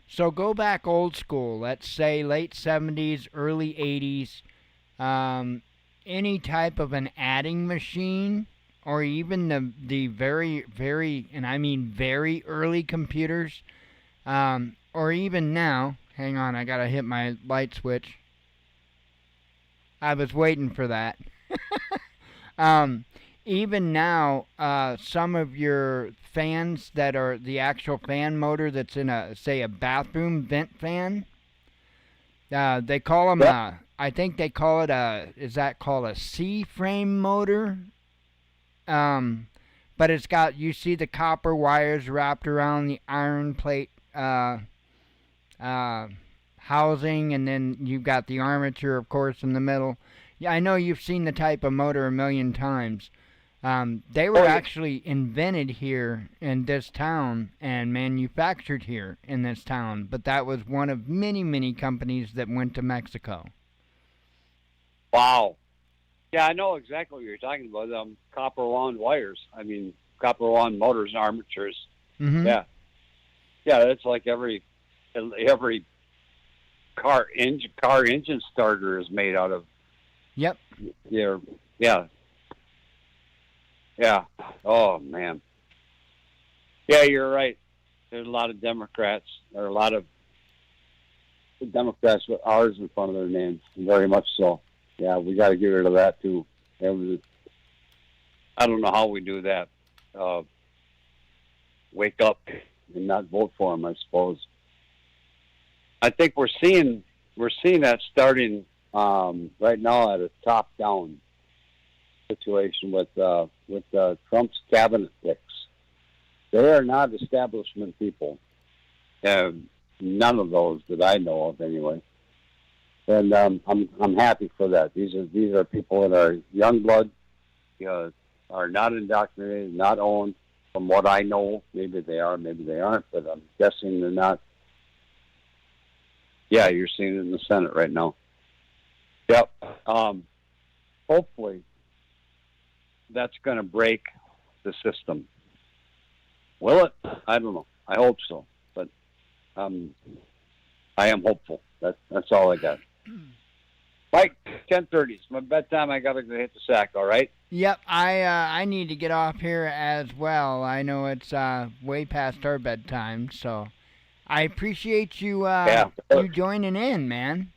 So go back old school, let's say late 70s, early 80s, any type of an adding machine, or even the very, very, and I mean very early computers, or even now, hang on, I gotta hit my light switch. I was waiting for that. Even now, some of your fans that are the actual fan motor that's in a bathroom vent fan, they call them, I think they call it is that called a C-frame motor? But it's got, you see the copper wires wrapped around the iron plate, housing, and then you've got the armature, of course, in the middle. Yeah, I know you've seen the type of motor a million times. They were actually invented here in this town and manufactured here in this town, but that was one of many, many companies that went to Mexico. Wow. Yeah, I know exactly what you're talking about. Copper wound wires. I mean, copper wound motors and armatures. Mm-hmm. Yeah. Yeah, it's like every car engine starter is made out of. Yep. Yeah. Yeah. Oh, man. Yeah, you're right. There's a lot of Democrats. There are a lot of Democrats with R's in front of their names, very much so. Yeah, we got to get rid of that, too. I don't know how we do that. Wake up and not vote for him, I suppose. I think we're seeing that starting right now at a top-down situation with Trump's cabinet picks. They are not establishment people. None of those that I know of, anyway. And I'm happy for that. These are people that are young blood, are not indoctrinated, not owned. From what I know, maybe they are, maybe they aren't, but I'm guessing they're not. Yeah, you're seeing it in the Senate right now. Yep. Hopefully, that's going to break the system. Will it? I don't know. I hope so, but I am hopeful. That's all I got. Mike, 10:30. It's my bedtime. I got to go hit the sack. All right. Yep, I need to get off here as well. I know it's way past our bedtime, so I appreciate you you joining in, man.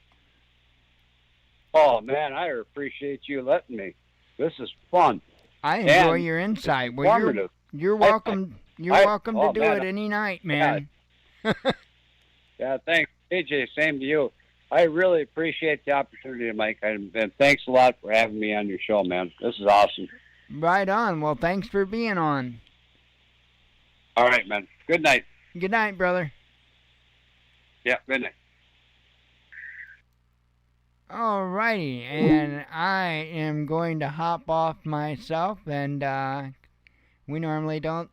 Oh man, I appreciate you letting me. This is fun. I enjoy your insight. Well, you're welcome. You're welcome to do it any night, man. Yeah, thanks, AJ. Same to you. I really appreciate the opportunity, Mike, and thanks a lot for having me on your show, man. This is awesome. Right on. Well, thanks for being on. All right, man. Good night. Good night, brother. Yeah, good night. All righty, and I am going to hop off myself, and we normally don't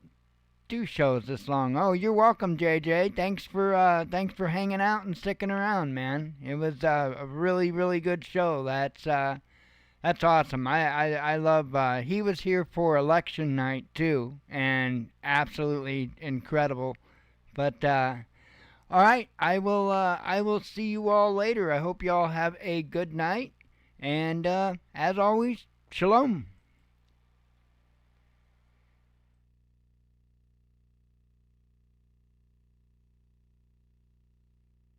do shows this long. Oh, you're welcome, JJ. Thanks for hanging out and sticking around, man. It was a really, really good show. That's awesome. I love. He was here for election night too, and absolutely incredible. But all right, I will see you all later. I hope you all have a good night, and as always, shalom.